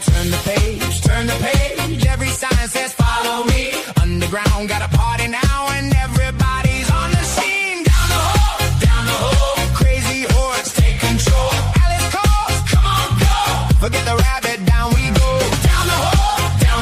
turn the page, turn the page. Every sign says follow me. Underground got a party now and everybody's on the scene. Down the hall, crazy hordes take control. Alice calls, come on, go. Forget the rabbit, down we go. Down the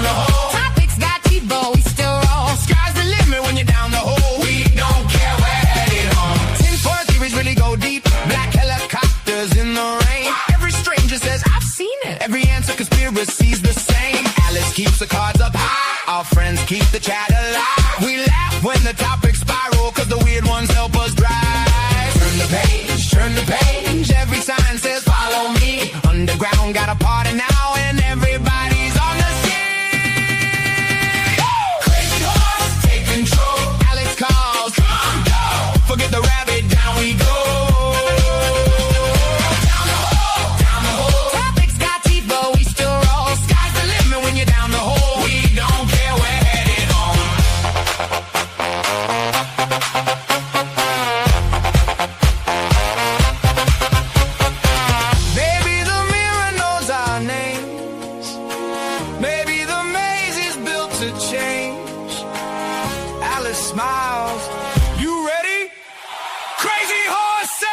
hall. Topics got teeth, but we still roll. Sky's the limit when you're down the hole. We don't care, we're headed home. 10-4 theories really go deep. Black helicopters in the rain. Every stranger says, I've seen it. Every answer conspiracy's the same. Alice keeps the cards up high. Our friends keep the chat alive. We laugh when the topics spiral, cause the weird ones help us drive. Turn the page, turn the page. Every sign says follow me. Underground got a party now and everybody's on the scene. Crazy horse, take control. Alex calls, come on, go. Forget the rabbit, down we go. Down the hole. Topics got teeth, but we still roll. Sky's the limit when you're down the hole. We don't care, we're headed home. Maybe the mirror knows our names. Maybe the maze is built to change. Alice smiles. You ready? Crazy horses!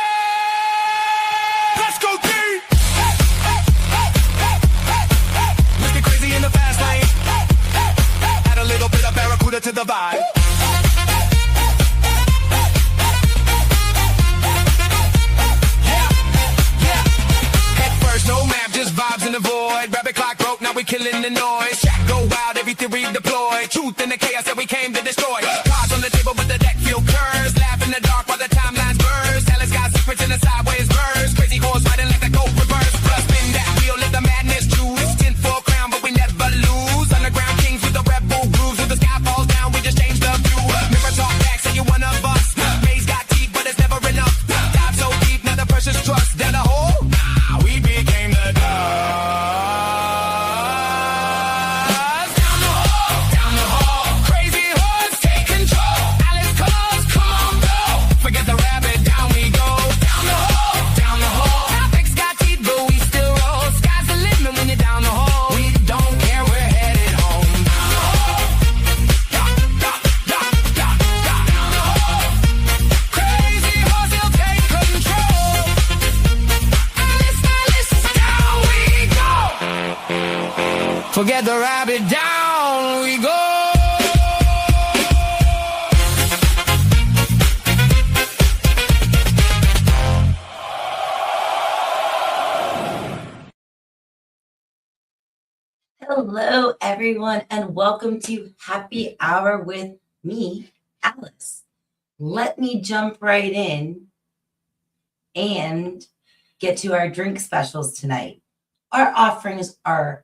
Let's go deep! Let's get crazy in the fast lane. Add a little bit of Barracuda to the vibe. Yeah. Head first, no map, just vibes in the void. Rabbit clock broke, now we killing the noise. Shack go wild, every theory deployed. Truth in the chaos that we came to destroy. Cards on the table, but the deck feel curves. Laugh in the dark while the timelines burst. Alice got secrets in the sideways verse. Crazy horse riding like the goat reverse. Plus spin that wheel, let the madness choose. 10 for a crown, but we never lose. Underground kings with the rebel grooves. When the sky falls down, we just change the view. Mirror talk back, say you one of us. Maze got teeth, but it's never enough. Dive so deep, now the pressure's trust. Down the hole, nah, we became the dust. Down the hall, crazy horse, take control. Alice calls, come on, go. Forget the rabbit, down we go. Down the hole. Topics got teeth, but we still roll. Sky's the limit when you're down the hole. We don't care, we're headed home. Down the hole. Down the hole. Crazy horse, he'll take control. Alice, down we go. Forget the rabbit, down we go. Hello, everyone, and welcome to Happy Hour with me, Alice. Let me jump right in and get to our drink specials tonight. Our offerings are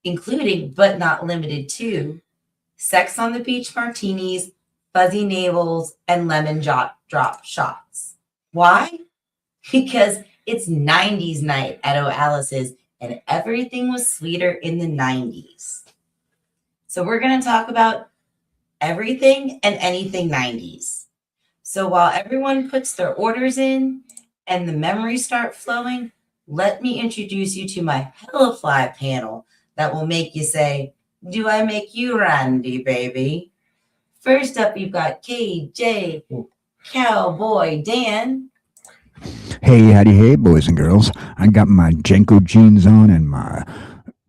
including, but not limited to, Sex on the Beach martinis, fuzzy navels, and lemon drop shots. Why? Because it's 90s night at O'Alice's, and everything was sweeter in the 90s. So we're going to talk about everything and anything 90s. So while everyone puts their orders in and the memories start flowing, let me introduce you to my Hella Fly panel that will make you say, do I make you Randy, baby? First up, you've got KJ, Cowboy Dan. Hey, howdy, hey, boys and girls. I got my Jenko jeans on and my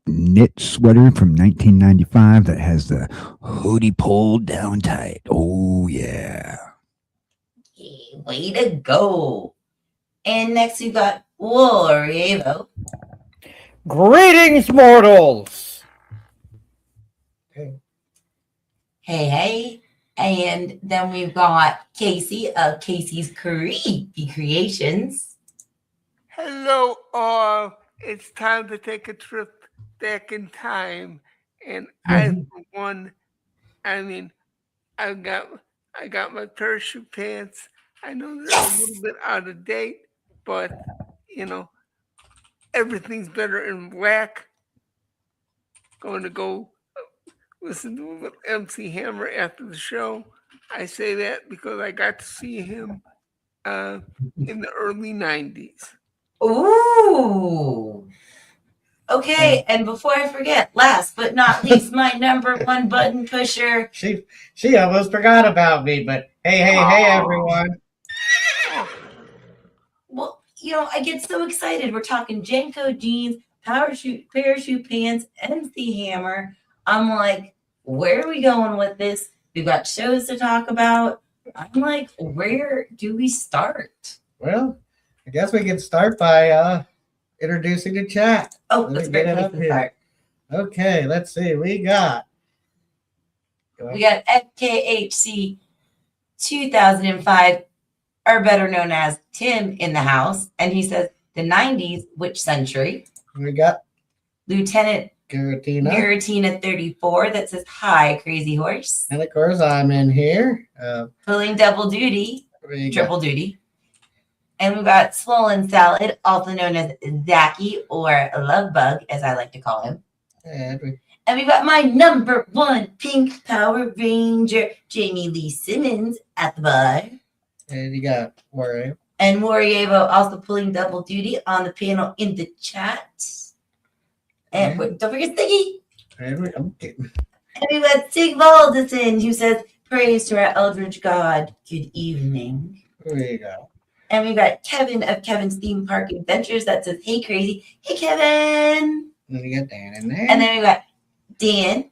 knit sweater from 1995 that has the hoodie pulled down tight. Oh, yeah. Hey, way to go. And next, we've got Warrior. Greetings, mortals! Hey. And then we've got Casey of Casey's Creepy Creations. Hello, all. It's time to take a trip back in time. And I, for one, I got my parachute pants. I know they're a little bit out of date, but, everything's better in black. Going to go listen to MC Hammer after the show. I say that because I got to see him in the early 90s. Ooh. Okay, and before I forget, last but not least, my number one button pusher. She almost forgot about me, but hey, everyone. Well, I get so excited. We're talking Jenko jeans, parachute pants, MC Hammer. I'm like, where are we going with this? We've got shows to talk about. I'm like, where do we start? Well, I guess we can start by introducing the chat. Oh, Let me that's a get great it place up to here. start. Okay, let's see. We got We got FKHC 2005, or better known as Tim, in the house. And he says, the 90s, which century? Lieutenant Giratina. Giratina 34 that says, hi, crazy horse. And of course, I'm in here. Pulling double duty, We got- triple duty. And we've got Swollen Salad, also known as Zacky or Love Bug, as I like to call him. and we- And we've got my number one pink Power Ranger, Jamie Lee Simmons, at the bar. and you got Warrior. And Morievo also pulling double duty on the panel in the chat. And don't forget Stiggy. I'm kidding. And we've got Sig Valdison, who says, praise to our Eldridge God. Good evening. There you go. And we've got Kevin of Kevin's Theme Park Adventures that says, hey, crazy. Hey, Kevin. And you got Dan in there. And then we've got Dan,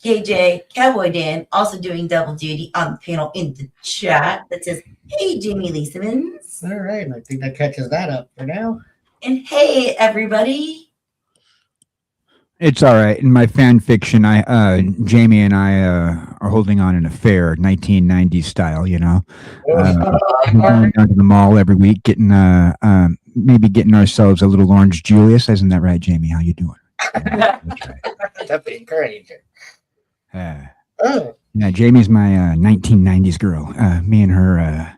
KJ, Cowboy Dan, also doing double duty on the panel in the chat that says, hey, Jamie Lee Simmons. All right, I think that catches that up for now. And hey, everybody. It's all right. In my fan fiction, Jamie and I are holding on an affair, 1990s style. We're going down to the mall every week, getting maybe getting ourselves a little orange Julius. Isn't that right, Jamie? How you doing? Yeah, that's right. That'd be great. Oh, Yeah, Jamie's my 1990s girl. Me and her,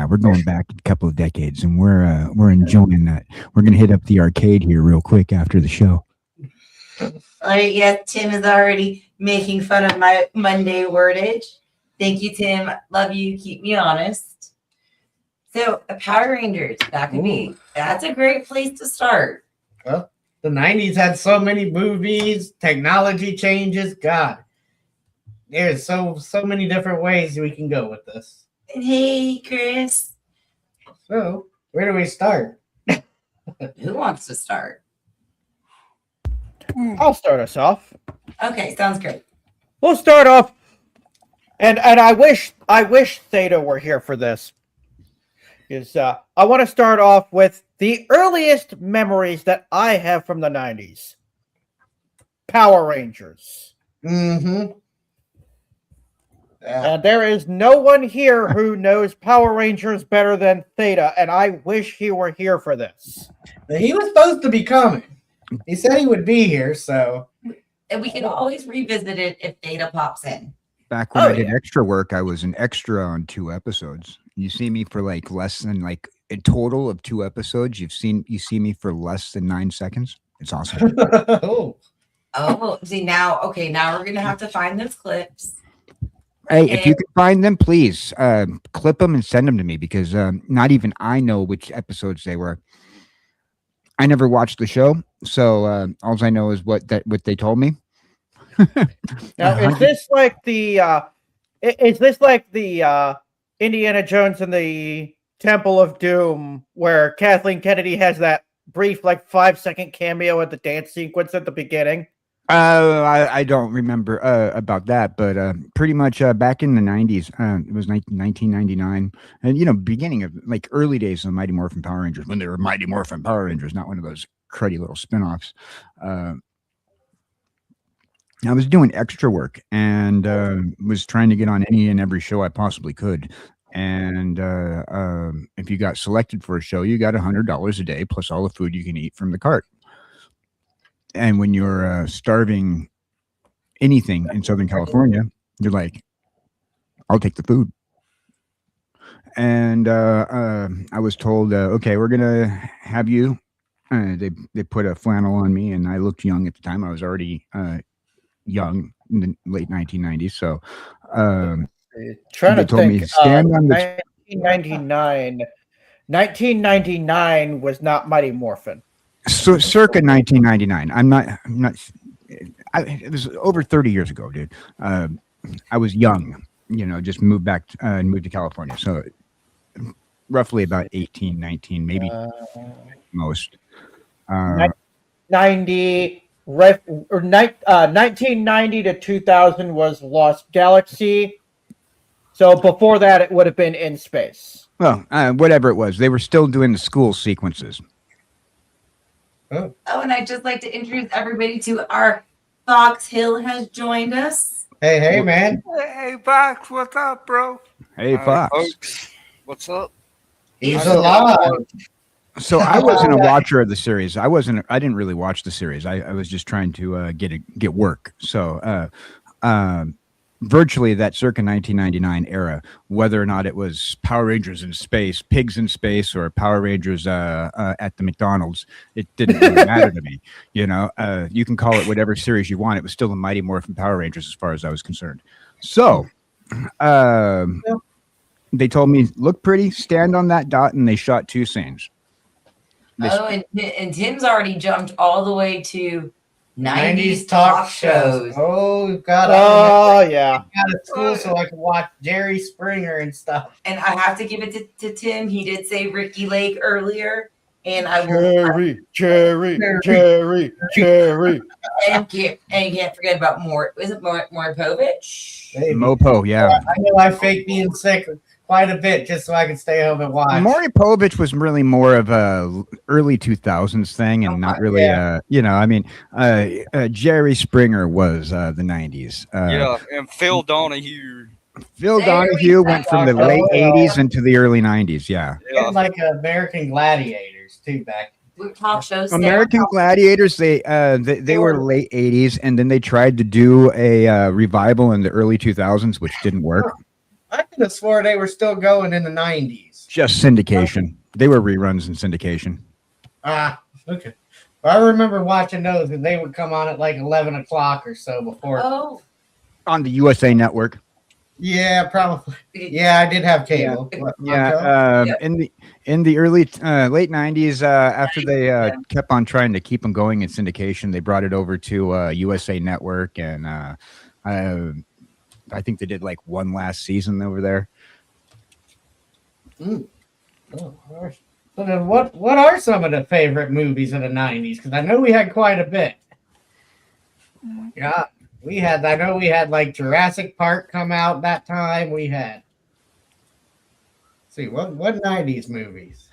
we're going back a couple of decades, and we're enjoying that. We're gonna hit up the arcade here real quick after the show. Yes, Tim is already making fun of my Monday wordage. Thank you, Tim. Love you. Keep me honest. So, Power Rangers, that's a great place to start. the 90s had so many movies, technology changes. God, there's so many different ways we can go with this. And hey, Chris, So, where do we start? who wants to start? I'll start us off. Okay, sounds great. We'll start off, and I wish Theta were here for this. Is I want to start off with the earliest memories that I have from the 90s. Power Rangers. Mm-hmm. Yeah. And there is no one here who knows Power Rangers better than Theta, and I wish he were here for this. He was supposed to be coming. He said he would be here, so And we can always revisit it if data pops in. Back when Oh, I did yeah. extra work, I was an extra on 2 episodes. You see me for like less than like a total of 2 episodes. You see me for less than 9 seconds. It's awesome. oh, Oh, see now we're gonna have to find those clips. Hey, if you can find them, please clip them and send them to me because not even I know which episodes they were. I never watched the show, so all I know is what they told me. Now, is this like the Indiana Jones and the Temple of Doom, where Kathleen Kennedy has that brief, like 5-second cameo at the dance sequence at the beginning? I don't remember about that, but pretty much back in the 90s, it was 1999, and beginning of like early days of Mighty Morphin Power Rangers when they were Mighty Morphin Power Rangers, not one of those cruddy little spin-offs. I was doing extra work and was trying to get on any and every show I possibly could. And if you got selected for a show, you got $100 a day plus all the food you can eat from the cart. And when you're starving anything in Southern California, you're like, I'll take the food. And I was told, okay, we're going to have you. They put a flannel on me, and I looked young at the time. I was already young in the late 1990s. So Trying They to told me, think. "Stand on the-" 1999. 1999 was not Mighty Morphin. So circa 1999. I'm not. It was over 30 years ago, dude. I was young, just moved to California. So roughly about 18, 19, maybe most. 1990 to 2000 was Lost Galaxy. So before that, it would have been In Space. Well, whatever it was, they were still doing the school sequences. Oh, and I'd just like to introduce everybody to our Fox Hill has joined us. Hey, man. Hey, Fox, what's up, bro? Hey, Fox. Folks, what's up? He's alive. So I wasn't a watcher of the series. I didn't really watch the series. I was just trying to get work. So virtually that circa 1999 era, whether or not it was Power Rangers in space, Pigs in space, or Power Rangers at the McDonald's, it didn't really matter to me. You can call it whatever series you want. It was still the Mighty Morphin Power Rangers as far as I was concerned. So they told me, look pretty, stand on that dot, and they shot 2 scenes. Oh, and Tim's already jumped all the way to 90s talk shows. Oh, God. Oh, yeah. I got to school so I could watch Jerry Springer and stuff. And I have to give it to Tim. He did say Ricky Lake earlier. And I will. Cherry. And you can't forget about Maury Povich? Hey, Mopo, yeah. I know I fake being sick quite a bit just so I can stay home and watch. Maury Povich was really more of a early 2000s thing, and not really, Jerry Springer was the 90s. Yeah, and Phil Donahue. Phil There Donahue we went go. from the late 80s into the early 90s. Yeah. Yeah, Like American Gladiators, too, back. Talk shows. American Gladiators, they were late 80s, and then they tried to do a revival in the early 2000s, which didn't work. I could have swore they were still going in the 90s. Just syndication. They were reruns in syndication. Ah, okay. I remember watching those, and they would come on at like 11 o'clock or so before. Oh, On the USA Network. Yeah, probably. Yeah, I did have cable. Yeah, in the early late 90s, after they kept on trying to keep them going in syndication, they brought it over to USA Network, and I think they did like one last season over there. Oh, gosh. So then what are some of the favorite movies of the 90s? Because I know we had quite a bit. Yeah, I know we had like Jurassic Park come out that time. We had, let's see, what 90s movies?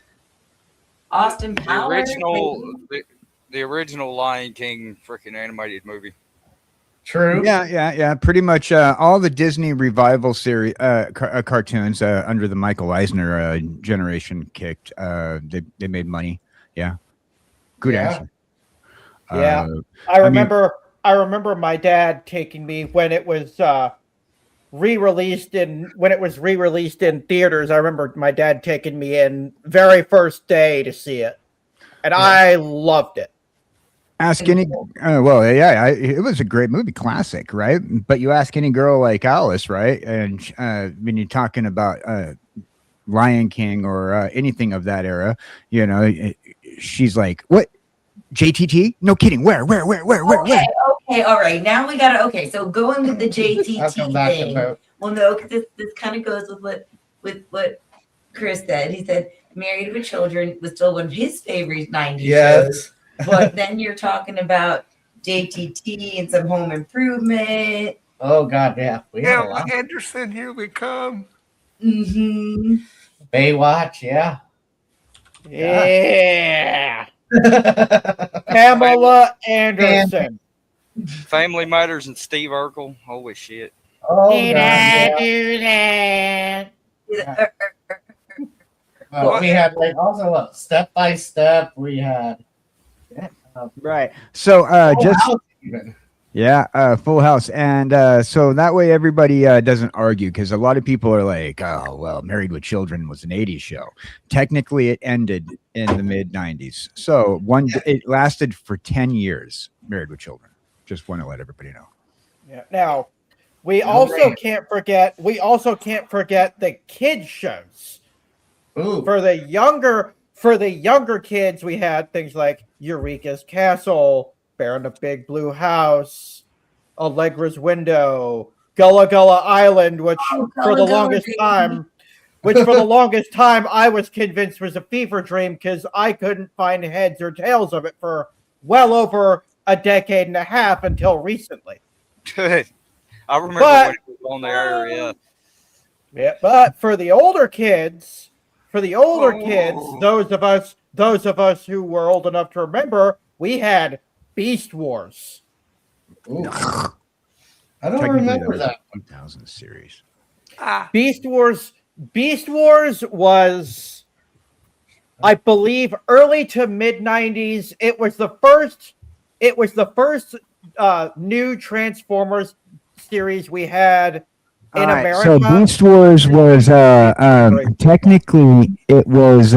Austin the Powers. the original Lion King freaking animated movie. True. Yeah. Pretty much all the Disney revival series cartoons under the Michael Eisner generation kicked. They made money. Yeah. Good answer. Yeah. I remember my dad taking me when it was re-released in theaters. I remember my dad taking me in very first day to see it, and I loved it. Ask any, it was a great movie, classic, right? But you ask any girl like Alice, right? And when you're talking about Lion King or anything of that era, she's like, "What? JTT? No kidding. Where? Okay, all right. Now we gotta. Okay, so going with the I'll JTT come back to thing. vote. Well, no, because this kind of goes with what Chris said. He said Married with Children was still one of his favorite 90s shows. Yes. But then you're talking about JTT and some Home Improvement. Oh God, yeah. We had a Yeah, lot. Anderson, here we come. Mm-hmm. Baywatch, yeah. Yeah. Pamela Anderson. Family Matters and Steve Urkel. Holy shit. Oh, Did God, I yeah. do that? We had like also Step by Step. We had Right. So just House even. Full House, and so that way everybody doesn't argue, because a lot of people are like, "Oh, well, Married with Children was an '80s show." Technically, it ended in the mid '90s, so it lasted for 10 years. Married with Children. Just want to let everybody know. Yeah. Now, we also can't forget the kids shows. Ooh. For the younger for the younger kids, we had things like Eureka's Castle, Bear in the Big Blue House, Allegra's Window, Gullah Gullah Island, which Oh, for the Gullah Gullah, longest baby. time, I was convinced was a fever dream because I couldn't find heads or tails of it for well over a decade and a half until recently. I remember But- when it was on the air. Yeah. Yeah, but for the older kids, those of us who were old enough to remember, we had Beast Wars. Ooh. I don't Technically, remember was that. a 2000 series. Ah, Beast Wars was, I believe, early to mid 90s. It was the first new Transformers series we had in America. So Beast Wars was technically it was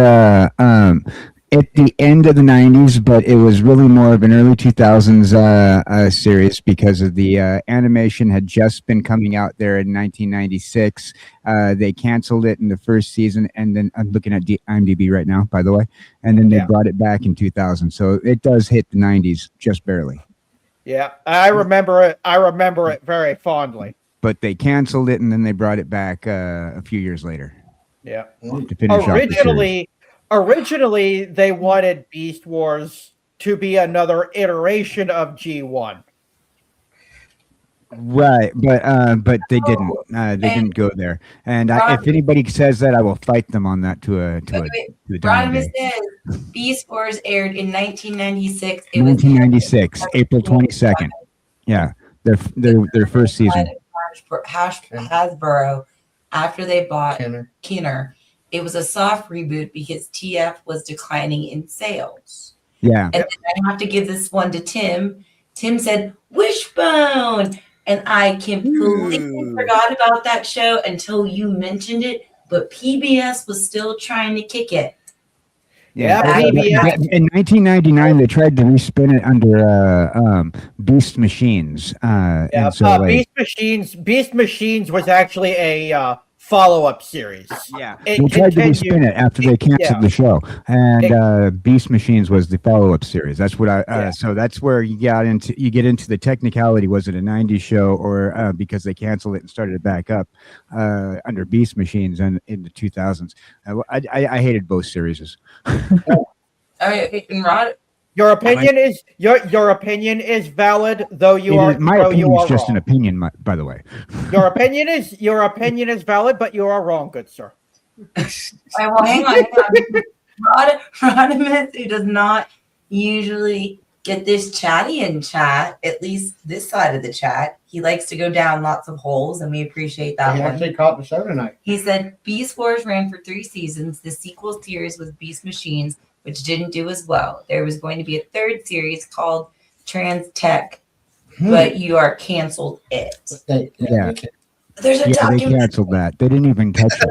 at the end of the 90s, but it was really more of an early 2000s series because of the animation had just been coming out there in 1996. They canceled it in the first season, and then I'm looking at IMDb right now, by the way, and then they Yeah. brought it back in 2000. So it does hit the 90s just barely. Yeah, I remember it. I remember it very fondly. But they canceled it, and then they brought it back a few years later Yeah. to finish off the series. Originally, they wanted Beast Wars to be another iteration of G1. Right, but they didn't. They didn't go there. And if anybody says that, I will fight them on that to a dying Rodimus day. says Beast Wars aired in 1996. It was 1996, April 22nd. Yeah, their first season. Hasbro, after they bought Kenner. Kenner, it was a soft reboot because TF was declining in sales. Yeah, And then I have to give this one to Tim. Tim said Wishbone, and I completely Ooh. forgot about that show until you mentioned it. But PBS was still trying to kick it. Yeah, PBS. In 1999, they tried to respin it under Beast Machines. Yeah, and so, like, Beast Machines was actually a follow-up series. yeah, It they tried to continued- respin it after they canceled the show, and Beast Machines was the follow-up series. That's what I. Yeah. So that's where you get into the technicality. Was it a '90s show, or because they canceled it and started it back up under Beast Machines and in the 2000s? I hated both series. And Rod, Your opinion is valid, though My though opinion you are is just wrong. an opinion, by the way. Your opinion is valid, but you are wrong, good sir. well, hang on. Rodimus, who does not usually get this chatty in chat, at least this side of the chat, he likes to go down lots of holes, and we appreciate that He one. actually caught the show tonight. He said Beast Wars ran for 3 seasons. The sequel series was Beast Machines, which didn't do as well. There was going to be a 3rd series called Trans Tech, but you are canceled it. Yeah. There's a Yeah, they document. canceled that. They didn't even touch it.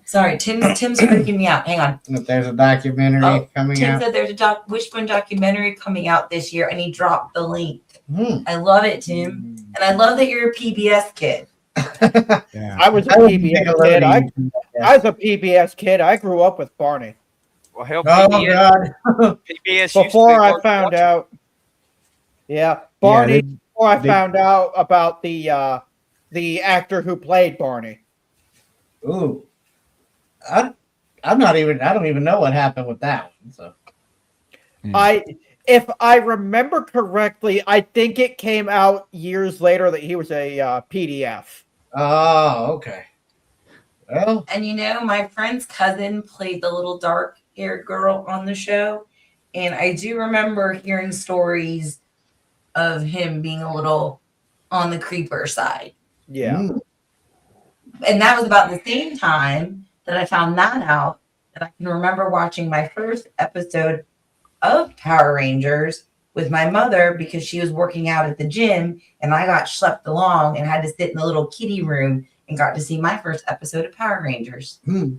Sorry, Tim's freaking me out. Hang on. If there's a documentary Oh, coming Tim out. said there's a Wishbone documentary coming out this year, and he dropped the link. Hmm. I love it, Tim, and I love that you're a PBS kid. Yeah. I was a PBS kid. I was a PBS kid. I grew up with Barney. Well, hell, Oh PBS, God! PBS used to be Before I worth found watching. out, yeah, Barney. they- Before I they- found out about the actor who played Barney. Ooh, I'm not even. I don't even know what happened with that one. So If I remember correctly, I think it came out years later that he was a PDF. oh, okay. Well, And you know, my friend's cousin played the little dark-haired girl on the show, and I do remember hearing stories of him being a little on the creeper side. Yeah. mm, And that was about the same time that I found that out. And I can remember watching my first episode of Power Rangers with my mother because she was working out at the gym, and I got schlepped along and had to sit in the little kiddie room and got to see my first episode of Power Rangers. mm.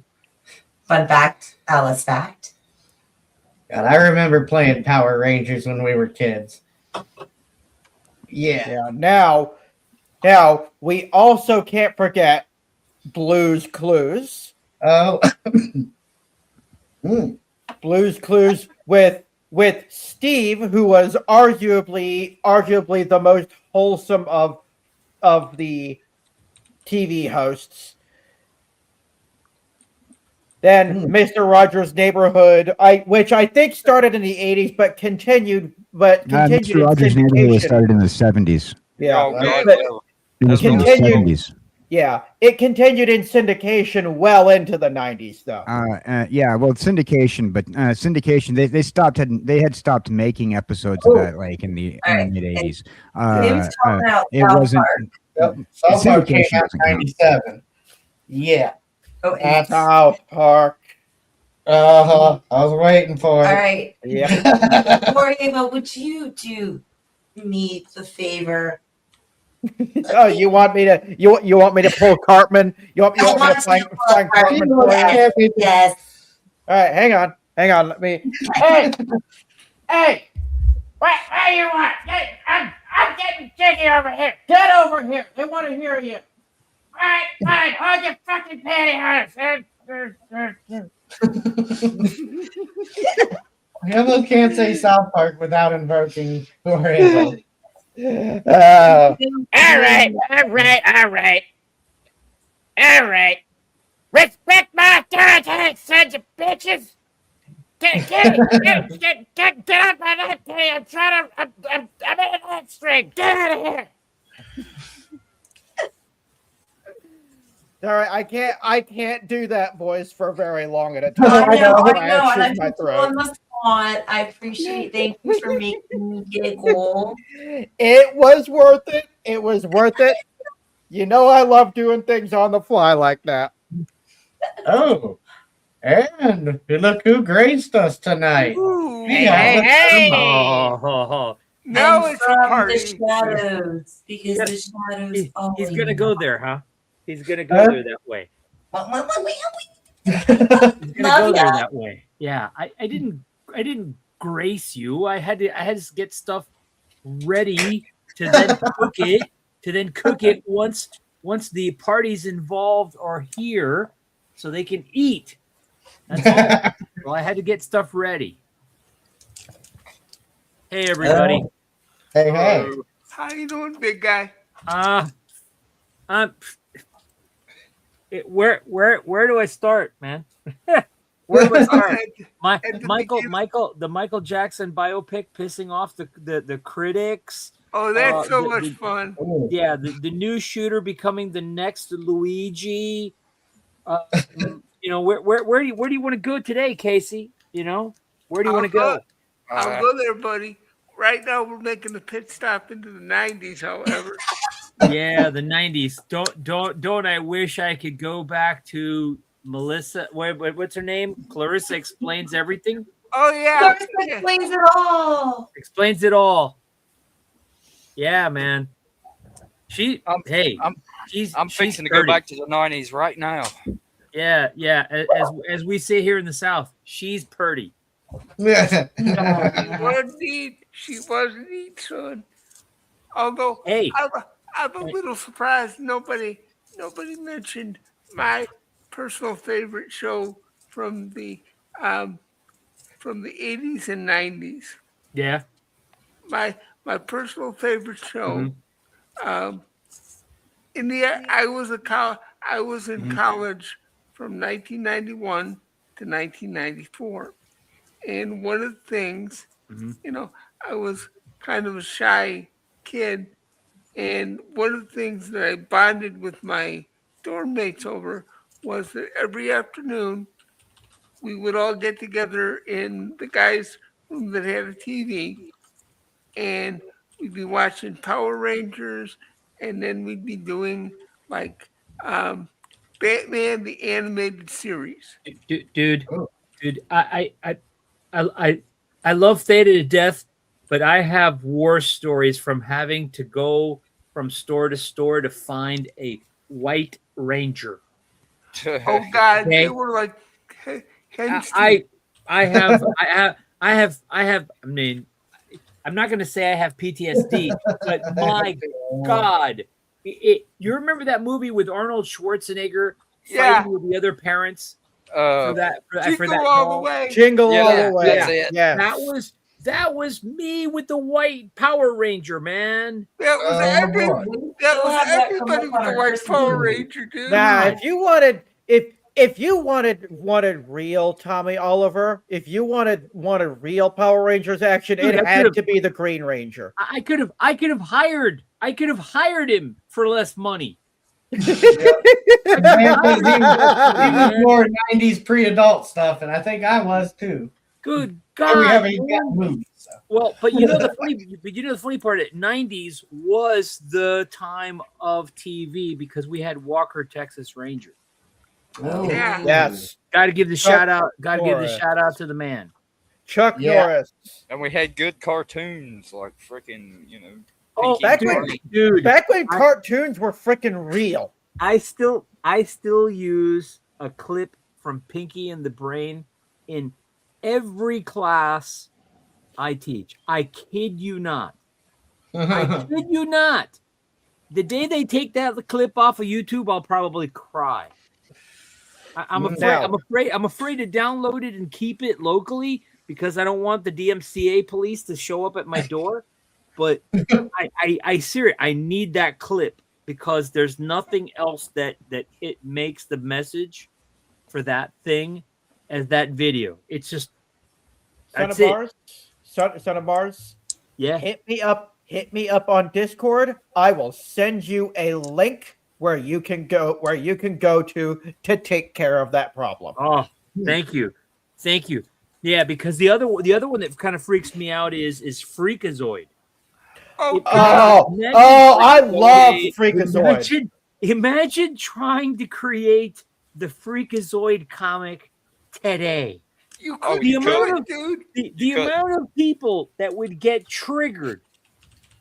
Fun fact, Alice fact. God, I remember playing Power Rangers when we were kids. Yeah. Yeah. Now we also can't forget Blue's Clues. Oh. Mm. Blue's Clues with Steve, who was arguably the most wholesome of the TV hosts. Then Mr. Rogers' Neighborhood, which I think started in the 80s, but continued Mr. in Rogers' Neighborhood syndication. started in the 70s. Yeah, Oh, God, but- It was from the Continued- 70s. yeah, it continued in syndication well into the 90s, though. Yeah, well, syndication, but syndication they had stopped making episodes of that like in the Alright, mid 80s. Who's calling out It South wasn't. Park? Yep. South Park came syndication out doesn't in count. 97. Yeah. Oh, and- That's South Park. I was waiting for all it. right. Yeah. Eva, would you do me the favor? Oh, you want me to you want me to pull Cartman? You want me I to want find you to pull Cartman Cartman. for you? Yes. All right, hang on. Let me. Hey, what you want? I'm getting jiggy over here. Get over here. They want to hear you. Fine. Hold your fucking pantyhose. Himbo can't say South Park without invoking Himbo. All right. Respect my authority, sons of bitches. Get up on that day. I'm in that string. Get out of here. All right, I can't do that voice for very long at a I time. know, My and I'm issues, my just throat. on the spot. I appreciate. Thank you for making me giggle. It was worth it. It was worth it. You know I love doing things on the fly like that. Oh, and look who graced us tonight. Ooh, Hey. now I'm it's a from party. the shadows because the shadows. He's only gonna know. go there, huh? He's gonna go Huh? there that way. Wait. He's gonna Love go there ya. that way. Yeah, I didn't grace you. I had to get stuff ready to then cook it once the parties involved are here, so they can eat. That's all. Well, I had to get stuff ready. Hey, everybody. Hey. How you doing, big guy? Where do I start, man? Where do I start? At the The Michael Jackson biopic pissing off the critics. Oh, that's so the- much the- fun. Yeah, the new shooter becoming the next Luigi. Where do you want to go today, Casey? Where do you want to go? I'll go there, buddy. Right now, we're making a pit stop into the 90s, however. Yeah, the 90s. Don't I wish I could go back to Melissa? What's her name? Clarissa Explains Everything. Oh, yeah. Clarissa explains it all. Explains it all. Yeah, man. I'm she's fixing to go 30. back to the 90s right now. Yeah. As we say here in the South, she's purty. She was indeed, son. Although, Hey. I'm a little surprised nobody mentioned my personal favorite show from the 80s and 90s. Yeah. My personal favorite show. I was in college from 1991 to 1994, and one of the things, I was kind of a shy kid, and one of the things that I bonded with my dorm mates over was that every afternoon we would all get together in the guys' room that had a TV, and we'd be watching Power Rangers, and then we'd be doing like Batman the animated series. Dude, I love Theta to death, but I have war stories from having to go from store to store to find a white ranger. Oh God, Okay. they were like hens. I mean, I'm not going to say I have PTSD, but my God, you remember that movie with Arnold Schwarzenegger Yeah. fighting with the other parents? for that for Jingle that all the call. way. Jingle Yeah, all the yeah, way. that's it. Yeah. That was me with the white Power Ranger, man. That was Oh, every. boy. That Still was have that come everybody up with on the our white Christmas Power movie. Ranger, dude. Now, God. if you wanted, if you wanted real Tommy Oliver, if you wanted real Power Rangers action, Dude, it I had could've- to be the Green Ranger. I could have hired him for less money. Man, 'cause he was more 90s pre-adult stuff, and I think I was too. Good And we God. haven't even man. got movies. So. Well, but you know the funny part at 90s was the time of TV because we had Walker Texas Ranger. Oh, Yeah. Yes, Got to give the Chuck shout out. Got to give the Norris. shout out to the man. Chuck Yeah. Norris. And we had good cartoons like freaking, you know. Oh, Pinky back and when- Brain. dude, Back when I- cartoons were freaking real. I still use a clip from Pinky and the Brain in every class I teach. I kid you not. I kid you not. The day they take that clip off of YouTube, I'll probably cry. I'm afraid. Now- I'm afraid to download it and keep it locally because I don't want the DMCA police to show up at my door. But I seriously, I need that clip because there's nothing else that it makes the message for that thing as that video. It's just Son that's of it. Mars. Son of Mars. Yeah. Hit me up on Discord. I will send you a link where you can go to take care of that problem. Oh, thank you. Yeah, because the other one that kind of freaks me out is Freakazoid. Oh, Imagine I love Freakazoid. Freakazoid. Imagine trying to create the Freakazoid comic today. you Oh, couldn't the do amount it, of- dude. The Good. amount of people that would get triggered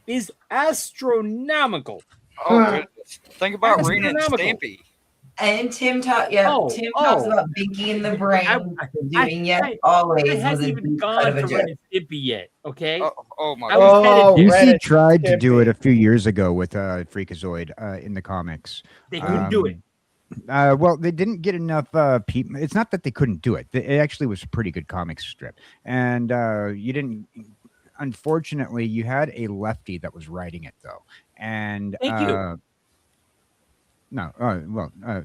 is astronomical. Oh, goodness. Think about That's Rena and astronomical. Stampy. And Tim talks about Binky in the Brain doing I always hadn't was a even deep gone cut of to a joke. Ren and Stimpy yet. Okay. Oh my I was god. Oh, headed- Ren DC and tried to do Stimpy. it a few years ago with Freakazoid in the comics. They couldn't do it. Well, they didn't get enough people. It's not that they couldn't do it. It actually was a pretty good comic strip, and you didn't. Unfortunately, you had a lefty that was writing it though, and Thank you. No,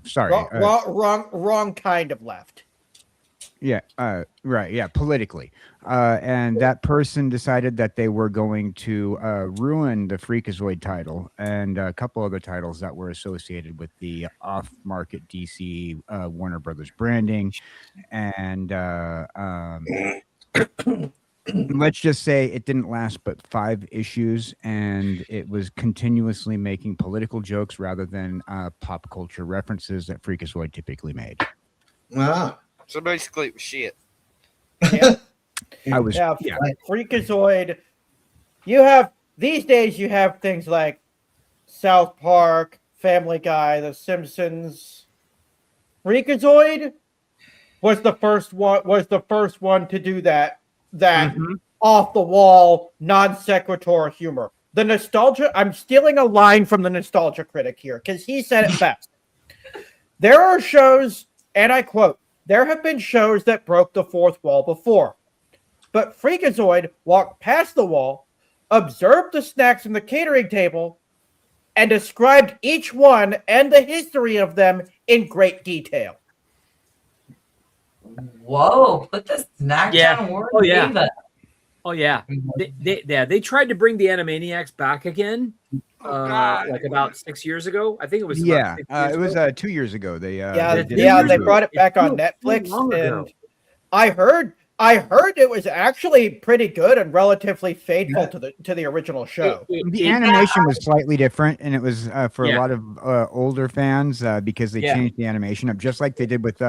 sorry. Wrong kind of left. Yeah, right. Yeah, politically. And that person decided that they were going to ruin the Freakazoid title and a couple other titles that were associated with the off-market DC Warner Brothers branding. And let's just say it didn't last but 5 issues, and it was continuously making political jokes rather than pop culture references that Freakazoid typically made. Wow. So basically, it was shit. I was, Yeah, yeah. Freakazoid. These days you have things like South Park, Family Guy, The Simpsons. Freakazoid was the first one to do that off the wall non sequitur humor. The nostalgia. I'm stealing a line from the Nostalgia Critic here because he said it best. There are shows, and I quote, "There have been shows that broke the fourth wall before. But Freakazoid walked past the wall, observed the snacks on the catering table, and described each one and the history of them in great detail." Whoa, put the snack Yeah. down word. Oh, yeah. Ava. Oh yeah, they tried to bring the Animaniacs back again, God. like about 6 years ago. I think it was. about Yeah, 6 years it was ago. 2 years ago. They They brought it back on It's too Netflix, long ago. and I heard it was actually pretty good and relatively faithful to the original show. The animation was slightly different, and it was for a Yeah. lot of older fans because they Yeah. changed the animation up, just like they did with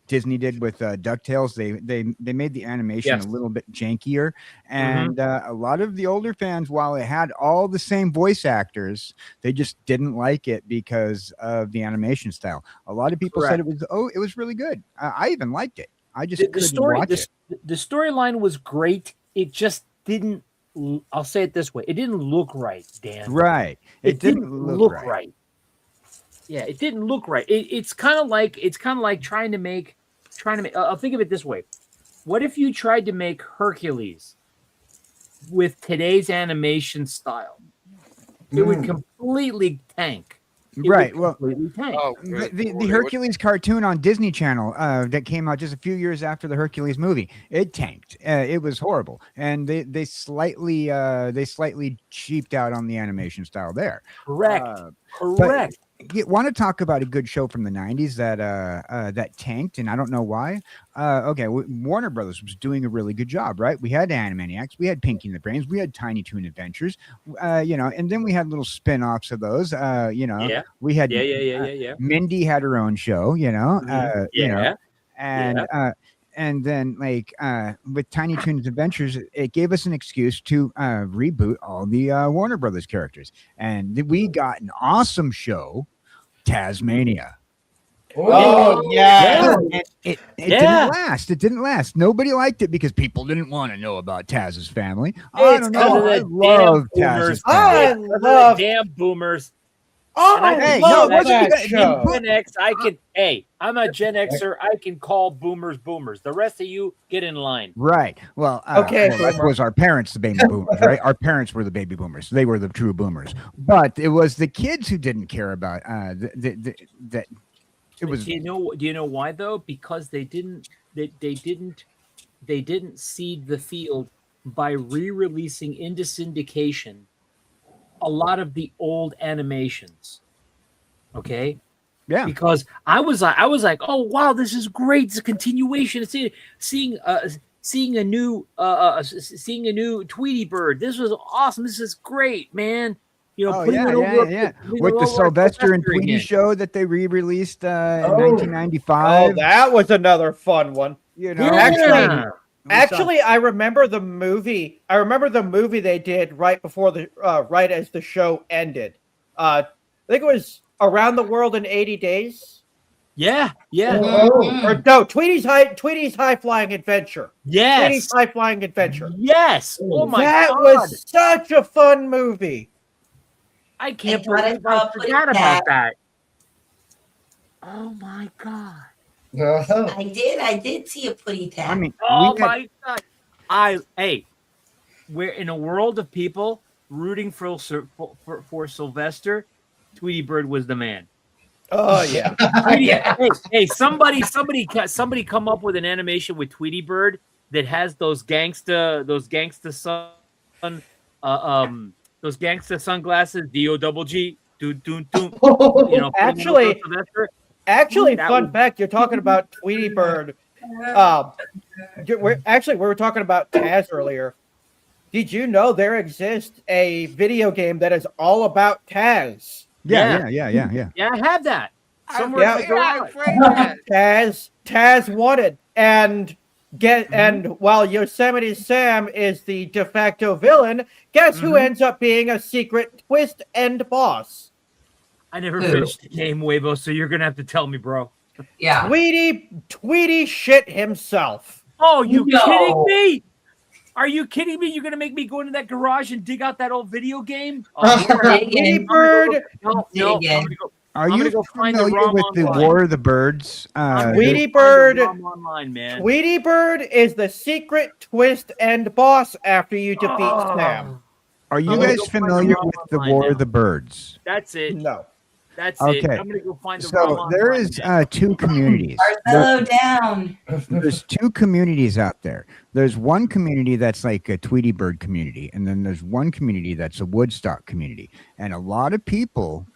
Disney did with DuckTales. They made the animation Yes. a little bit jankier, and a lot of the older fans, while it had all the same voice actors, they just didn't like it because of the animation style. A lot of people said it was really good. I even liked it. I just the couldn't story. watch it. The storyline was great. It just didn't. I'll say it this way: it didn't look right, Dan. Right. It didn't look right. right. Yeah, it didn't look right. It's kind of like trying to make trying to make, I'll think of it this way. What if you tried to make Hercules with today's animation style? It would completely tank. It Right. would Well, completely tank. Oh, the Hercules cartoon on Disney Channel that came out just a few years after the Hercules movie, it tanked. It was horrible, and they slightly cheaped out on the animation style there. Correct. But Correct. you want to talk about a good show from the 90s that tanked, and I don't know why. Okay, Warner Brothers was doing a really good job, right? We had Animaniacs, we had Pinky and the Brains, we had Tiny Toon Adventures, and then we had little spin-offs of those. Yeah. We had Yeah. Mindy had her own show, and then with Tiny Toon's Adventures, it gave us an excuse to reboot all the Warner Brothers characters, and we got an awesome show, Tasmania. Oh yeah. And it didn't last. It didn't last. Nobody liked it because people didn't want to know about Taz's family. I don't know. I love Taz's I family. love. Damn boomers. Oh, And I I Hey, love no, that what's the- show. Gen X, I'm a Gen Xer. I can call boomers boomers. The rest of you, get in line. Right. Well, Okay, that boomer. was our parents, the baby boomers, right? Our parents were the baby boomers. They were the true boomers. But it was the kids who didn't care about that. It was Do you know why though? Because they didn't seed the field by re-releasing into syndication a lot of the old animations. Okay? yeah. Because I was like, oh wow, this is great. It's a continuation. Seeing a new Tweety Bird. This was awesome. This is great, man. Oh, putting yeah, it over yeah. putting With it the over Sylvester and Sylvester Tweety again. show that they re-released in Oh, 1995. that was another fun one. Yeah. Actually, I remember the movie. I remember the movie they did right before right as the show ended. I think it was Around the World in 80 Days. Yeah. Or no, Tweety's High Flying Adventure. Yes. Tweety's High Flying Adventure. Yes. Oh my that god. was such a fun movie. I can't I got it, believe I I'll put it forgot about back. that. Oh my god. I did see a putty tag. I mean, Oh we had- my god. We're in a world of people rooting for Sylvester. Tweety Bird was the man. Oh yeah. Hey, somebody come up with an animation with Tweety Bird that has those gangsta sunglasses, DOGG, Actually, That fun was- fact, you're talking about Tweety Bird. We were talking about Taz earlier. Did you know there exists a video game that is all about Taz? yeah. Yeah, I have that. Somewhere Yeah. in the garage. played that. Taz wanted, and while Yosemite Sam is the de facto villain, guess who ends up being a secret twist end boss? I never Who? finished the game, Wavo, so you're gonna have to tell me, bro. Yeah. Tweety shit himself. Oh, you No. kidding me? Are you kidding me? You're gonna make me go into that garage and dig out that old video game? Oh, Tweety Digging. Bird. no, Digging. I'm gonna go. Are I'm you gonna go find the familiar ROM with the online. War of the Birds? I'm Tweety gonna find the Bird- ROM online, man. Tweety Bird is the secret twist end boss after you defeat Sam. Are you I'm gonna guys go find the familiar ROM with the online War now. of the Birds? That's it. No. That's it. Okay. I'm gonna go find the So ROM there online, is man. two communities. Marcelo down. There's two communities out there. There's one community that's like a Tweety Bird community, and then there's one community that's a Woodstock community. And a lot of people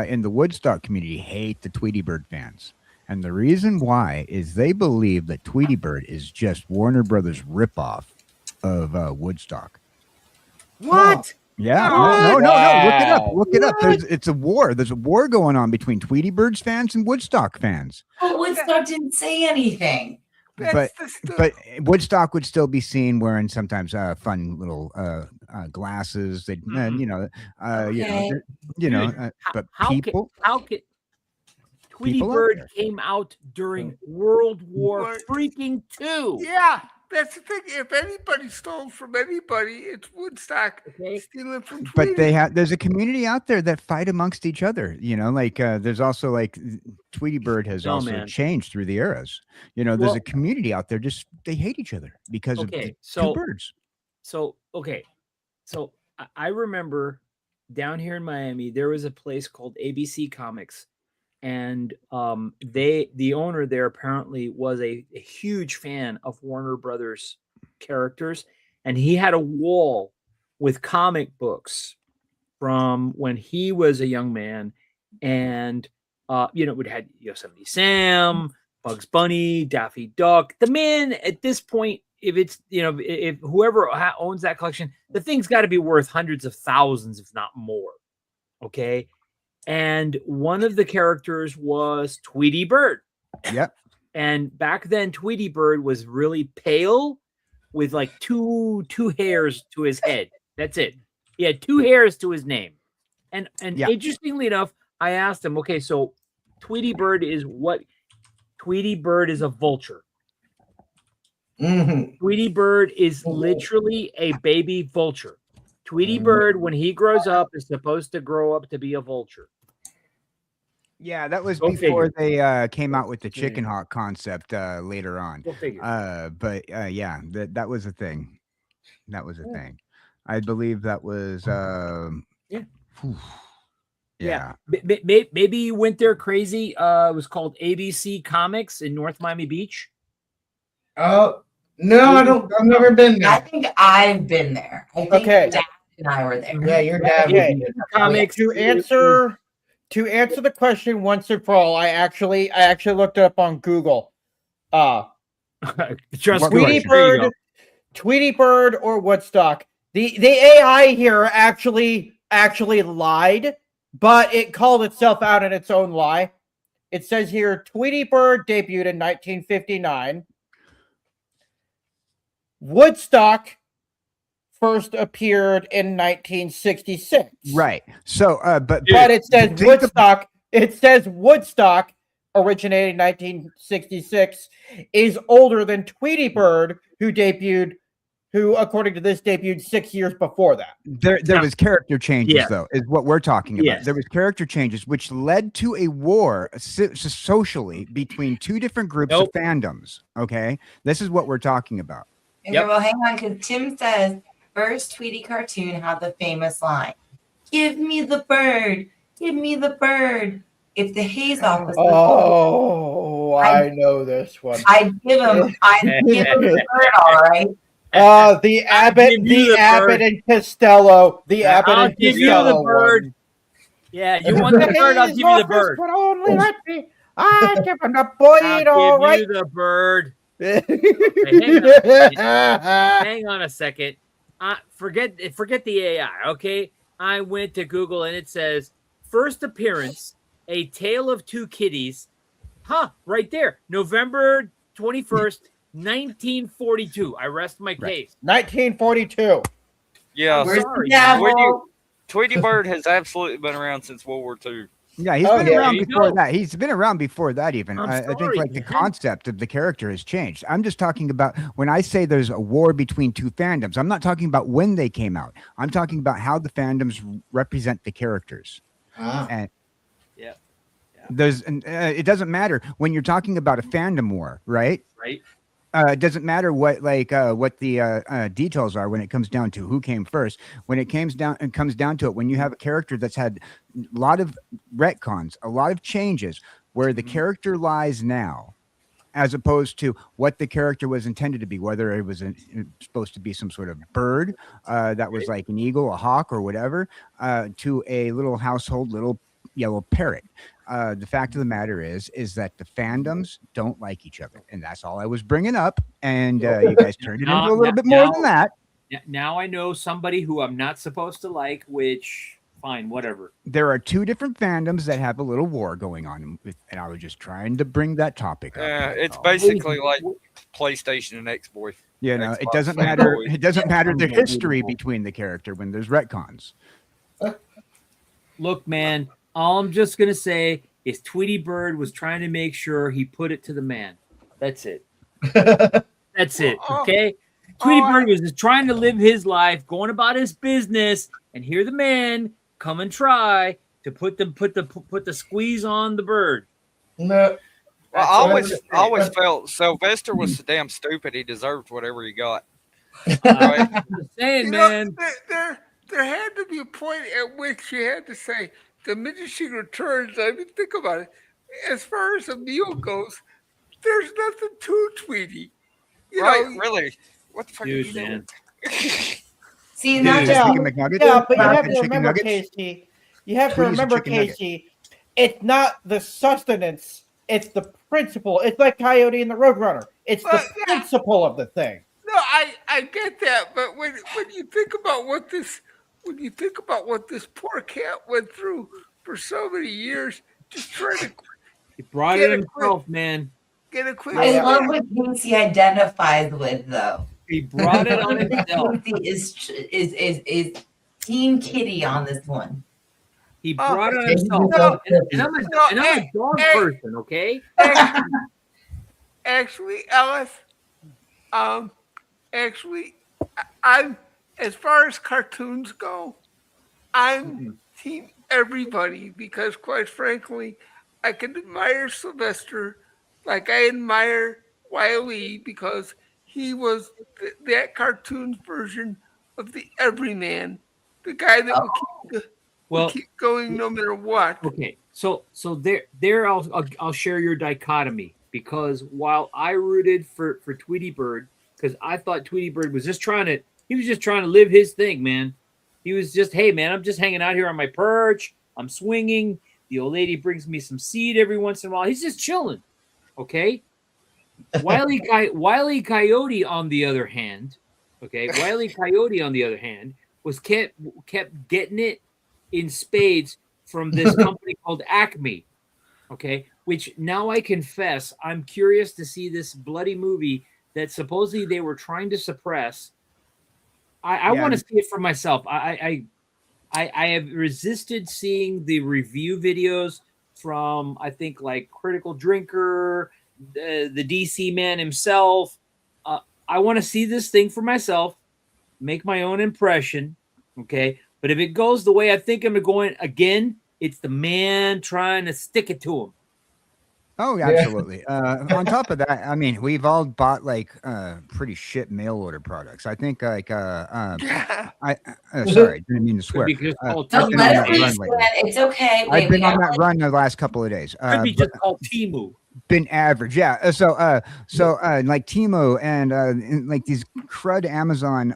in the Woodstock community hate the Tweety Bird fans. And the reason why is they believe that Tweety Bird is just Warner Brothers ripoff of Woodstock. What? Yeah, Oh, no. Look it up. wow. Look it up. It's a war. There's a war going on between Tweety Birds fans and Woodstock fans. But Woodstock didn't say anything. But Woodstock would still be seen wearing sometimes fun little glasses. They, Okay. but How people. can Tweety people out Bird there. came out during World War freaking II? Yeah. That's the thing. If anybody stole from anybody, it's Woodstock Okay. stealing from Tweety. But there's a community out there that fight amongst each other. Like there's also like Tweety Bird has No, also man. changed through the eras. There's Well- a community out there they hate each other because of the Okay, two so birds. so I remember down here in Miami there was a place called ABC Comics, and the owner there apparently was a huge fan of Warner Brothers characters, and he had a wall with comic books from when he was a young man, and it had Yosemite Sam, Bugs Bunny, Daffy Duck. The man at this point, if it's if whoever owns that collection, the thing's got to be worth hundreds of thousands, if not more. Okay, and one of the characters was Tweety Bird. Yep. And back then, Tweety Bird was really pale, with like two hairs to his head. That's it. He had 2 hairs to his name. And Yeah. interestingly enough, I asked him, okay, so Tweety Bird is what? Tweety Bird is a vulture. Mhm. Tweety Bird is literally a baby vulture. Tweety Bird, when he grows up, is supposed to grow up to be a vulture. Yeah, that was Go before figure. they came out with the chicken hawk concept later on. Go figure. But yeah, that was a thing. That was a thing. I believe that was Yeah. whew. Yeah. Yeah. Maybe you went there crazy. It was called ABC Comics in North Miami Beach. Oh no, I don't. I've never been I there. think I've been there. I think Okay. Dad and I were there. Yeah, your dad. Okay. would be there. Comics To answer the question once and for all, I actually looked it up on Google. Trust What me. Tweety There you Bird, go. Tweety Bird or Woodstock. The AI here actually lied, but it called itself out in its own lie. It says here Tweety Bird debuted in 1959. Woodstock first appeared in 1966. Right. So but But it says think of- Woodstock. It says Woodstock originated in 1966 is older than Tweety Bird, who according to this debuted 6 years before that. there was character changes Yeah. though, is what we're talking about. Yes. There was character changes which led to a war socially between two different groups Nope. of fandoms. Okay. This is what we're talking about. Okay, Yep. well, hang on, because Tim says first Tweety cartoon had the famous line, "Give me the bird, give me the bird." If the Hayes office, Oh, I know this one. I'd give him the bird, all right. The I'll Abbott, give you the the Abbott bird. and Costello, the Abbott I'll and give you the Costello bird. one. Yeah, you want the bird? I'll give you the bird. But only let me. I give him the bird, all I'll right. give you the bird. Hang on a second. Forget the AI. Okay, I went to Google and it says first appearance, A Tale of Two Kitties. Right there, November 21st, 1942. I rest my case. 1942. Yeah, Where's sorry, the gavel? Tweety Bird has absolutely been around since World War II. Yeah, he's Oh, been yeah, around there you before go. that. He's been around before that even. I'm I think sorry, like the man. concept of the character has changed. I'm just talking about when I say there's a war between two fandoms, I'm not talking about when they came out. I'm talking about how the fandoms represent the characters. Ah. And Yeah. it doesn't matter when you're talking about a fandom war, right? Right. It doesn't matter what the details are when it comes down to who came first. When it comes down to it, when you have a character that's had a lot of retcons, a lot of changes, where the character lies now, as opposed to what the character was intended to be, whether it was supposed to be some sort of bird that was like an eagle, a hawk, or whatever, to a little household little yellow parrot. The fact of the matter is that the fandoms don't like each other, and that's all I was bringing up. And you guys turned it into a little bit more than that. Now I know somebody who I'm not supposed to like, which fine, whatever. There are two different fandoms that have a little war going on, and I was just trying to bring that topic up. Yeah, that's it's all. basically like PlayStation and X-Boy. You know, it Xbox doesn't fanboy. matter. It doesn't matter the history between the character when there's retcons. Look, man, all I'm just gonna say is Tweety Bird was trying to make sure he put it to the man. That's it. That's it. Oh, Okay. Tweety oh, Bird was just trying to live his life, going about his business, and here the man come and try to put the squeeze on the bird. No. Well, That's I what always, I'm I always saying. felt Sylvester was so damn stupid. He deserved whatever he got. I'm just saying, You know, man. there had to be a point at which you had to say, diminishing returns. I mean, think about it. As far as a meal goes, there's nothing to Tweety. You Right? know, Really? What the fuck? Dude, are you doing? man. See, Dude, not just yeah. chicken McNuggets? Yeah, but you Chicken have to chicken remember, nuggets? Casey. You have to Please, a remember, chicken nugget. Casey. It's not the sustenance; it's the principle. It's like Coyote and the Roadrunner. It's the Well, yeah. principle of the thing. no, I get that, but when you think about what this poor cat went through for so many years, just trying to He brought Get it it himself, man. get a quick. I Yeah. love what Casey identifies with, though. He brought it on I think himself. Casey is Team Kitty on this one. He Oh, brought it on himself. no, And I'm no, a dog hey. person, okay? Actually, Ellis, I'm as far as cartoons go, I'm team everybody because, quite frankly, I can admire Sylvester like I admire Wiley because he was that cartoon version of the everyman, the guy that would Well, keep going no matter what. okay. So there I'll share your dichotomy because while I rooted for Tweety Bird because I thought Tweety Bird was just trying to live his thing, man. He was just, hey man, I'm just hanging out here on my perch. I'm swinging. The old lady brings me some seed every once in a while. He's just chilling. Okay. Wile E. Coyote, on the other hand, was kept getting it in spades from this company called Acme. Okay, which now I confess I'm curious to see this bloody movie that supposedly they were trying to suppress. I Yeah. want to see it for myself. I have resisted seeing the review videos from I think like Critical Drinker, the DC man himself. I want to see this thing for myself, make my own impression. Okay, but if it goes the way I think I'm going again, it's the man trying to stick it to him. Oh, Yeah. absolutely. On top of that, I mean, we've all bought like pretty shit mail order products. I think like sorry, didn't mean to swear. Could be just called I've Don't been Timu. on let that it be run said. lately. It's okay. I've been we on got that run the last couple of days. Could be but just called Timu. been average, yeah. So like Timo and like these crud Amazon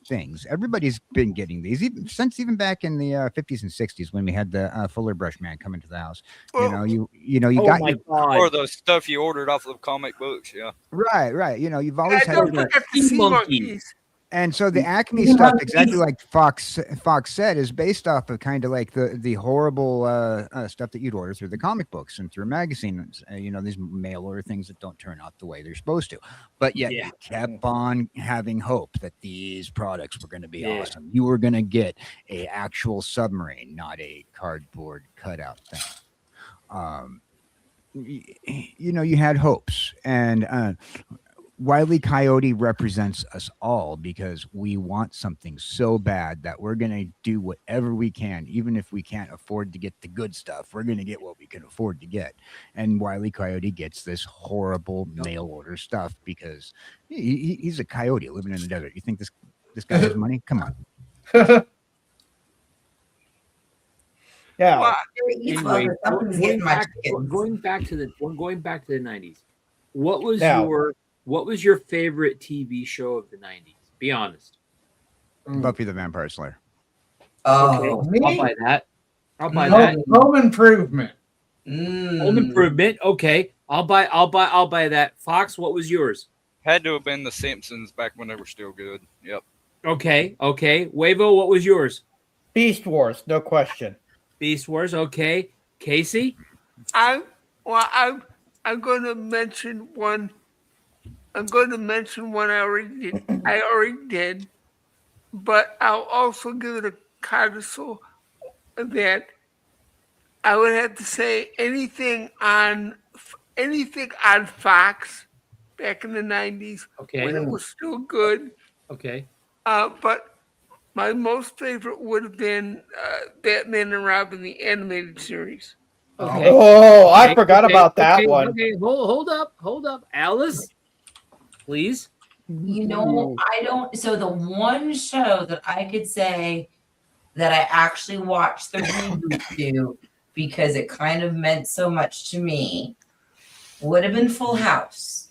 things. Everybody's been getting these since back in the 50s and 60s when we had the Fuller Brush man come into the house. You Oh got my your god! Or the stuff you ordered off of comic books, yeah. right. You've I always had don't your- forget the Sea sea monkey. monkeys. and so the Acme You stuff, want exactly these- like Fox said, is based off of kind of like the horrible stuff that you'd order through the comic books and through magazines. These mail order things that don't turn out the way they're supposed to. But yet Yeah. you kept on having hope that these products were going to be Yeah. awesome. You were going to get a actual submarine, not a cardboard cutout thing. You had hopes, and Wile E. Coyote represents us all because we want something so bad that we're going to do whatever we can, even if we can't afford to get the good stuff. We're going to get what we can afford to get. And Wile E. Coyote gets this horrible mail order stuff because he's a coyote living in the desert. You think this guy has money? Come on. Yeah. Well, Anyway, Something's getting my chickens. going back to the 90s. What was Now- your favorite TV show of the 90s? Be honest. Buffy the Vampire Slayer. Oh, Me? I'll buy that. I'll buy Home, that. Home Improvement. Home Improvement. Okay, I'll buy that. Fox, what was yours? Had to have been the Simpsons back when they were still good. Yep. Okay. Wavo, what was yours? Beast Wars, no question. Beast Wars. Okay. Casey. I'm going to mention one. I already did, but I'll also give it a codicil that I would have to say anything on Fox back in the 90s Okay. when it was still good. Okay. But my most favorite would have been Batman and Robin, the animated series. Okay. Oh, I Okay, forgot okay, about that okay, one. Okay, hold up, Alice, please. You know, I don't. So the one show that I could say that I actually watched the reboot to because it kind of meant so much to me would have been Full House.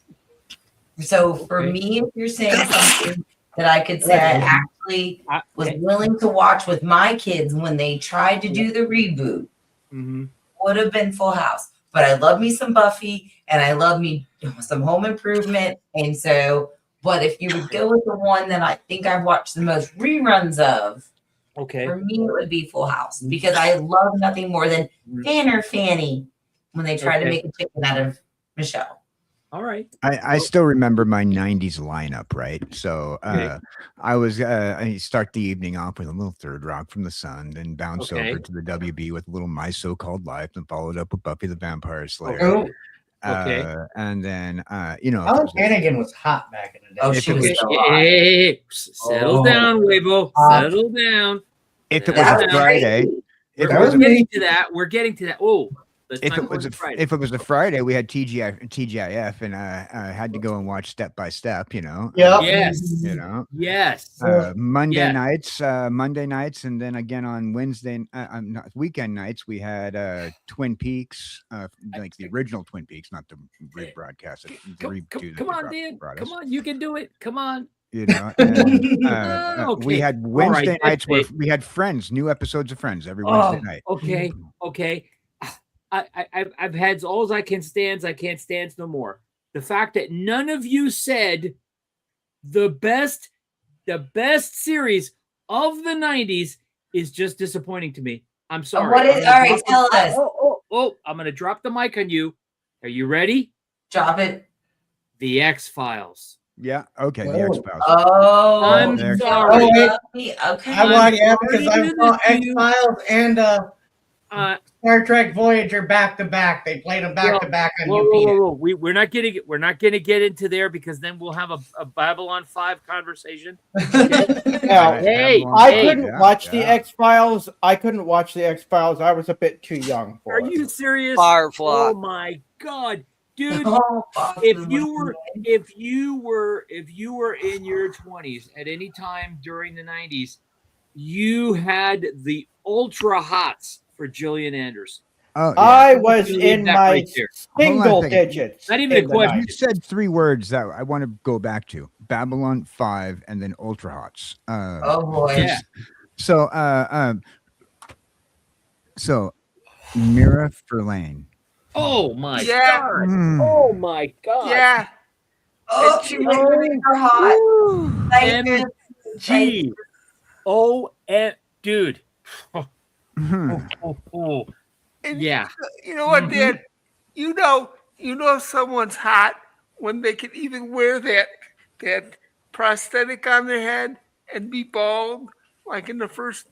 So for Okay. me, if you're saying something that I could say I actually was willing to watch with my kids when they tried to do the reboot, Mm-hmm. would have been Full House. But I love me some Buffy and I love me some Home Improvement. And so, but if you would go with the one that I think I've watched the most reruns of, Okay. for me, it would be Full House because I love nothing more than Fanny when they try to Okay. make a chicken out of Michelle. All right. I still remember my 90s lineup, right? So Okay. I start the evening off with a little Third Rock from the Sun, then bounce Okay. over to the WB with a little My So-Called Life, and followed up with Buffy the Vampire Slayer. Okay. Okay. And then, you know, Alan Hannigan was hot back in the day. Oh, If she it was was- so hot. Hey, settle Oh. down, Weibo. Settle down. if it was That a was Friday, crazy. if That it was was a, Getting to that. We're getting to that. Oh, let's if not it go was to a, Friday. if it was a Friday, we had TGIF, and I had to go and watch Step by Step. You know, Yep. Yes. you know. Yes. Monday Yeah. nights, and then again on weekend nights we had Twin Peaks, like the original Twin Peaks, not the rebroadcast. Come on, Dan. Come on, you can do it. Come on. You know, and, Okay. we had All right, Wednesday that's nights where it. we had Friends, new episodes of Friends every Oh, Wednesday night. okay. Okay. I've had all I can stand. I can't stand no more. The fact that none of you said the best series of the 90s is just disappointing to me. I'm sorry. What is- I'm gonna all right, drop tell the- us. Oh, I'm gonna drop the mic on you. Are you ready? Drop it. The X-Files. Yeah, okay, the Oh. X-Files. Oh, I'm there- sorry. Okay. I watched I'm because sorry I to saw do this to you. X-Files and Uh, Star Trek Voyager back to back. They played them back to back on UPN. whoa. We're not gonna get into there because then we'll have a Babylon 5 conversation. Now, Hey, I hey, couldn't watch the X-Files. I couldn't watch the X-Files. I was a bit too young for Are it. you serious? Firefly. Oh my god, dude! Oh, If you were in your 20s at any time during the 90s, you had the ultra hots for Gillian Anderson. Oh, yeah. I was Leave in that my right there. single Hold on a second. digits. Not even in a the question. You 90s. said three words that I want to go back to: Babylon 5 and then Ultra Hots. Oh boy. Yeah. So Mira Furlane. Oh my Yeah. god. Hmm. Oh my god. Yeah. Oh, And she you was- are hot. Thank you. MG. Dude. Mhm. Oh. And Yeah. you know what, Mhm. Dan? You know someone's hot when they can even wear that prosthetic on their head and be bald, like in the first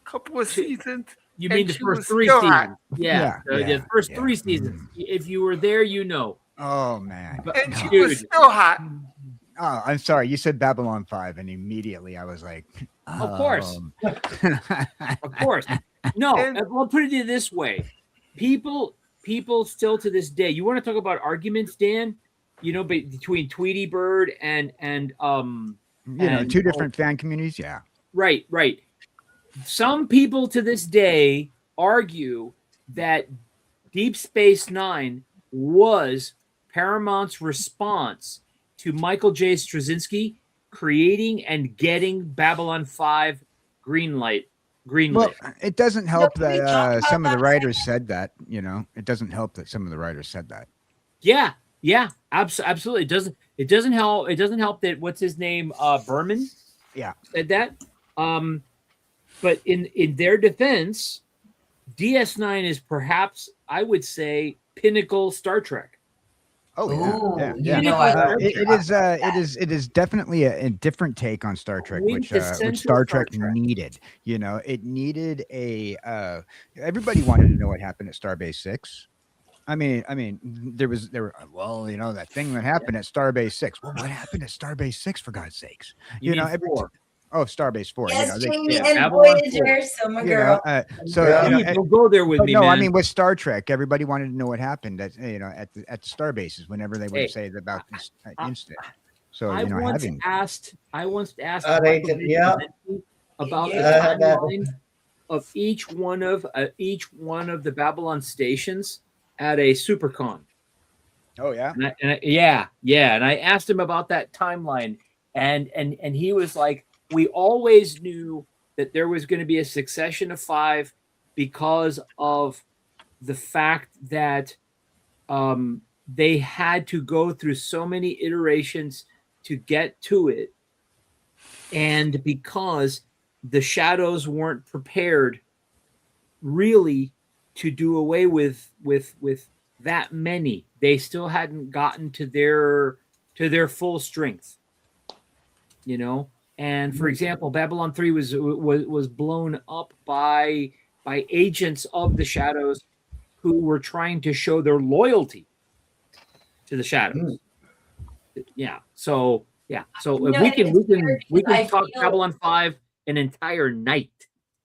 couple of seasons. You And mean the she first was 3 still seasons? hot. Yeah. Yeah, The first yeah. 3 seasons. If you were there, you know. Oh man. And she Dude. was still hot. Oh, I'm sorry. You said Babylon 5, and immediately I was like, Of course. um, Of course. No, And- I'll put it this way. People still to this day, you want to talk about arguments, Dan? You know, between Tweety Bird and you know, And- two different fan communities. Yeah. right. Some people to this day argue that Deep Space Nine was Paramount's response to Michael J. Straczynski creating and getting Babylon 5 greenlit. Well, it doesn't help can we talk that about some of the that writers said that. You know, it doesn't help that some of the writers said that. Yeah, absolutely. It doesn't help. It doesn't help that what's his name, Berman, said that. But in their defense, DS9 is perhaps, I would say, pinnacle Star Trek. Oh Ooh, yeah, you yeah. know I love It is definitely a different take on Star Trek, which Quintessential Star Trek Star Trek. needed. You know, it needed a. Everybody wanted to know what happened at Starbase 6. I mean, there were well, that thing that happened at Starbase 6. Well, what happened at Starbase 6 for God's sakes? You mean every four. Starbase 4. Yes, They, Jamie yeah, and Babylon Voyager, so my you girl. know, so Yeah. you know, Dude, don't go there with but me, no, man. I mean with Star Trek, everybody wanted to know what happened at at the star bases whenever they would Hey, say about this incident. So I once having asked they Michael did- J. yeah. Pazensky about the Yeah, that- timeline of each one of the Babylon stations at a SuperCon. oh yeah, And I asked him about that timeline, and he was like, "We always knew that there was going to be a succession of 5 because of the fact that they had to go through so many iterations to get to it, and because the shadows weren't prepared really to do away with that many. They still hadn't gotten to their full strength, And for example, Babylon 3 was blown up by agents of the shadows who were trying to show their loyalty to the shadows. Yeah. So No, we can I talk feel- Babylon 5 an entire night.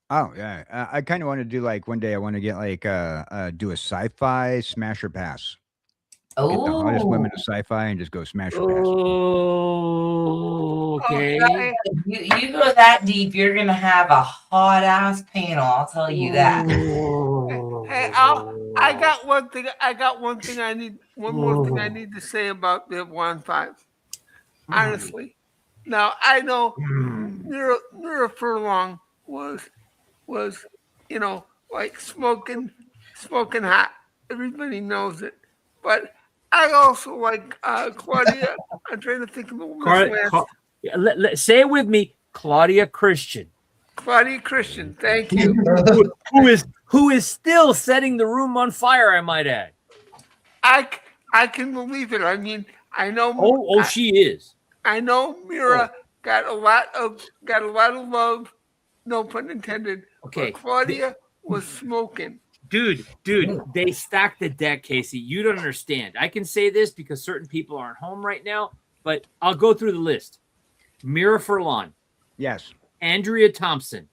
oh yeah. I kind of want to do like one day. I want to get like do a sci-fi smash or pass. Get the hottest women of sci-fi and just go smash or pass. Oh, okay. You go that deep, you're gonna have a hot ass panel. I'll tell you that. Hey, I got one thing. One more thing I need to say about the 1-5. Honestly, now I know Mira Furlong was like smoking hot. Everybody knows it, but I also like Claudia. I'm trying to think of the woman's last. Say it with me, Claudia Christian. Claudia Christian. Thank you. who is still setting the room on fire, I might add. I can believe it. I mean, I know. She is. I know Mira got a lot of love. No pun intended. Okay. But Claudia was smoking. Dude, they stacked the deck, Casey. You don't understand. I can say this because certain people aren't home right now, but I'll go through the list. Mira Furlan, Yes, Andrea Thompson,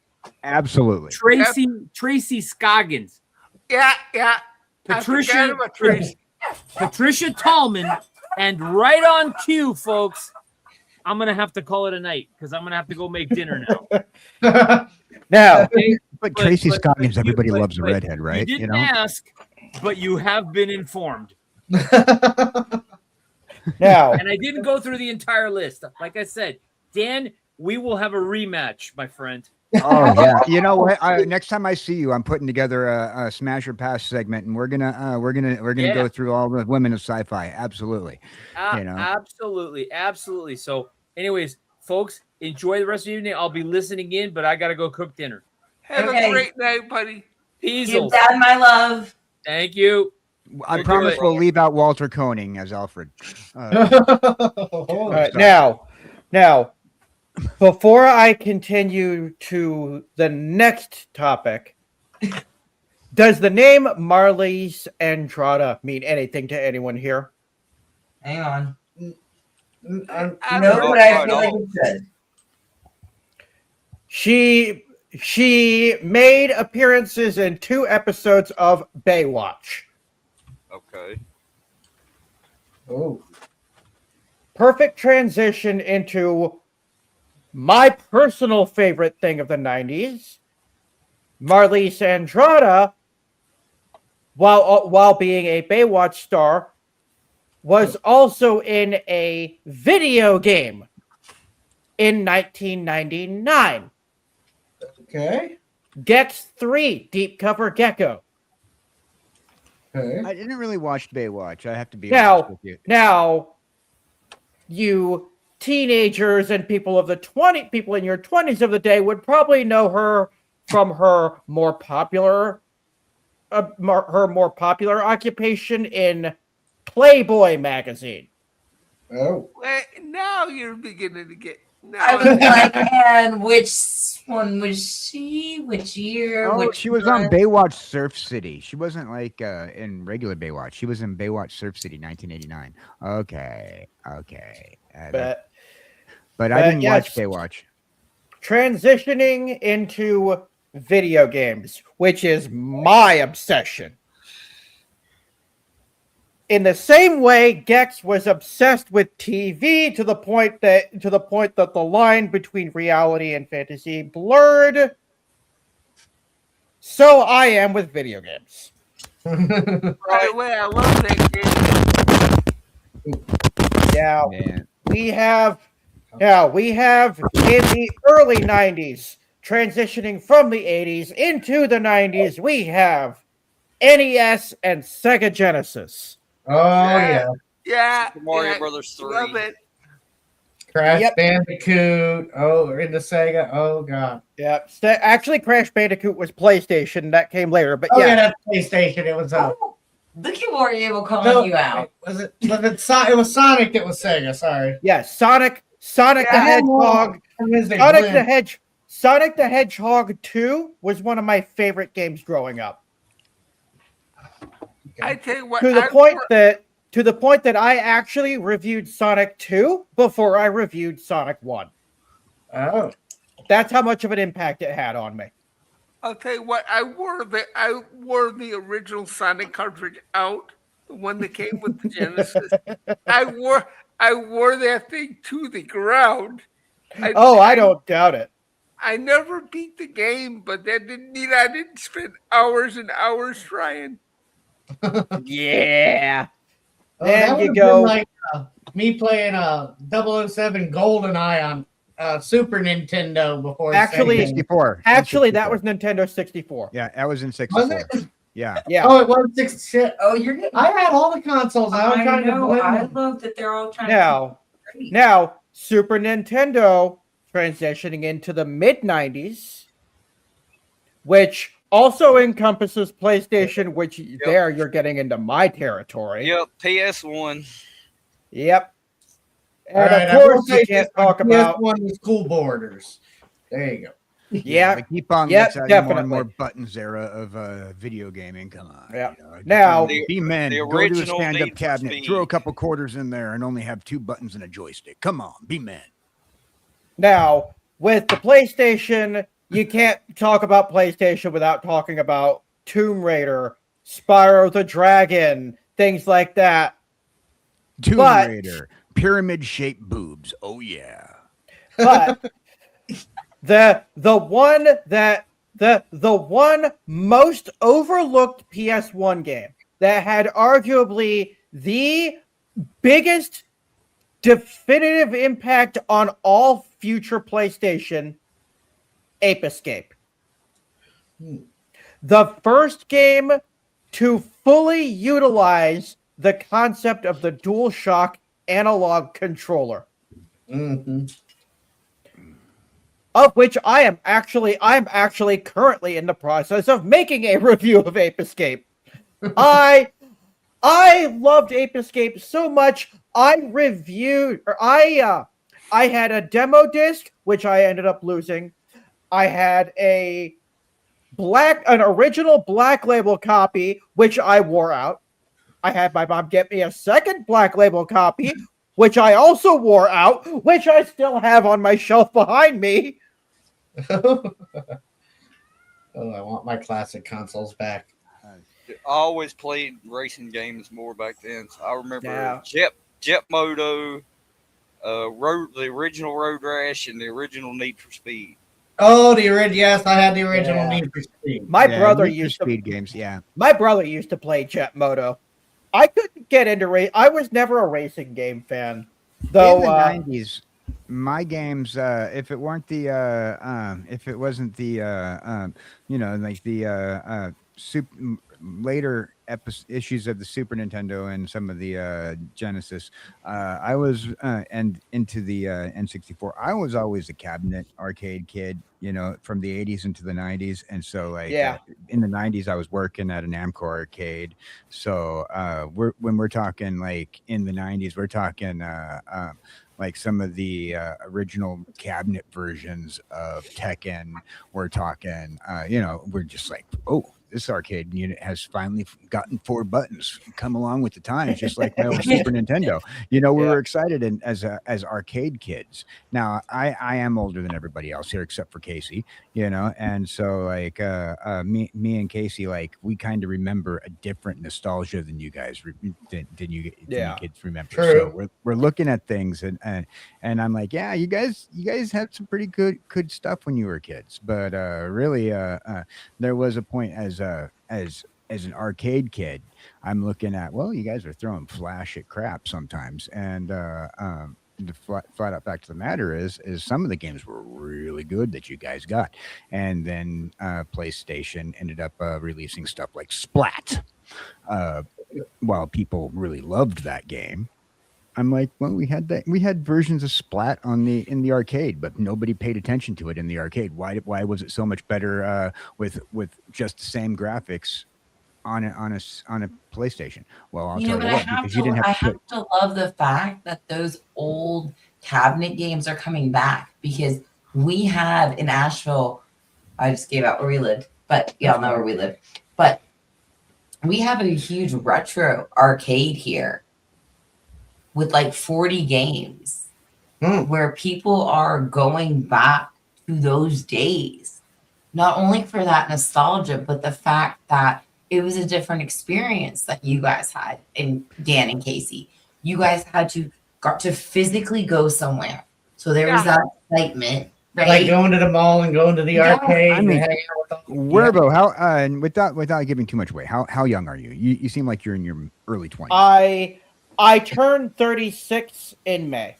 absolutely. Tracy Scoggins, Yeah. Patricia I forgot about Tracy. Patricia Tallman, and right on cue, folks. I'm gonna have to call it a night because I'm gonna have to go make dinner now. Now, Okay? But Tracy but Scoggins, you- everybody but- loves a but redhead, right? You didn't ask, but you have been informed. now, And I didn't go through the entire list. Like I said, Dan, we will have a rematch, my friend. Oh yeah. You know what? Next time I see you, I'm putting together a smash or pass segment, and we're gonna Yeah. go through all the women of sci-fi. Absolutely. You know. Absolutely. So, anyways, folks, enjoy the rest of the evening. I'll be listening in, but I gotta go cook dinner. Have Okay. a great night, buddy. Give Peasels. Dad my love. Thank you. I We'll do promise it. we'll leave out Walter Koenig as Alfred. all right, now, before I continue to the next topic, does the name Marlies Andrada mean anything to anyone here? Hang on. I No, don't but I no, feel like no. it should. She made appearances in 2 episodes of Baywatch. Okay. Oh. Perfect transition into my personal favorite thing of the 90s. Marlies Andrada, while being a Baywatch star, was also in a video game in 1999. Okay. Gex 3, Deep Cover Gecko. Okay. I didn't really watch Baywatch. I have to be Now- honest with you. Now, you teenagers and people in your 20s of the day would probably know her from her more popular occupation in Playboy magazine. Oh. Now you're beginning to get. I Now was like, and which one was she? Which year? Oh, Which she was on month? Baywatch Surf City. She wasn't like in regular Baywatch. She was in Baywatch Surf City, 1989. Okay. But I didn't watch yes, Baywatch. transitioning into video games, which is my obsession. In the same way, Gex was obsessed with TV to the point that the line between reality and fantasy blurred. So I am with video games. By the way, I love that game. Now Man. we have in the early 90s, transitioning from the 80s into the 90s, we have NES and Sega Genesis. Oh yeah. Yeah. Super Mario yeah, Brothers 3. Love it. Crash Yep. Bandicoot. Oh, in the Sega. Oh god. Yeah, actually, Crash Bandicoot was PlayStation. That came later, but Oh yeah, yeah. that PlayStation. It was Oh, look at Wario calling no, you out. Was it? It was Sonic that was Sega. Sorry. Yeah, Sonic the Yeah. Hedgehog. Sonic Sonic the Hedgehog 2 was one of my favorite games growing up. I tell you what. To the I point that I actually reviewed Sonic 2 before I reviewed Sonic 1. Oh. That's how much of an impact it had on me. I'll tell you what. I wore the original Sonic cartridge out, the one that came with the Genesis. I wore that thing to the ground. I don't doubt it. I never beat the game, but that didn't mean I didn't spend hours and hours trying. Yeah. Oh, There that you would've go. been like me playing 007 GoldenEye on Super Nintendo before. Actually- Sega. 64. Actually, that 64. was Nintendo 64. Yeah, that was in 64. Was it? Yeah. Yeah. Oh, it was 6 shit. Oh, you're getting. I had all the consoles. I was I trying to know. blend I them. love that they're all trying Now, to. Be great. Now, Super Nintendo transitioning into the mid 90s, which also encompasses PlayStation, which there you're getting into my territory. Yep, PS1. Yep. And All right, of I will course, say you can't this, talk about. PS1 was Cool Borders. There you go. Yeah. We keep on Yep, let's add more and definitely. more buttons era of video gaming. Come on. Yep. You know, Now- be men. the Go to a original stand-up Need for cabinet, Speed. throw a couple quarters in there, and only have 2 buttons and a joystick. Come on, be men. Now, with the PlayStation, you can't talk about PlayStation without talking about Tomb Raider, Spyro the Dragon, things like that. Tomb But- Raider, pyramid-shaped boobs. Oh yeah. But the one most overlooked PS1 game that had arguably the biggest definitive impact on all future PlayStation, Ape Escape. The first game to fully utilize the concept of the DualShock analog controller. Mm-hmm. Of which I'm actually currently in the process of making a review of Ape Escape. I loved Ape Escape so much. I had a demo disc which I ended up losing. I had an original Black Label copy which I wore out. I had my mom get me a second Black Label copy which I also wore out, which I still have on my shelf behind me. Oh, I want my classic consoles back. I always played racing games more back then. So I remember Yeah. Jet Moto, the original Road Rash, and the original Need for Speed. Oh, the original. Yes, I had the original Yeah. Need for Speed. My Yeah, brother Need for used to Speed games. Yeah. My brother used to play Jet Moto. I couldn't get into race. I was never a racing game fan, though. in the 90s, my games, if it weren't the, if it wasn't the, like the later issues of the Super Nintendo and some of the Genesis, I was and into the N64. I was always a cabinet arcade kid, you know, from the 80s into the 90s. And so like Yeah. in the 90s I was working at an Amco arcade. So when we're talking like in the 90s, we're talking like some of the original cabinet versions of Tekken. We're talking, you know, we're just like, oh, this arcade unit has finally gotten 4 buttons. Come along with the times, just like my old Super Nintendo. You know, we were excited as arcade kids. Now, I am older than everybody else here, except for Casey. You know, and so like me and Casey, like we kind of remember a different nostalgia than you guys than you kids remember. True. So we're looking at things and I'm like, yeah, you guys had some pretty good stuff when you were kids, but really there was a point as an arcade kid, I'm looking at, well, you guys are throwing flash at crap sometimes, and the flat out fact of the matter is some of the games were really good that you guys got, and then PlayStation ended up releasing stuff like Splat. While people really loved that game, I'm like, well, we had versions of Splat in the arcade, but nobody paid attention to it in the arcade. Why was it so much better with just the same graphics on a PlayStation? Well, I'll You know, tell but you what, because you didn't I have to have to love the fact that those old cabinet games are coming back, because we have in Asheville, I just gave out where we lived, but y'all know where we live. But we have a huge retro arcade here with like 40 games where people are going back to those days, not only for that nostalgia, but the fact that it was a different experience that you guys had, and Dan and Casey. You guys got to physically go somewhere. So there was that excitement, right? Like going to the mall and going to the arcade. I mean, and hanging out with all the Werbo, how and without giving too much away, how young are you? You seem like you're in your early 20s. I turned 36 in May.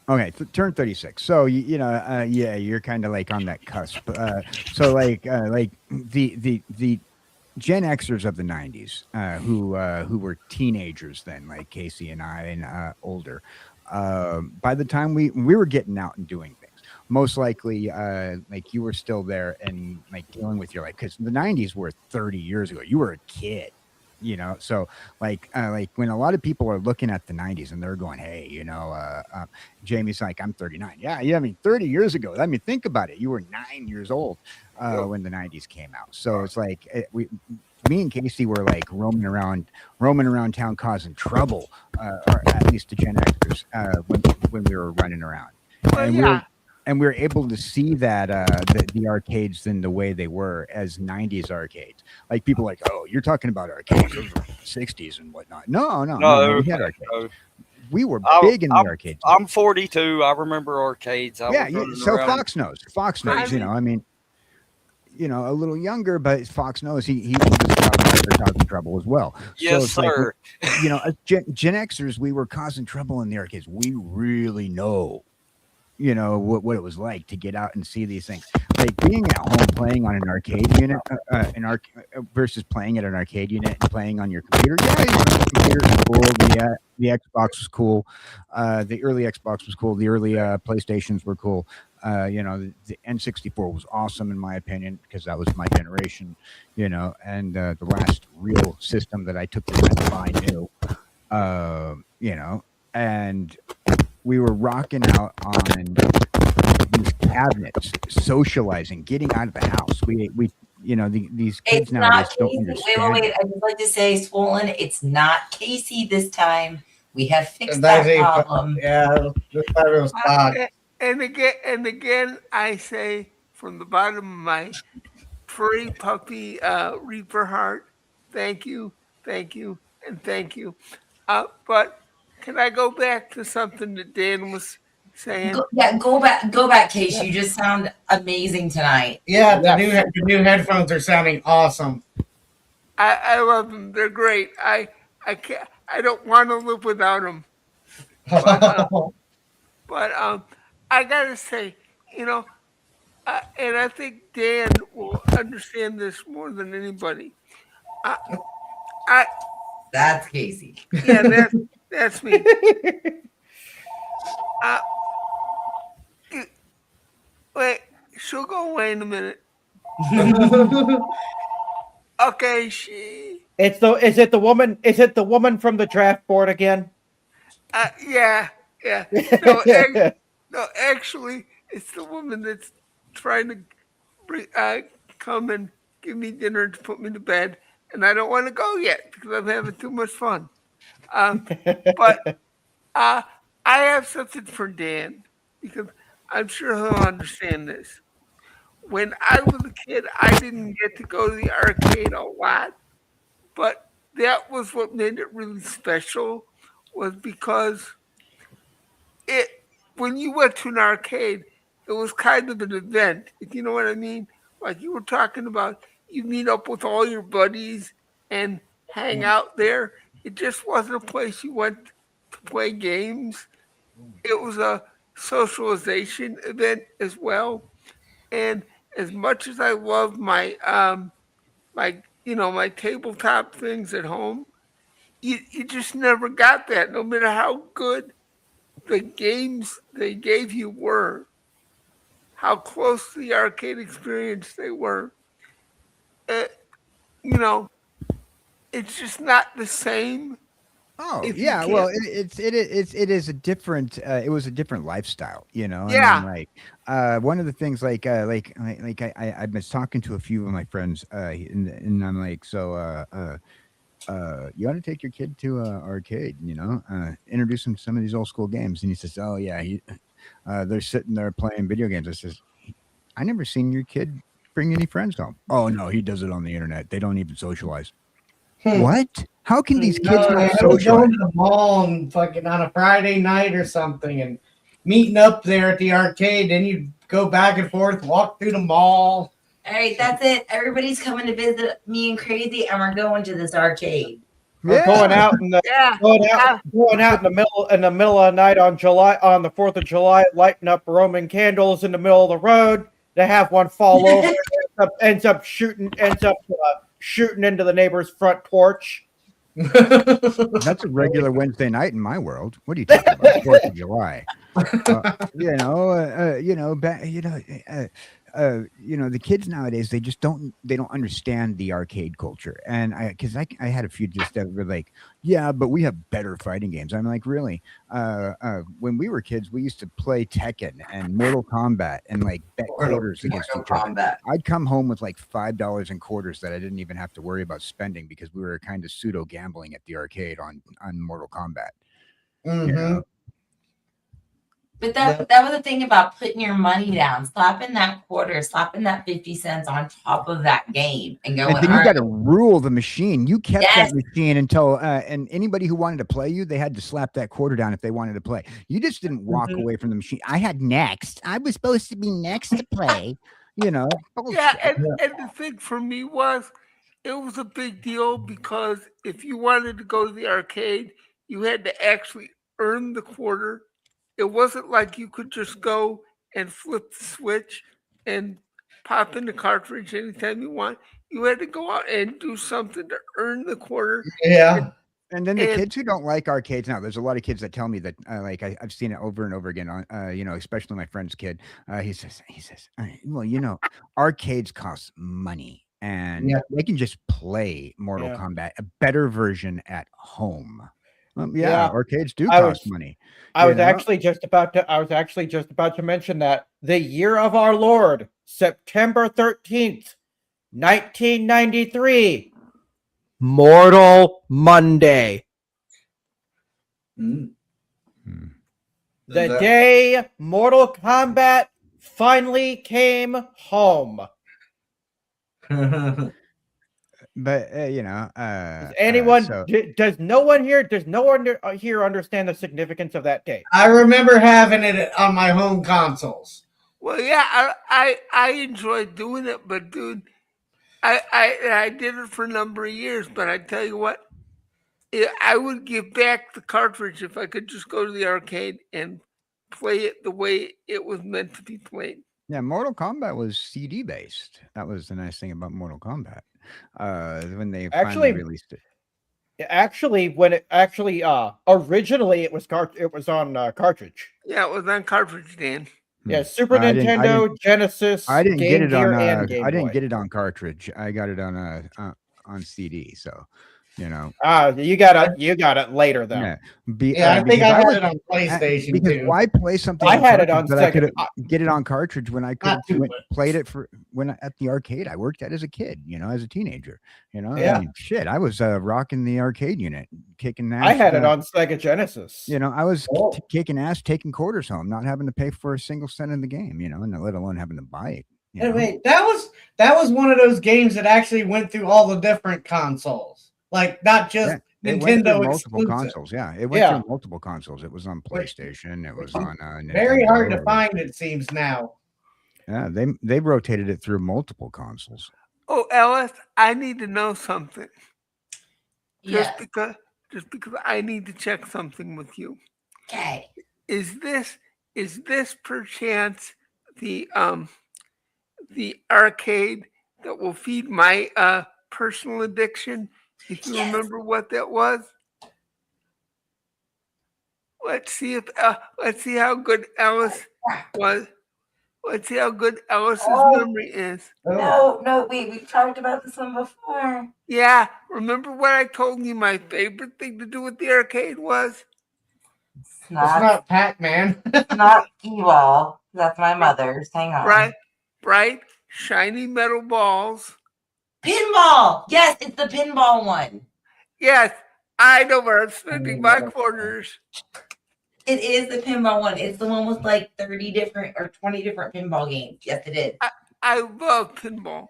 Okay, turn 36. So you know, yeah, you're kind of like on that cusp. So like the Gen Xers of the 90s, who were teenagers then, like Casey and I, and older. By the time we were getting out and doing things, most likely, like you were still there and like dealing with your life, because the 90s were 30 years ago. You were a kid. You know, so like when a lot of people are looking at the 90s and they're going, hey, you know, Jamie's like, I'm 39. Yeah. I mean, 30 years ago. I mean, think about it. You were 9 years old when the 90s came out. So it's like me and Casey were like roaming around town causing trouble, or at least the Gen Xers, when we were running around. And we were able to see that the arcades in the way they were as 90s arcades. Like people like, oh, you're talking about arcades of the 60s and whatnot. No, we had arcades. We were big in the arcades. I'm 42. I remember arcades. So Fox knows. Fox knows. You know, I mean, you know, a little younger, but Fox knows he was causing trouble as well. Yes, so sir. Like, you know, as Gen Xers, we were causing trouble in the arcades. We really know. You know what it was like to get out and see these things, like being at home playing on an arcade unit, versus playing at an arcade unit and playing on your computer. Yeah, the computer was cool. The Xbox was cool. The early Xbox was cool. The early PlayStations were cool. You know, the N64 was awesome in my opinion, because that was my generation. You know, and the last real system that I took the time to buy new. You know, and we were rocking out on these cabinets, socializing, getting out of the house. We you know, these kids It's nowadays not don't Casey. understand. Wait. I would like to say, Swollen, it's not Casey this time. We have fixed That's that a- problem. Yeah, this time it was Fox. And again, I say from the bottom of my furry puppy Reaper heart, thank you, and thank you. But can I go back to something that Dan was saying? Go back, Casey. You just sound amazing tonight. Yeah, the new headphones are sounding awesome. I love them. They're great. I can't. I don't want to live without them. But I gotta say, you know, and I think Dan will understand this more than anybody. I That's Casey. yeah, that's me. Wait, she'll go away in a minute. Okay, she. Is it the woman? Is it the woman from the draft board again? Yeah. No, actually, it's the woman that's trying to come and give me dinner to put me to bed, and I don't want to go yet because I'm having too much fun. But I have something for Dan because I'm sure he'll understand this. When I was a kid, I didn't get to go to the arcade a lot, but that was what made it really special. Was because it when you went to an arcade, it was kind of an event, if you know what I mean. Like you were talking about, you meet up with all your buddies and hang out there. It just wasn't a place you went to play games. It was a socialization event as well. And as much as I love my my tabletop things at home, you just never got that, no matter how good the games they gave you were, how close to the arcade experience they were. Uh, you know, it's just not the same. Oh If you yeah, well can't- it is a different it was a different lifestyle, you know. Yeah. I mean, like one of the things like I was talking to a few of my friends and I'm like, so you want to take your kid to a arcade, you know, introduce him to some of these old school games, and he says, oh yeah, they're sitting there playing video games. I says, I never seen your kid bring any friends home. Oh no, he does it on the internet. They don't even socialize. What? How can these kids No, not I was socialize? going to the mall and fucking on a Friday night or something and meeting up there at the arcade. Then you go back and forth, walk through the mall. All right, that's it. Everybody's coming to visit me and Crazy, and we're going to this arcade. We're going out in the Yeah. going out in the middle of the night on the 4th of July, lighting up Roman candles in the middle of the road. To have one fall over, ends up shooting into the neighbor's front porch. That's a regular Wednesday night in my world. What are you talking about? 4th of July. The kids nowadays, they just don't understand the arcade culture. And because I had a few just that were like, yeah, but we have better fighting games. I'm like, really? When we were kids, we used to play Tekken and Mortal Kombat and like bet quarters against each other. I'd come home with like $5 in quarters that I didn't even have to worry about spending because we were kind of pseudo gambling at the arcade on Mortal Kombat. Mhm. You know? But that was the thing about putting your money down, slapping that quarter, slapping that 50 cents on top of that game and going, And then you got to rule the machine. You kept Yes. that machine until, and anybody who wanted to play you, they had to slap that quarter down if they wanted to play. You just didn't walk away from the machine. I had next. I was supposed to be next to play. You know. Yeah, and the thing for me was, it was a big deal because if you wanted to go to the arcade, you had to actually earn the quarter. It wasn't like you could just go and flip the switch and pop in the cartridge anytime you want. You had to go out and do something to earn the quarter. Yeah. And then the And- kids who don't like arcades now, there's a lot of kids that tell me that, I've seen it over and over again on, especially my friend's kid. He says, well, arcades cost money and Yeah. they can just play Mortal Yeah. Kombat, a better version at home. Yeah. Arcades do I cost was- money. I You was know? actually just about to mention that the year of our Lord, September 13th, 1993, Mortal Monday. Mm. The That- day Mortal Kombat finally came home. But Does no one here understand the significance of that day? I remember having it on my home consoles. Well, yeah, I enjoyed doing it, but dude, I did it for a number of years. But I tell you what, I would give back the cartridge if I could just go to the arcade and play it the way it was meant to be played. Yeah, Mortal Kombat was CD based. That was the nice thing about Mortal Kombat. when they Actually- finally released it. Actually, when it actually originally it was on cartridge. Yeah, it was on cartridge, Dan. Yeah, Super I didn't- I Nintendo, Genesis, I didn't Game get it Gear, on. and Game I didn't Boy. get it on cartridge. I got it on CD. So, you know. You got it later though. Yeah. Yeah, I think because I had was- it on PlayStation because too. why play something? I on had it on cartridge that I second. could get it on cartridge when I could Not too much. played it for at the arcade I worked at as a kid. You know, as a teenager. You know, Yeah. I mean, shit. I was rocking the arcade unit, kicking ass. I had it on Sega Genesis. You know, I was Oh. kicking ass, taking quarters home, not having to pay for a single cent in the game. You know, and let alone having to buy it. You know? Anyway, that was one of those games that actually went through all the different consoles, like not just It went through Nintendo multiple exclusive. consoles. Yeah, it went through multiple consoles. It was on PlayStation. It was on Very hard to Nintendo. find, it seems now. Yeah, they rotated it through multiple consoles. Oh, Alice, I need to know something. Yes. Just because I need to check something with you. Okay. Is this perchance the arcade that will feed my personal addiction? If you Yes. remember what that was. Let's see how good Alice was. Let's see how good Alice's memory is. No, we've talked about this one before. Yeah, remember what I told you my favorite thing to do with the arcade was? It's It's not Pac-Man. not Ewall. That's my mother's. Hang on. Bright, shiny metal balls. Pinball. Yes, it's the pinball one. Yes, I know where I'm spending my quarters. It is the pinball one. It's the one with like 30 different or 20 different pinball games. Yes, it is. I love pinball.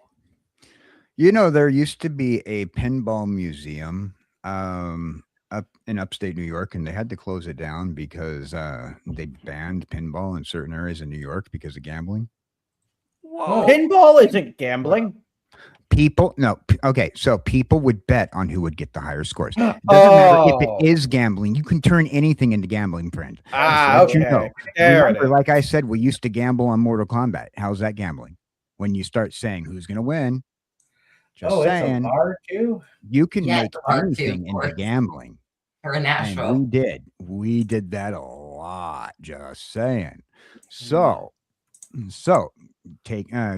You know, there used to be a pinball museum up in upstate New York, and they had to close it down because they banned pinball in certain areas in New York because of gambling. Whoa. Pinball isn't gambling. So people would bet on who would get the higher scores. Doesn't matter if Oh. it is gambling. You can turn anything into gambling, friend. Just to let Okay. you know. There it Remember, is. like I said, we used to gamble on Mortal Kombat. How's that gambling? When you start saying who's going to win, just It's a saying, bar too. you can Yeah, make it's a bar too, anything of into course. gambling. For a And Nashville. we did that a lot. Just saying. So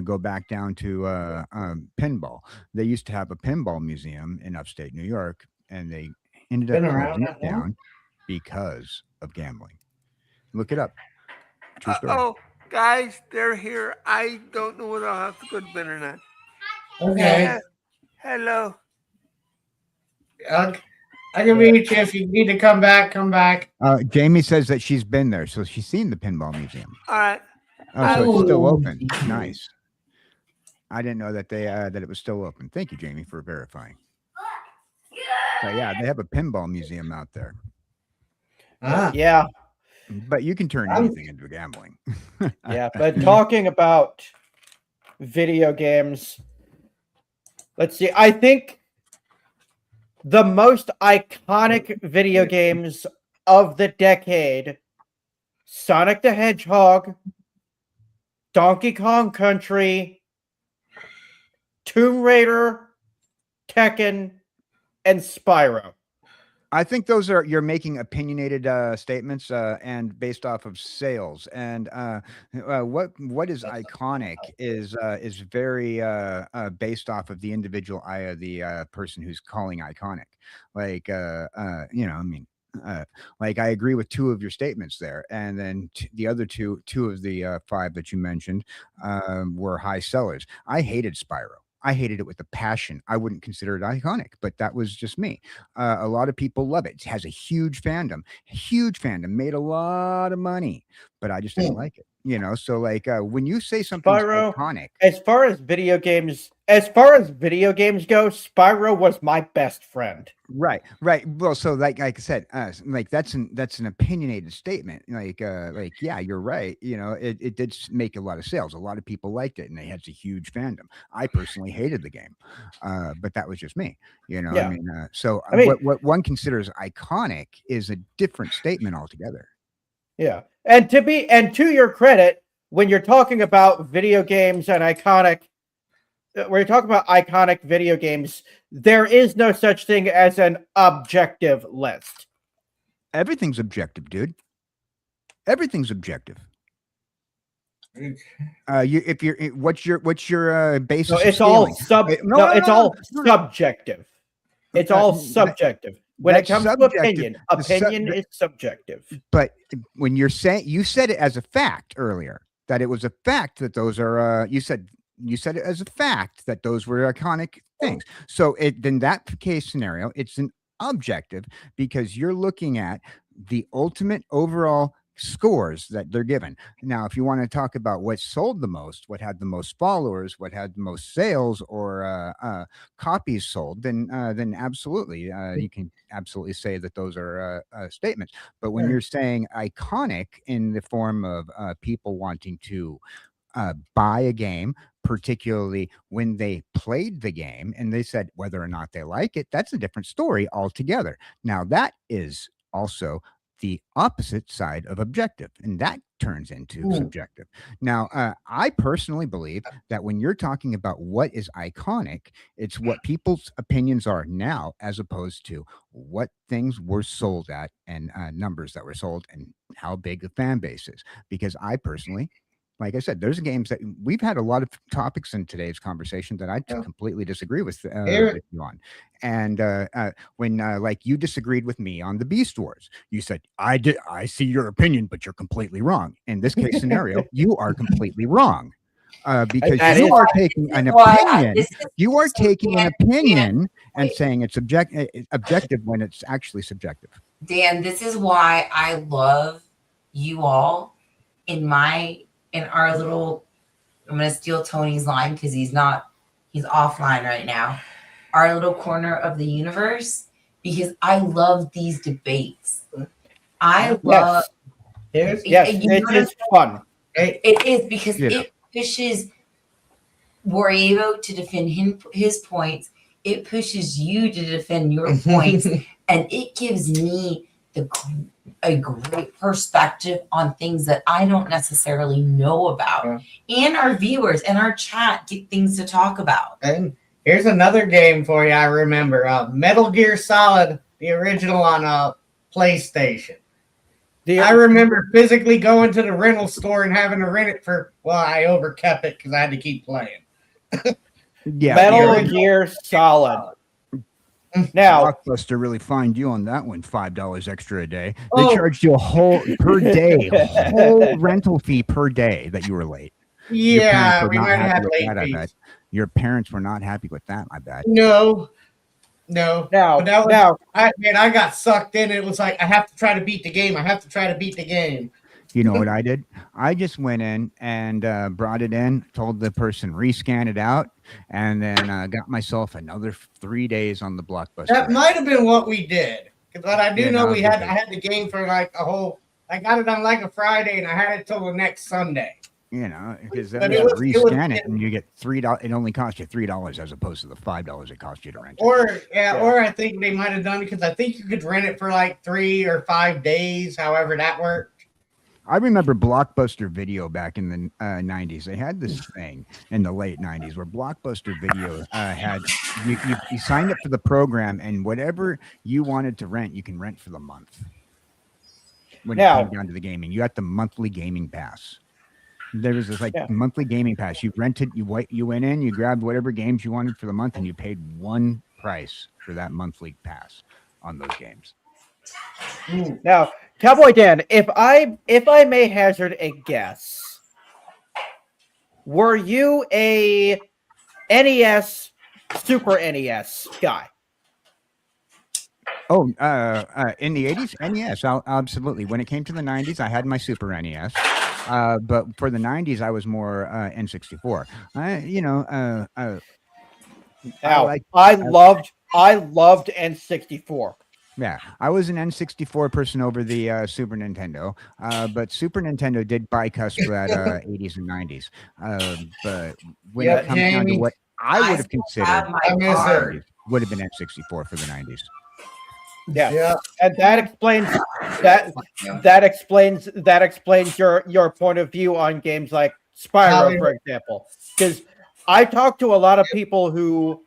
go back down to pinball. They used to have a pinball museum in upstate New York, and they ended Been up around closing that it long? down because of gambling. Look it up. True story. Oh, guys, they're here. I don't know whether I'll have to go to bed or not. Okay. Yeah. Hello. I can reach you if you need to come back. Come back. Jamie says that she's been there, so she's seen the pinball museum. All right. Oh, so it's still Oh, open. geez. Nice. I didn't know that that it was still open. Thank you, Jamie, for verifying. But yeah, they have a pinball museum out there. Yeah, But you can turn anything into gambling. yeah. But talking about video games, let's see. I think the most iconic video games of the decade: Sonic the Hedgehog, Donkey Kong Country, Tomb Raider, Tekken, and Spyro. I think those are you're making opinionated statements and based off of sales. And what is iconic is very based off of the individual eye of the person who's calling iconic. Like I mean. Like I agree with two of your statements there, and then the other two of the five that you mentioned were high sellers. I hated Spyro. I hated it with a passion. I wouldn't consider it iconic, but that was just me. A lot of people love it. It has a huge fandom, made a lot of money, but I just didn't like it. You know, so like when you say something Spyro, iconic, as far as video games go, Spyro was my best friend. right. Well, so like I said, like that's an opinionated statement. Like yeah, you're right. You know, it did make a lot of sales. A lot of people liked it, and it has a huge fandom. I personally hated the game, but that was just me. You know, Yeah. I mean, what one considers iconic is a different statement altogether. Yeah. And to your credit, when you're talking about video games and iconic, when you're talking about iconic video games, there is no such thing as an objective list. Everything's objective, dude. Everything's objective. What's your basis? So of it's all scaling? it's all subjective. It's all subjective. When it that's comes to subjective. opinion is subjective. But when you're saying, you said it as a fact earlier, that it was a fact that those are you said it as a fact that those were iconic things. So in that case scenario, it's an objective because you're looking at the ultimate overall scores that they're given. Now, if you want to talk about what sold the most, what had the most followers, what had the most sales or copies sold, then absolutely you can absolutely say that those are statements. But when you're saying iconic in the form of people wanting to buy a game, particularly when they played the game and they said whether or not they like it, that's a different story altogether. Now, that is also the opposite side of objective, and that turns into subjective. Now, I personally believe that when you're talking about what is iconic, it's what people's opinions are now, as opposed to what things were sold at and numbers that were sold and how big the fan base is. Because I personally, like I said, there's games that we've had a lot of topics in today's conversation that I completely disagree with you on. And when like you disagreed with me on the Beast Wars, you said, I see your opinion, but you're completely wrong. In this case scenario, you are completely wrong. Because you are taking an opinion. You are taking an opinion and saying it's objective when it's actually subjective. Dan, this is why I love you all in our little, I'm going to steal Tony's line because he's offline right now. Our little corner of the universe, because I love these debates. I love. Yes, it is fun. It is because it pushes Warrivo to defend his points. It pushes you to defend your points, and it gives me a great perspective on things that I don't necessarily know about. And our viewers and our chat get things to talk about. And here's another game for you. I remember Metal Gear Solid, the original on PlayStation. I remember physically going to the rental store and having to rent it for, I overkept it because I had to keep playing. Metal Gear Solid. Now, Blockbuster really fined you on that one, $5 extra a day. They charged you a whole rental fee per day that you were late. Yeah, we might have had late fees. Your parents were not happy with that, I bet. No. Now, I got sucked in. It was like, I have to try to beat the game. You know what I did? I just went in and brought it in, told the person rescan it out, and then got myself another 3 days on the Blockbuster. That might have been what we did, but I do know I had the game for like I got it on like a Friday, and I had it till the next Sunday. You know, because then you rescan it and you get $3. It only costs you $3 as opposed to the $5 it cost you to rent it. Or I think they might have done because I think you could rent it for like 3 or 5 days, however that worked. I remember Blockbuster Video back in the 90s. They had this thing in the late 90s where Blockbuster Video had you signed up for the program, and whatever you wanted to rent, you can rent for the month. When it came down to the gaming, you got the monthly gaming pass. There was this monthly gaming pass. You rented, you went in, you grabbed whatever games you wanted for the month, and you paid one price for that monthly pass on those games. Now, Cowboy Dan, if I may hazard a guess, were you a NES, Super NES guy? Oh, in the 80s, NES, absolutely. When it came to the 90s, I had my Super NES. But for the 90s, I was more N64. I loved N64. Yeah, I was an N64 person over the Super Nintendo, but Super Nintendo did bicust that 80s and 90s. But when it comes down to what I would have considered, would have been N64 for the 90s. Yeah, and that explains your point of view on games like Spyro, for example. Because I talked to a lot of people who,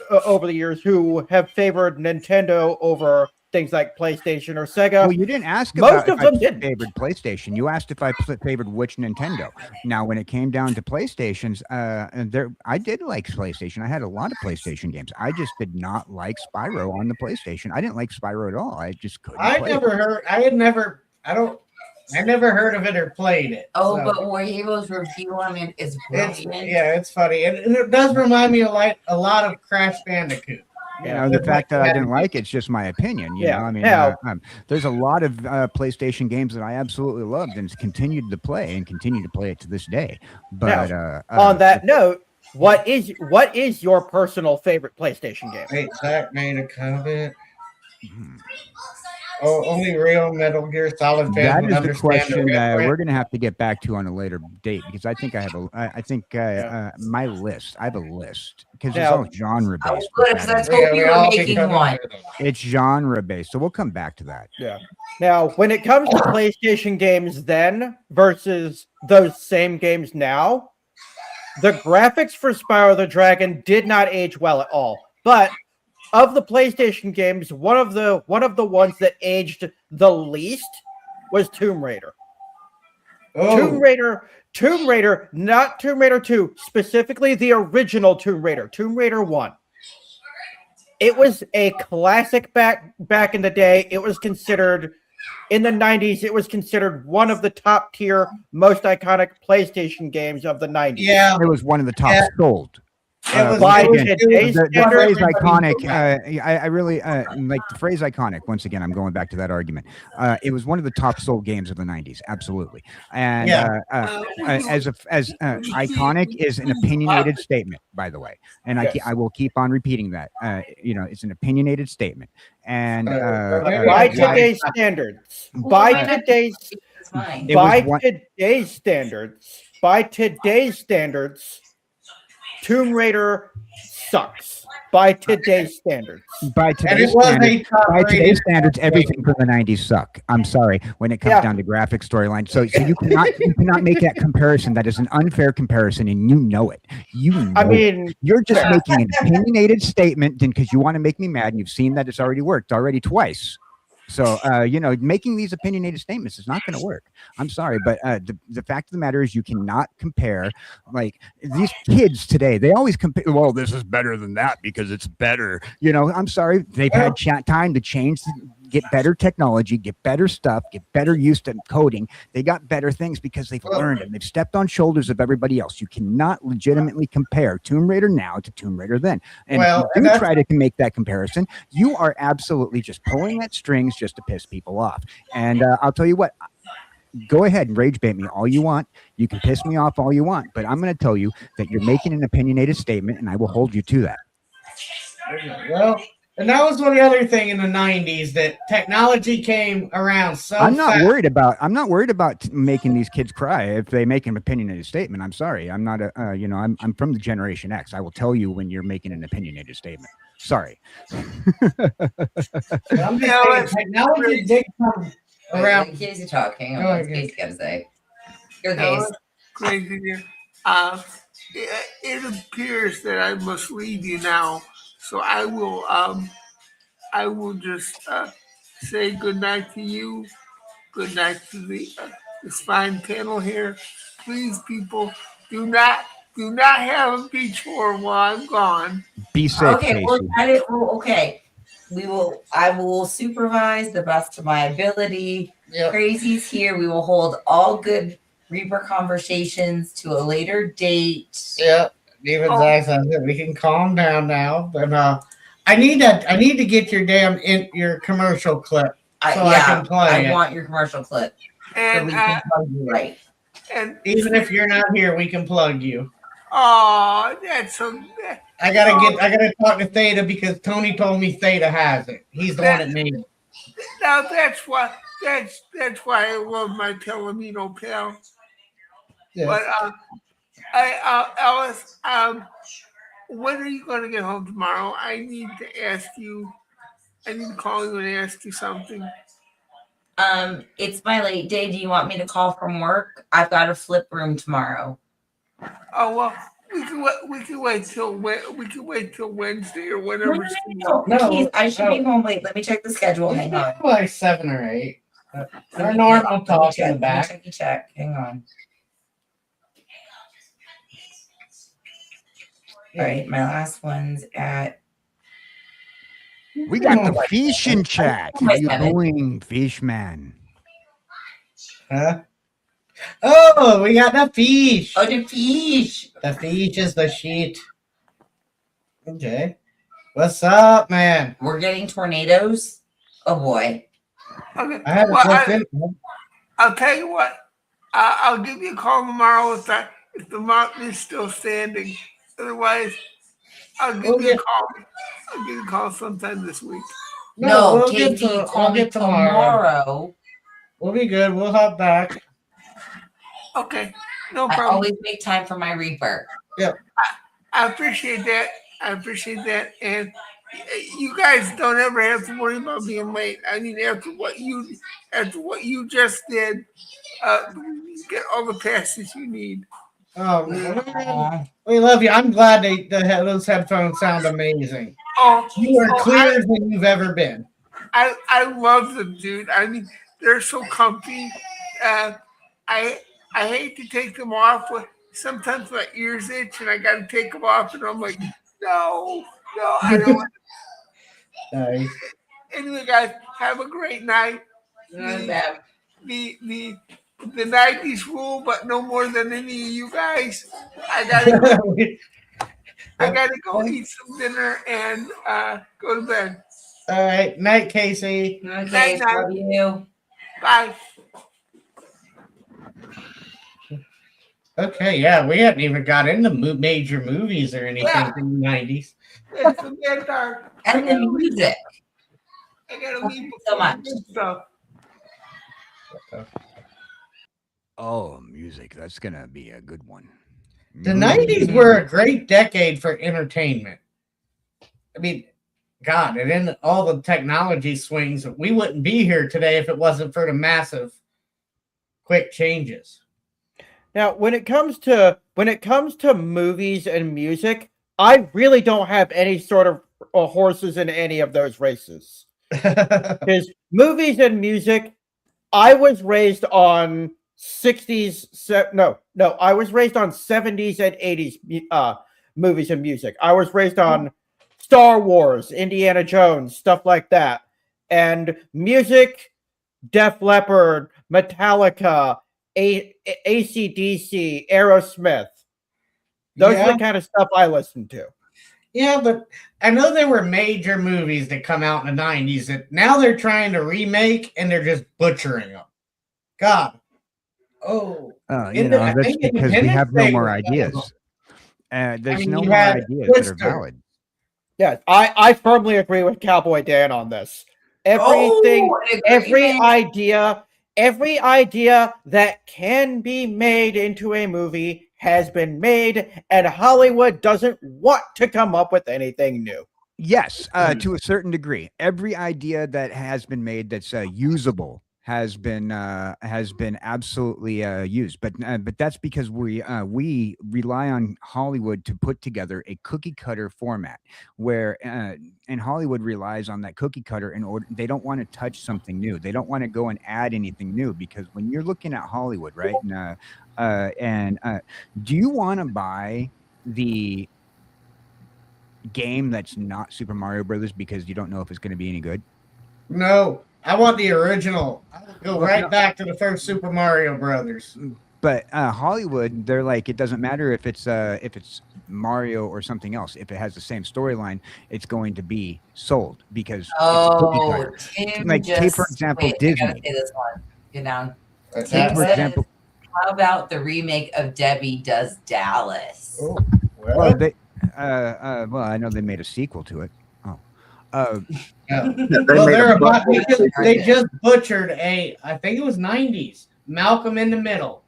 over the years, who have favored Nintendo over things like PlayStation or Sega. Well, you didn't ask Most about of if I them didn't. favored PlayStation. You asked if I favored which Nintendo. Now, when it came down to PlayStations, I did like PlayStation. I had a lot of PlayStation games. I just did not like Spyro on the PlayStation. I didn't like Spyro at all. I just couldn't. I play it. never heard of it or played it. Oh, so. but Warhero's review on it is brilliant. It's funny, and it does remind me a lot of Crash Bandicoot. You know, the fact that I didn't like it's just my opinion. You know, I mean, there's a lot of PlayStation games that I absolutely loved and continued to play and continue to play it to this day. But on that note, what is your personal favorite PlayStation game? Wait, Zach made a comment. Oh, only real Metal Gear Solid fans that would is the question understand. we're going to have to get back to on a later date because I think I have my list. I have a list because it's all genre based. Good, because I told you were making one. It's genre based, so we'll come back to that. Yeah. Now, when it comes to PlayStation games then versus those same games now, the graphics for Spyro the Dragon did not age well at all. But of the PlayStation games, one of the ones that aged the least was Tomb Raider. Oh. Tomb Raider, not Tomb Raider 2, specifically the original Tomb Raider 1. It was a classic back in the day. It was considered, in the 90s, it was considered one of the top tier, most iconic PlayStation games of the 90s. Yeah. It was one of the top sold. The phrase iconic, I really like the phrase iconic. Once again, I'm going back to that argument. It was one of the top sold games of the 90s, absolutely. And as iconic is an opinionated statement, by the way, and I will keep on repeating that. It's an opinionated statement, and by today's standards, by today's standards, Tomb Raider sucks by today's standards. By today's standards, everything from the 90s suck. I'm sorry when it comes down to graphic storyline. So you cannot make that comparison. That is an unfair comparison, and you know it. You're just making an opinionated statement because you want to make me mad, and you've seen that it's already worked twice. So, making these opinionated statements is not going to work. I'm sorry, but the fact of the matter is you cannot compare, like, these kids today. They always compare, well, this is better than that because it's better. I'm sorry. They've had time to change, get better technology, get better stuff, get better used to coding. They got better things because they've learned and they've stepped on shoulders of everybody else. You cannot legitimately compare Tomb Raider now to Tomb Raider then. And if you do try to make that comparison, you are absolutely just pulling at strings just to piss people off. And I'll tell you what, go ahead and rage bait me all you want. You can piss me off all you want, but I'm going to tell you that you're making an opinionated statement, and I will hold you to that. Well, and that was one other thing in the 90s that technology came around so I'm not fast. worried about making these kids cry if they make an opinionated statement. I'm sorry. I'm not I'm from the Generation X. I will tell you when you're making an opinionated statement. Sorry. I'm just saying, technology did come around. Casey talking. Go ahead, Casey got to say. Go, Casey. Crazy here. It appears that I must leave you now. So I will just say good night to you. Good night to this fine panel here. Please, people, do not have a beach forum while I'm gone. Be safe, Okay, Casey. okay. I will supervise the best of my ability. Yep. Crazy's here. We will hold all good Reaper conversations to a later date. Yep. Even Zach says that we can calm down now, but I need to get your your commercial clip I can play. I want your commercial clip. And so we can plug you right. And even if you're not here, we can plug you. Oh, that's so. I gotta talk to Theta because Tony told me Theta has it. He's the one that made it. Now that's why I love my Palomino pal. Yes. But Alice, when are you going to get home tomorrow? I need to call you and ask you something. It's my late day. Do you want me to call from work? I've got a flip room tomorrow. Oh, we can wait till Wednesday or whenever. No, Keith, I should be home late. Let me check the schedule. Hang on. Like 7 or 8. Let Our me- normal let me talk check, in the back. Let me check. Hang on. All right, my last one's at. We got the fish in chat. How you Seven. doing, fish man? Huh? Oh, we got the fish. Oh, the fish. The fish is the sheet. Okay. What's up, man? We're getting tornadoes. Oh boy. Okay. I haven't Well, looked in. I'll tell you what. I'll give you a call tomorrow if the mountain is still standing. Otherwise, I'll give you a call. I'll give you a call sometime this week. No, we'll KD, get call me tomorrow. We'll be good. We'll hop back. Okay, no I problem. always make time for my Reaper. I appreciate that. And you guys don't ever have to worry about being late. I mean, after what you just did, you get all the passes you need. Oh, man. We love you. I'm glad those headphones sound amazing. Oh, You are clearer than you've ever been. I love them, dude. I mean, they're so comfy. I hate to take them off. But sometimes my ears itch and I got to take them off, and I'm like, no, I don't. Nice. Anyway, guys, have a great night. The 90s rule, but no more than any of you guys. I gotta go eat some dinner and go to bed. All right. Night, Casey. Okay, love you. Bye. Okay, yeah, we hadn't even got into major movies or anything Yeah. from the 90s. It's a bit dark. And the music. I gotta leave So before much. the good stuff. Oh, music. That's gonna be a good one. The 90s were a great decade for entertainment. I mean, God, and in all the technology swings, we wouldn't be here today if it wasn't for the massive quick changes. Now, when it comes to movies and music, I really don't have any sort of horses in any of those races. Because movies and music, I was raised on 60s. I was raised on 70s and 80s movies and music. I was raised on Star Wars, Indiana Jones, stuff like that. And music, Def Leppard, Metallica, AC/DC, Aerosmith. Those are the kind of stuff I listen to. Yeah, but I know there were major movies that come out in the 90s that now they're trying to remake and they're just butchering them. God. Oh. That's because we have no more ideas. There's no more ideas that are valid. Yeah, I firmly agree with Cowboy Dan on this. Every idea that can be made into a movie has been made, and Hollywood doesn't want to come up with anything new. Yes, to a certain degree. Every idea that has been made that's usable has been absolutely used. But that's because we rely on Hollywood to put together a cookie cutter format, where and Hollywood relies on that cookie cutter in order. They don't want to touch something new. They don't want to go and add anything new, because when you're looking at Hollywood, right? Do you want to buy the game that's not Super Mario Brothers because you don't know if it's going to be any good? No, I want the original. I will go right back to the first Super Mario Brothers. But Hollywood, they're like, it doesn't matter if it's Mario or something else. If it has the same storyline, it's going to be sold because Tim, like take for example Disney. I gotta say this one. Get down. Take for example. How about the remake of Debbie Does Dallas? Oh, Well, I know they made a sequel to it. Well, they just butchered I think it was 90s, Malcolm in the Middle.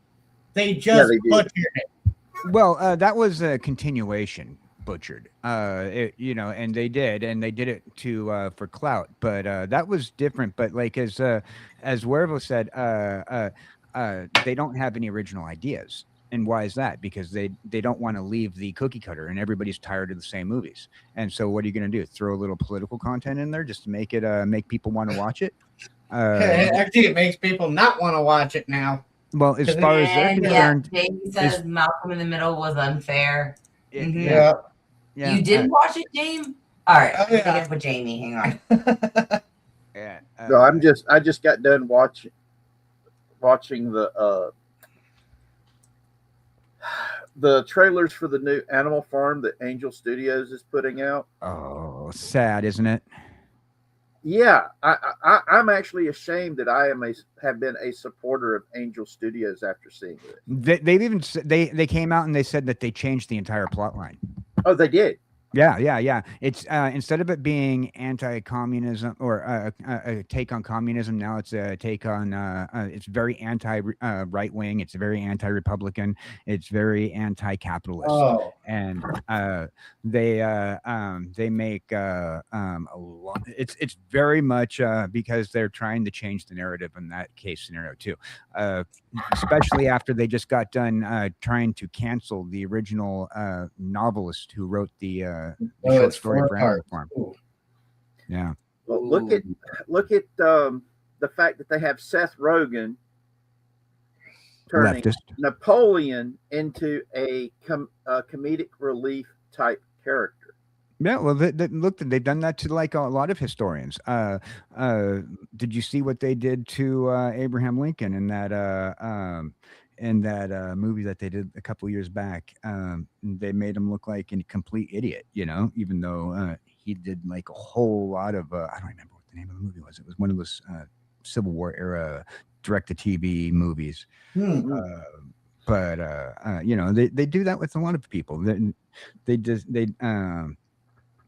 They just butchered it. Well, that was a continuation butchered, and they did it to for clout, but that was different. But like as Wervo said, they don't have any original ideas. And why is that? Because they don't want to leave the cookie cutter, and everybody's tired of the same movies. And so what are you going to do? Throw a little political content in there just to make it make people want to watch it? Actually, it makes people not want to watch it now. Well, as far as they're And concerned, Jamie says Malcolm in the Middle was unfair. Mhm. Yeah. yeah, You did watch it, James? All right. Oh, I think yeah. it's with Jamie. Hang on. yeah, No, I just got done watching the trailers for the new Animal Farm that Angel Studios is putting out. Oh, sad, isn't it? Yeah, I'm actually ashamed that have been a supporter of Angel Studios after seeing it. They've even they came out and they said that they changed the entire plot line. Oh, they did. Yeah. It's instead of it being anti-communism or a take on communism, now it's a take on. It's very right wing. It's very anti-Republican. It's very anti-capitalist. Oh. And they make a lot. It's very much because they're trying to change the narrative in that case scenario too. Especially after they just got done trying to cancel the original novelist who wrote the short story for Animal Farm. Yeah. Well, look at the fact that they have Seth Rogen turning Leftist. Napoleon into a comedic relief type character. Yeah, well, look, they've done that to like a lot of historians. Did you see what they did to Abraham Lincoln in that movie that they did a couple years back? They made him look like a complete idiot, even though he did like a whole lot of I don't remember what the name of the movie was. It was one of those Civil War era direct-to-TV movies. But they do that with a lot of people.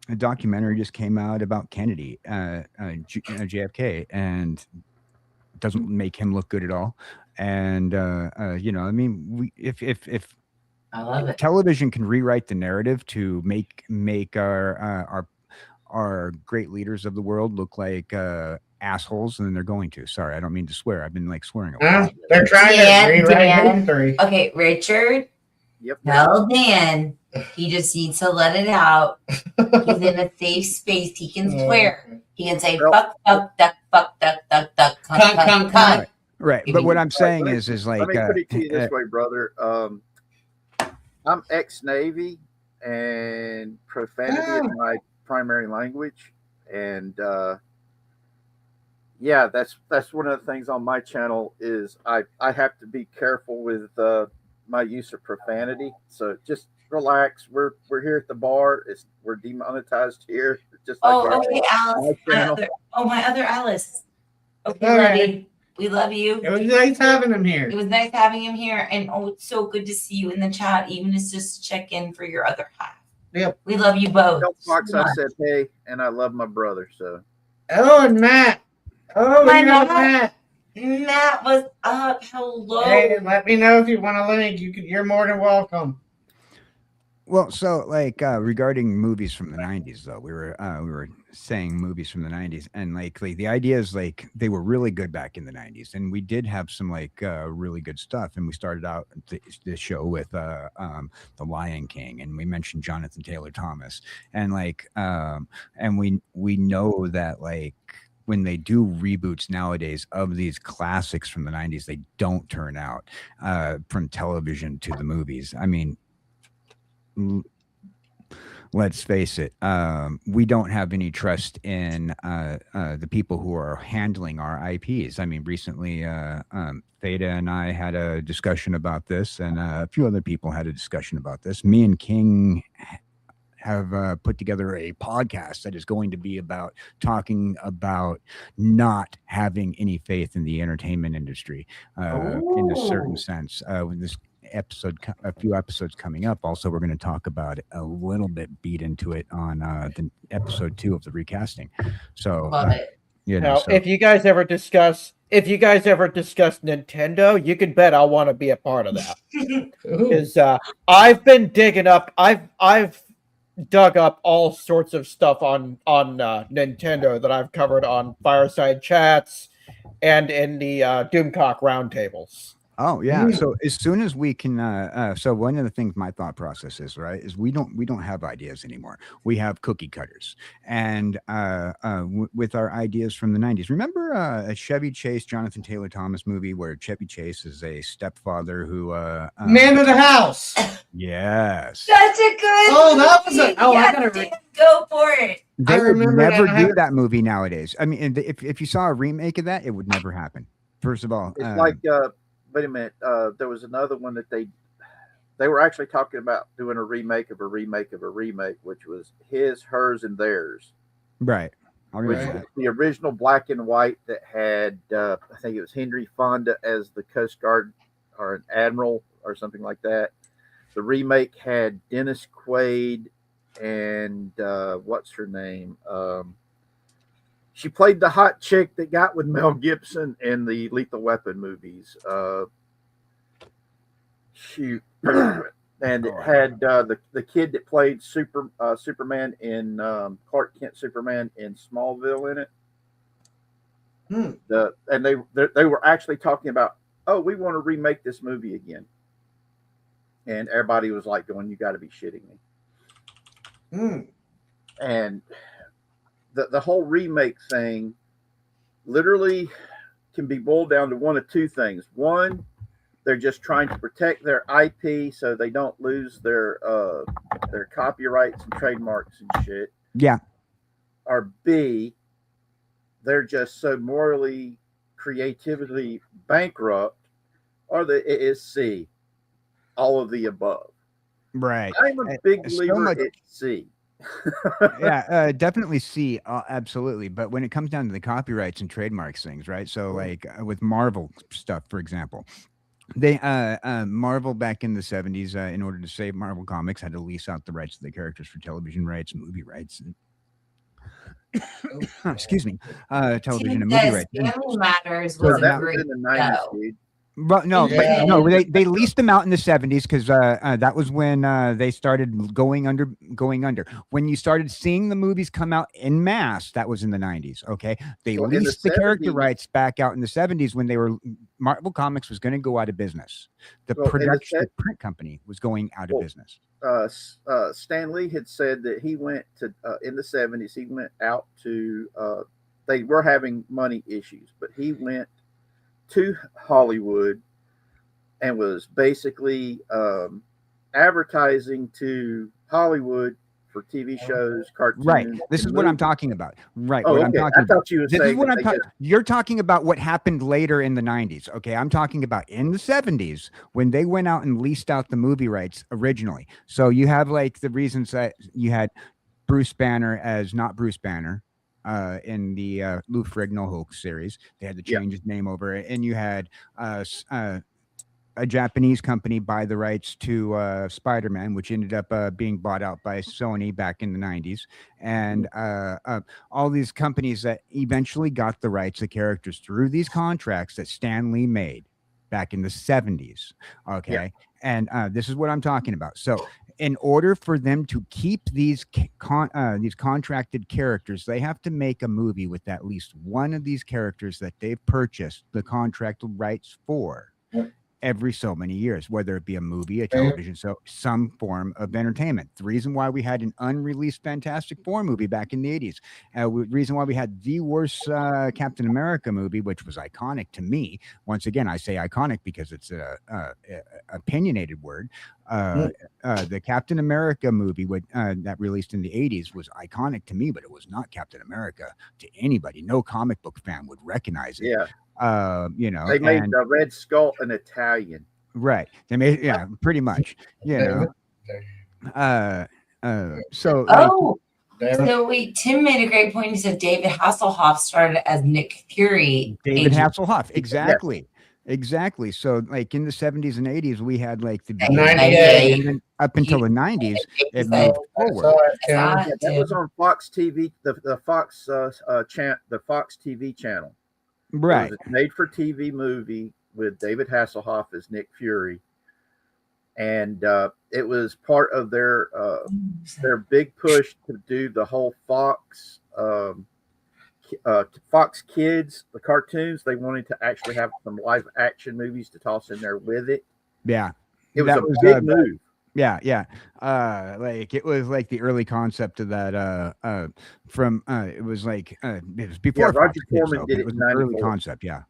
A documentary just came out about Kennedy, JFK, and it doesn't make him look good at all. And I mean, if I love it. television can rewrite the narrative to make our great leaders of the world look like assholes, and they're going to. Sorry, I don't mean to swear. I've been like swearing a lot. They're trying to rewrite history. Okay, Richard. Yep. Tell Dan he just needs to let it out. He's in a safe space. He can swear. He can say fuck, duck, cunt, cunt. Right, but what I'm saying Let me- is like Let me put it to you this way, brother. I'm ex-Navy, and profanity is my primary language, and that's one of the things on my channel is I have to be careful with my use of profanity. So just relax. We're here at the bar. We're demonetized here. Just like Okay, Alice. My other Alice. Okay, All love right. you. We love you. It was nice having him here. It was nice having him here, and it's so good to see you in the chat, even if it's just to check in for your other half. Yep. We love you both. Tell Fox so I much. said hey, and I love my brother. So Oh, and Matt. Oh, My you know Matt. Matt. Matt was up. Hello. Hey, let me know if you want a link. You're more than welcome. Well, so like regarding movies from the 90s, though, we were saying movies from the 90s, and like the idea is like they were really good back in the 90s, and we did have some like really good stuff. And we started out this show with The Lion King, and we mentioned Jonathan Taylor Thomas, and like and we know that like when they do reboots nowadays of these classics from the 90s, they don't turn out from television to the movies. I mean, let's face it, we don't have any trust in the people who are handling our IPs. I mean, recently, Theta and I had a discussion about this, and a few other people had a discussion about this. Me and King have put together a podcast that is going to be about talking about not having any faith in the entertainment industry in a certain sense. With this a few episodes coming up. Also, we're going to talk about it a little bit, beat into it on the episode 2 of the recasting. So, Love it. Now, if you guys ever discuss Nintendo, you can bet I'll want to be a part of that. Because I've been digging up. I've dug up all sorts of stuff on Nintendo that I've covered on Fireside Chats and in the Doomcock roundtables. Oh yeah. So as soon as we can, so one of the things my thought process is right is we don't have ideas anymore. We have cookie cutters, and with our ideas from the '90s. Remember a Chevy Chase, Jonathan Taylor Thomas movie where Chevy Chase is a stepfather who, Man of the house. yes, Such a good. Oh, that was a. movie. Oh, I Yes, gotta. Dan, go for it. they I would remember that. never I do haven't- that movie nowadays. I mean, and if you saw a remake of that, it would never happen. First of all, It's like wait a minute. There was another one that they were actually talking about doing a remake of a remake of a remake, which was His, Hers, and Theirs, right. I which remember was that. the original black and white that had I think it was Henry Fonda as the Coast Guard or an admiral or something like that. The remake had Dennis Quaid and what's her name? She played the hot chick that got with Mel Gibson in the Lethal Weapon movies. Shoot. And it had the kid that played Superman in Clark Kent Superman in Smallville in it. And they were actually talking about, oh, we want to remake this movie again. And everybody was like going, you got to be shitting me. And the whole remake thing literally can be boiled down to one of two things. One, they're just trying to protect their IP so they don't lose their copyrights and trademarks and shit. Yeah. Or B, they're just so morally, creatively bankrupt. Or it is C, all of the above. Right. I'm a big so believer much- at C. Yeah, definitely C, absolutely. But when it comes down to the copyrights and trademarks things, right? So like with Marvel stuff, for example, they Marvel back in the 70s, in order to save Marvel Comics, had to lease out the rights to the characters for television rights, movie rights, and excuse me, television and movie Says rights. And Family Matters so was a That was great in the 90s, show. dude. But no, Yeah. no, they leased them out in the 70s because that was when they started going under. When you started seeing the movies come out in mass, that was in the 90s. Okay, they So in the leased the character 70s rights back out in the 70s when they were Marvel Comics was going to go out of business. The Well, in the production set- the print company was going out of Well, business. Stan Lee had said that he went to in the 70s. He went out to. They were having money issues, but he went to Hollywood and was basically advertising to Hollywood for TV shows, cartoons. Right. This and is what I'm movies. talking about. Right. Oh, what I'm okay. talking I thought you were This is saying what that I'm they talking. just- You're talking about what happened later in the 90s. Okay, I'm talking about in the 70s when they went out and leased out the movie rights originally. So you have like the reasons that you had Bruce Banner as not Bruce Banner in the Lou Ferrigno Hulk series. They had to Yeah. change his name over, and you had a Japanese company buy the rights to Spider-Man, which ended up being bought out by Sony back in the 90s. And all these companies that eventually got the rights of characters through these contracts that Stan Lee made back in the 70s. Okay. Yeah. And this is what I'm talking about. So in order for them to keep these contracted characters, they have to make a movie with at least one of these characters that they've purchased the contractual rights for every so many years, whether it be a movie, a television show, some form of entertainment. The reason why we had an unreleased Fantastic Four movie back in the 80s, the reason why we had the worst Captain America movie, which was iconic to me. Once again, I say iconic because it's a opinionated word. The Captain America movie that released in the 80s was iconic to me, but it was not Captain America to anybody. No comic book fan would recognize it. Yeah. You know, They made and- the Red Skull an Italian. right. They made, yeah, pretty much, you know. So like, Oh, so wait, Tim made a great point. He said David Hasselhoff started as Nick Fury. David agent. Hasselhoff, exactly. So like in the 70s and 80s, we had like the 98. and then up until the 90s, it So- moved forward. Ah, Yeah, that was on Fox TV, the Fox the Fox TV channel. Right. It was a made-for-TV movie with David Hasselhoff as Nick Fury, and it was part of their big push to do the whole Fox Fox Kids, the cartoons, they wanted to actually have some live action movies to toss in there with it. Yeah. It was That a was, big move. Yeah. Like it was like the early concept of that. It was like it was before Roger Fox Kids, Corman though, did but it it was in an early 94. concept. Yeah.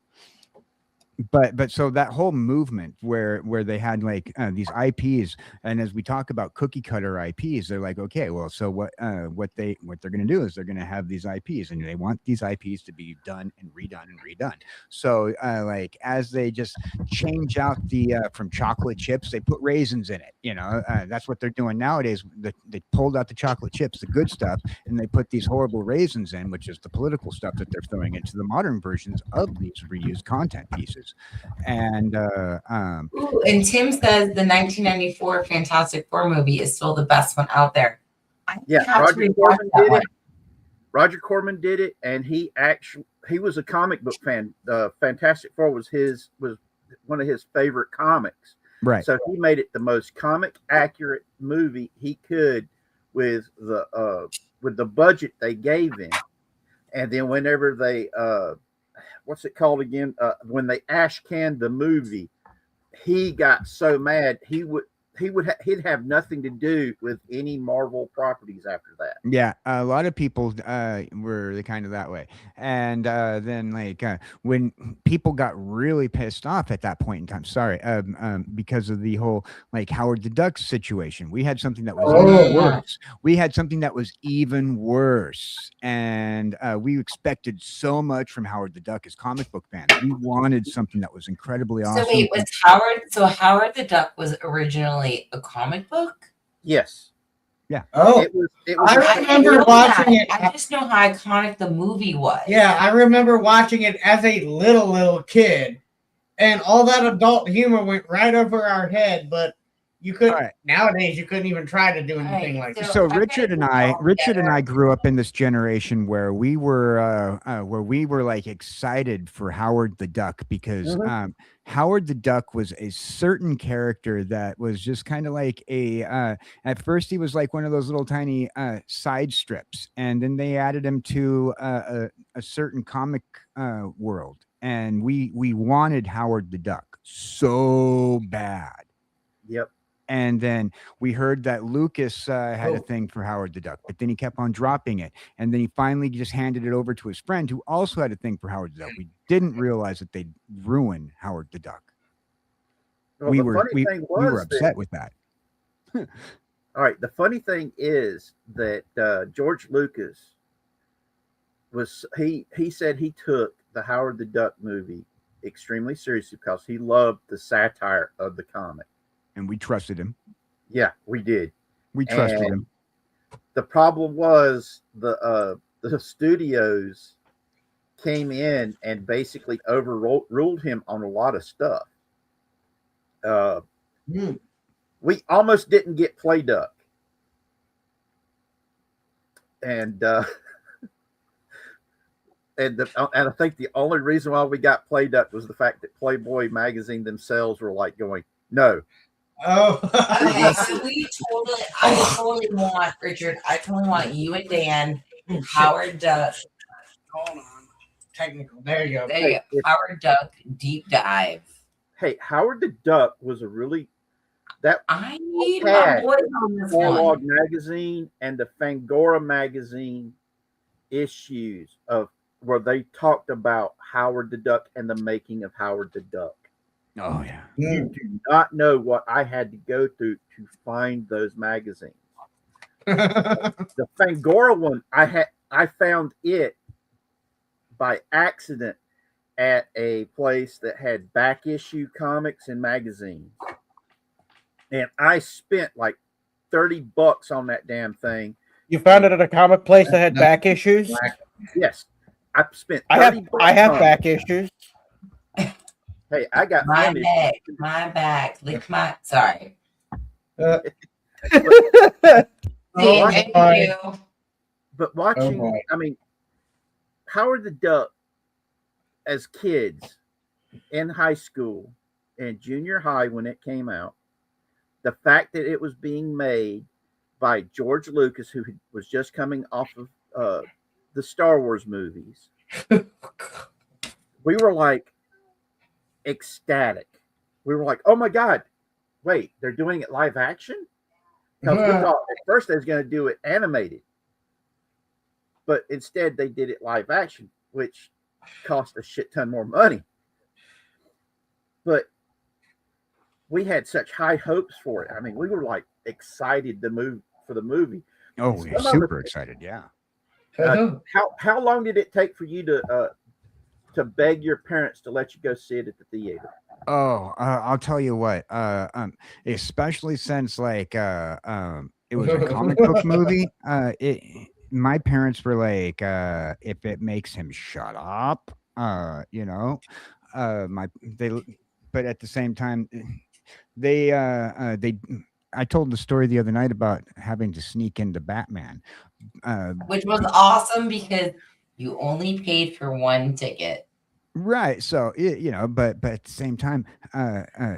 But so that whole movement where they had like these IPs, and as we talk about cookie cutter IPs, they're like, okay, well, so what they're going to do is they're going to have these IPs, and they want these IPs to be done and redone. So like as they just change out the from chocolate chips, they put raisins in it. That's what they're doing nowadays. They pulled out the chocolate chips, the good stuff, and they put these horrible raisins in, which is the political stuff that they're throwing into the modern versions of these reused content pieces. And Ooh, and Tim says the 1994 Fantastic Four movie is still the best one out there. I Yeah, have to Roger rewatch Corman that did one. it. Roger Corman did it, and he was a comic book fan. Fantastic Four was one of his favorite comics. right. So he made it the most comic accurate movie he could with the budget they gave him. And then whenever they what's it called again? When they ash canned the movie, he got so mad he'd have nothing to do with any Marvel properties after that. Yeah, a lot of people were kind of that way, and then like when people got really pissed off at that point in time, because of the whole like Howard the Duck situation, we had something that was even worse. We had something that was even worse, and we expected so much from Howard the Duck as comic book fans. We wanted something that was incredibly awesome. So wait, Howard the Duck was originally a comic book? Yes. Yeah. Oh, It was I remember watching it. I just know how iconic the movie was. Yeah, I remember watching it as a little kid, and all that adult humor went right over our head. But you couldn't All right. nowadays. You couldn't even try to do anything Right, like that. So Okay, Richard and I grew up in this generation where we were like excited for Howard the Duck because Howard the Duck was a certain character that was just kind of like at first he was like one of those little tiny side strips, and then they added him to a certain comic world, and we wanted Howard the Duck so bad. Yep. And then we heard that Lucas had a thing for Howard the Duck, but then he kept on dropping it. And then he finally just handed it over to his friend who also had a thing for Howard the Duck. We didn't realize that they'd ruin Howard the Duck. Well, we the were funny thing was upset with that. all right. The funny thing is that George Lucas he said he took the Howard the Duck movie extremely seriously because he loved the satire of the comic. And we trusted him. Yeah, we did. We trusted And him. the problem was the studios came in and basically overruled him on a lot of stuff. We almost didn't get Play Duck. And and I think the only reason why we got Play Duck was the fact that Playboy magazine themselves were like going, no. Oh, Okay, so I totally want, Richard, I totally want you and Dan, Howard Duck. hold on. Technical. There you go. There you go. Howard Duck deep dive. Hey, Howard the Duck was a really I need my voice on this one. Warlord magazine and the Fangora magazine issues of where they talked about Howard the Duck and the making of Howard the Duck. Oh yeah. You do not know what I had to go through to find those magazines. The Fangora one, I found it by accident at a place that had back issue comics and magazines. And I spent like $30 on that damn thing. You found it at a comic place that had back issues? Yes. I spent I have on back it. issues. Hey, I got My image. back. Lick my. Sorry. But See, Oh, thank my. you. watching, boy. I mean, Howard the Duck as kids in high school and junior high when it came out, the fact that it was being made by George Lucas, who was just coming off of the Star Wars movies, we were like ecstatic. We were like, oh my God, wait, they're doing it live action? Because we thought at first they was going to do it animated. But instead they did it live action, which cost a shit ton more money. But we had such high hopes for it. I mean, we were like excited to move for the movie. Oh, we're super excited. Yeah. How long did it take for you to beg your parents to let you go see it at the theater? Oh, I'll tell you what. Especially since like it was a comic book movie. My parents were like, if it makes him shut up, but at the same time, I told the story the other night about having to sneak into Batman, Which was awesome because you only paid for one ticket. right? So but at the same time,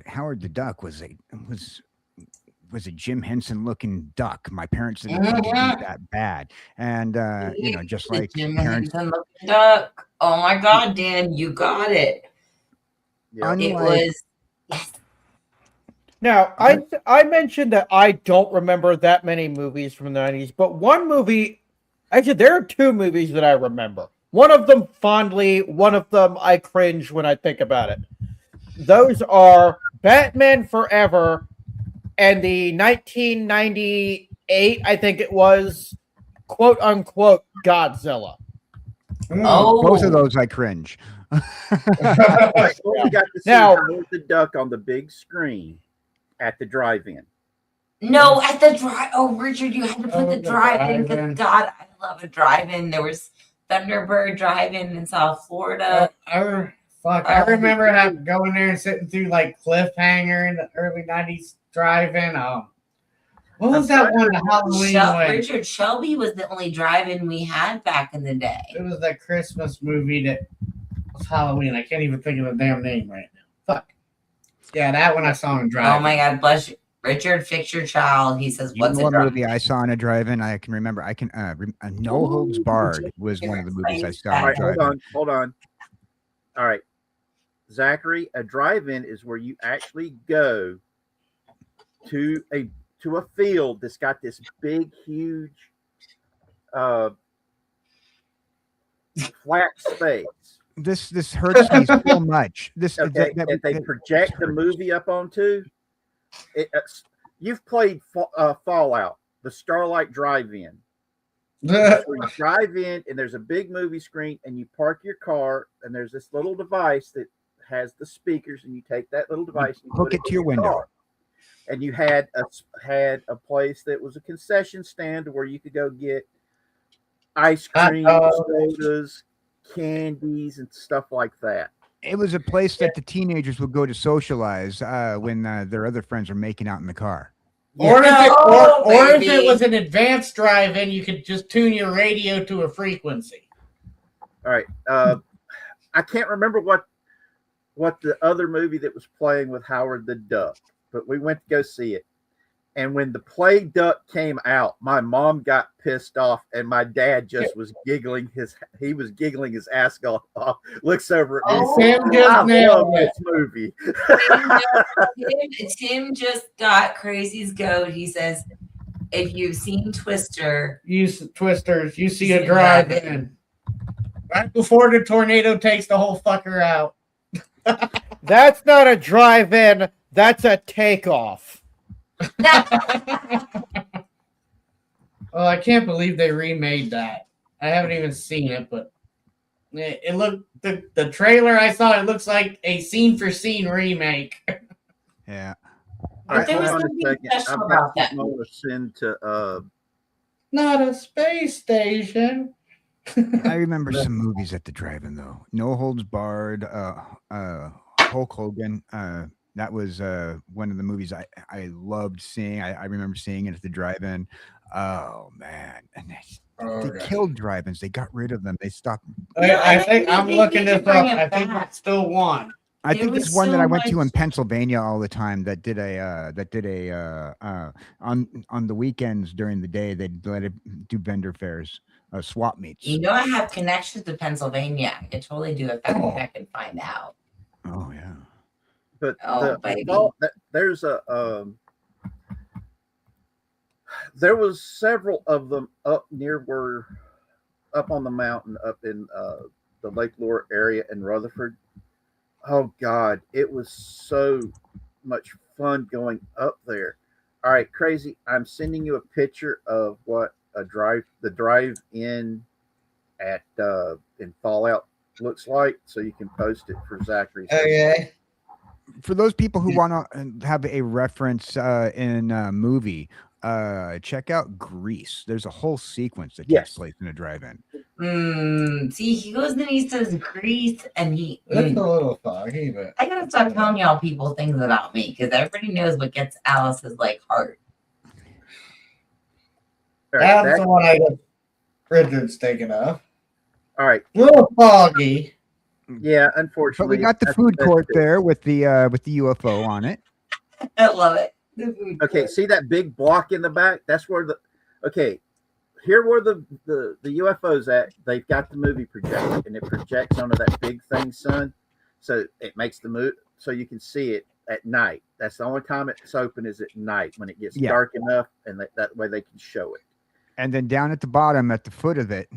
Howard the Duck was a Jim Henson looking duck. My parents didn't think it'd be that bad, and just like Jim parents, Henson looking duck. Oh my God, Dan, you got it. Yeah. It was yes. Now, I mentioned that I don't remember that many movies from the 90s, but one movie, actually, there are two movies that I remember. One of them fondly, one of them I cringe when I think about it. Those are Batman Forever and the 1998, I think it was, quote unquote, Godzilla. Oh, both of those I cringe. We got to see Now- Howard the Duck on the big screen at the drive-in. No, at the drive. Oh, Richard, you had to put Oh, the the drive-in. drive-in. God, I love a drive-in. There was Thunderbird Drive-in in South Florida. I remember going there and sitting through like Cliffhanger in the early 90s drive-in. What was that one? The Halloween one. Richard, Shelby was the only drive-in we had back in the day. It was that Christmas movie that was Halloween. I can't even think of the damn name right now. Fuck. Yeah, that one I saw in drive. Oh my God, bless you. Richard, fix your child. He says, You "What's know a what movie drive-in?" I saw in a drive-in? I can remember. I can No Holds Barred was one of the movies I saw All in a right, drive-in. hold on. All right, Zachary, a drive-in is where you actually go to a field that's got this big, huge, flat space. This hurts me so much. Okay, that they project the movie up onto. You've played Fallout, the Starlight Drive-In. Where you drive in and there's a big movie screen and you park your car and there's this little device that has the speakers and you take that little device and you hook put it to in your window. car. And you had a place that was a concession stand where you could go get ice cream, sodas, candies, and stuff like that. It was a place that the teenagers would go to socialize when their other friends were making out in the car. Or, No, if baby. it was an advanced drive-in, you could just tune your radio to a frequency. All right. I can't remember what the other movie that was playing with Howard the Duck, but we went to go see it. And when the play Duck came out, my mom got pissed off, and my dad just was giggling his ass off. Looks over at me. Oh, and says, Tim just "I nailed love it." this movie. Tim just got Crazy's goat. He says, if you've seen Twister, Twisters, you see You a see a drive-in. drive-in. Right before the tornado takes the whole fucker out. That's not a drive-in. That's a takeoff. Oh, I can't believe they remade that. I haven't even seen it, but it looked the trailer I saw. It looks like a scene-for-scene remake. Yeah. All right, there hold was on a something second. special I've about got that. something I want to send to Not a space station. I remember some movies at the drive-in though. No Holds Barred, Hulk Hogan. That was one of the movies I loved seeing. I remember seeing it at the drive-in. Oh man, and they killed drive-ins. They got rid of them. They stopped. I think I'm they looking need to this bring up. it I think back. it's still one. I There think was there's one that I so went to in much- Pennsylvania all the time that did on the weekends during the day they'd let it do vendor fairs swap meets. You know, I have connections to Pennsylvania. I could totally do a fact check and find out. Oh yeah. But Oh, baby. there's there was several of them up on the mountain up in the Lake Lure area in Rutherford. Oh God, it was so much fun going up there. All right, Crazy, I'm sending you a picture of what the drive-in at in Fallout looks like, so you can post it for Zachary. Okay. For those people who want to have a reference in a movie, check out Grease. There's a whole sequence that takes place in a drive-in. See, he goes and he says Grease, and That's a little foggy, but I gotta stop telling y'all people things about me because everybody knows what gets Alice's like heart. All right, that's the one I got Richard's thinking of. all right. A little foggy. Yeah, But unfortunately. we got the food court there with the UFO on it. I love it. Okay, see that big block in the back? That's where here where the UFO's at. They've got the movie projector, and it projects onto that big thing, son. So it makes the move so you can see it at night. That's the only time it's open is at night when it gets dark enough, and that way they can show it. And then down at the bottom, at the foot of it,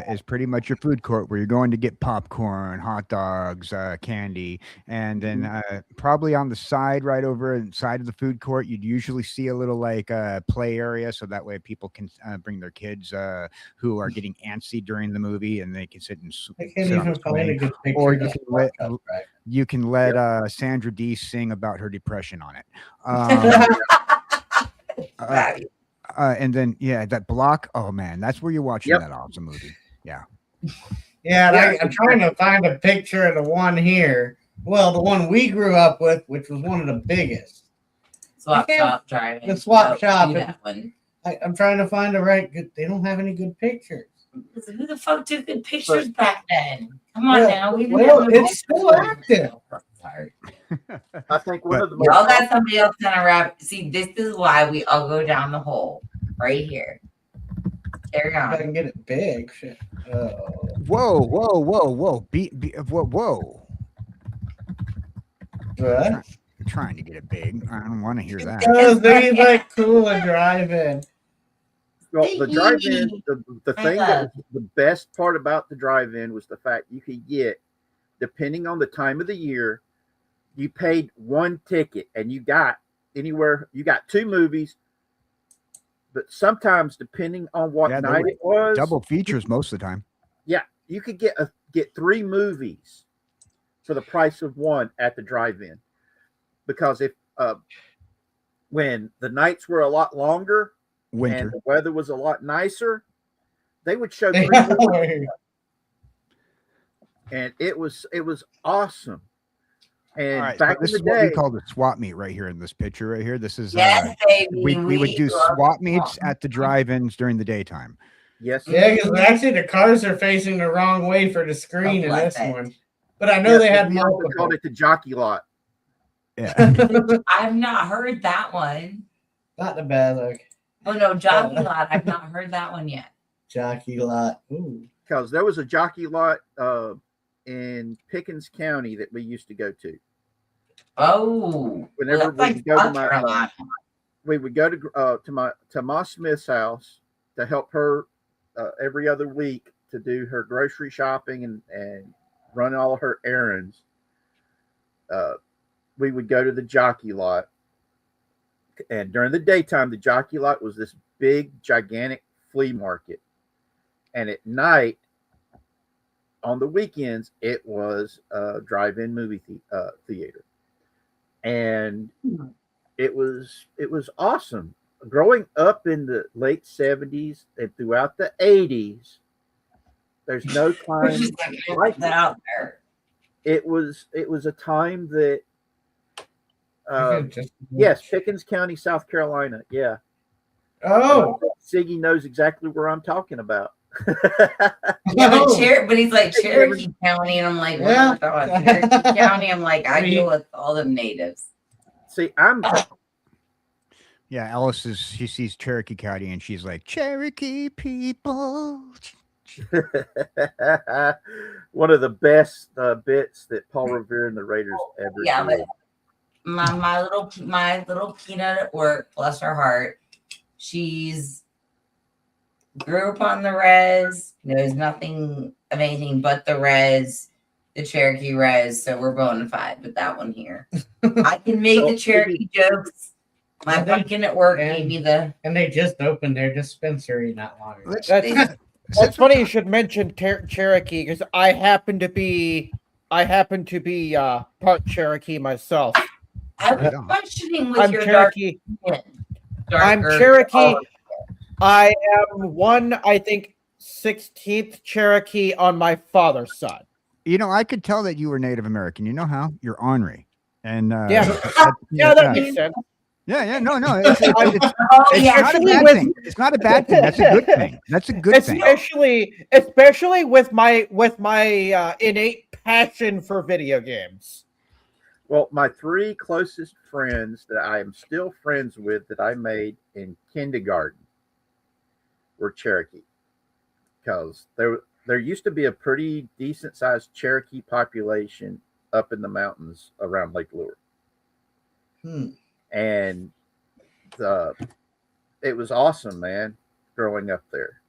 is pretty much your food court where you're going to get popcorn, hot dogs, candy. And then probably on the side, right over inside of the food court, you'd usually see a little like play area. So that way people can bring their kids who are getting antsy during the movie, and they can sit and I can't even find a good picture. or of you can let Sandra Dee sing about her depression on it. And then that block. Oh man, that's where you're watching that awesome movie. Yeah. Yeah, I'm trying to find a picture of the one here. Well, the one we grew up with, which was one of the biggest. Swap shop driving. The swap shop. That one. I'm trying to find the right good. They don't have any good pictures. Who the fuck took good pictures back then? Come on now. It's still active. Sorry. I think one of the Y'all got somebody else kind of wrap. See, this is why we all go down the hole right here. Carry on. I can get it big. Shit. Whoa! Whoa! Whoa! What? I'm trying to get it big. I don't want to hear that. Because they like cool and drive-in. Well, the drive-in, the thing that was the best part about the drive-in was the fact you could get, depending on the time of the year, you paid one ticket and you got two movies, but sometimes depending on what night it was, double features most of the time. Yeah, you could get three movies for the price of one at the drive-in, because if when the nights were a lot longer, winter, and the weather was a lot nicer, they would show three movies. And it was awesome. And back this in is the what day, we call the swap meet right here in this picture right here. This is baby. we would do swap meets at the drive-ins during the daytime. Yes. Yeah, because actually the cars are facing the wrong way for the screen in this one. But I know they had we also multiple. called it the jockey lot. Yeah. I've not heard that one. Not the bad look. Oh no, Jockey Lot. I've not heard that one yet. Jockey lot. Ooh. Because there was a jockey lot in Pickens County that we used to go to. Oh, Whenever well, we would go to we would go to Ma Smith's house to help her every other week to do her grocery shopping and run all of her errands. We would go to the jockey lot, and during the daytime, the jockey lot was this big, gigantic flea market, and at night, on the weekends, it was a drive-in movie theater, and it was awesome. Growing up in the late 70s and throughout the 80s, there's no time like that out there. It was a time that yes, Pickens County, South Carolina. Yeah. Oh, Siggy knows exactly where I'm talking about. Yeah, but he's like Cherokee County, and I'm like, what Cherokee County? I'm like, I deal with all the natives. See, Yeah, Alice she sees Cherokee County and she's like, Cherokee people. One of the best bits that Paul Revere and the Raiders ever Yeah, did. but my little peanut at work, bless her heart, she's grew up on the res, knows nothing of anything but the res, the Cherokee res. So we're bona fide with that one here. I can make the Cherokee jokes. My pumpkin at work gave me the. And they just opened their dispensary not long ago. That's funny you should mention Cherokee because I happen to be part Cherokee myself. I was questioning with I'm your Cherokee. I'm Cherokee. I am I think 16th Cherokee on my father's side. You know, I could tell that you were Native American. You know how? You're ornery. And Yeah, that makes sense. Yeah, no. It's not a Especially bad thing. It's not a bad thing. That's a good thing. That's a good thing. Especially with my innate passion for video games. Well, my 3 closest friends that I am still friends with that I made in kindergarten were Cherokee, because there used to be a pretty decent sized Cherokee population up in the mountains around Lake Lure. And it was awesome, man, growing up there.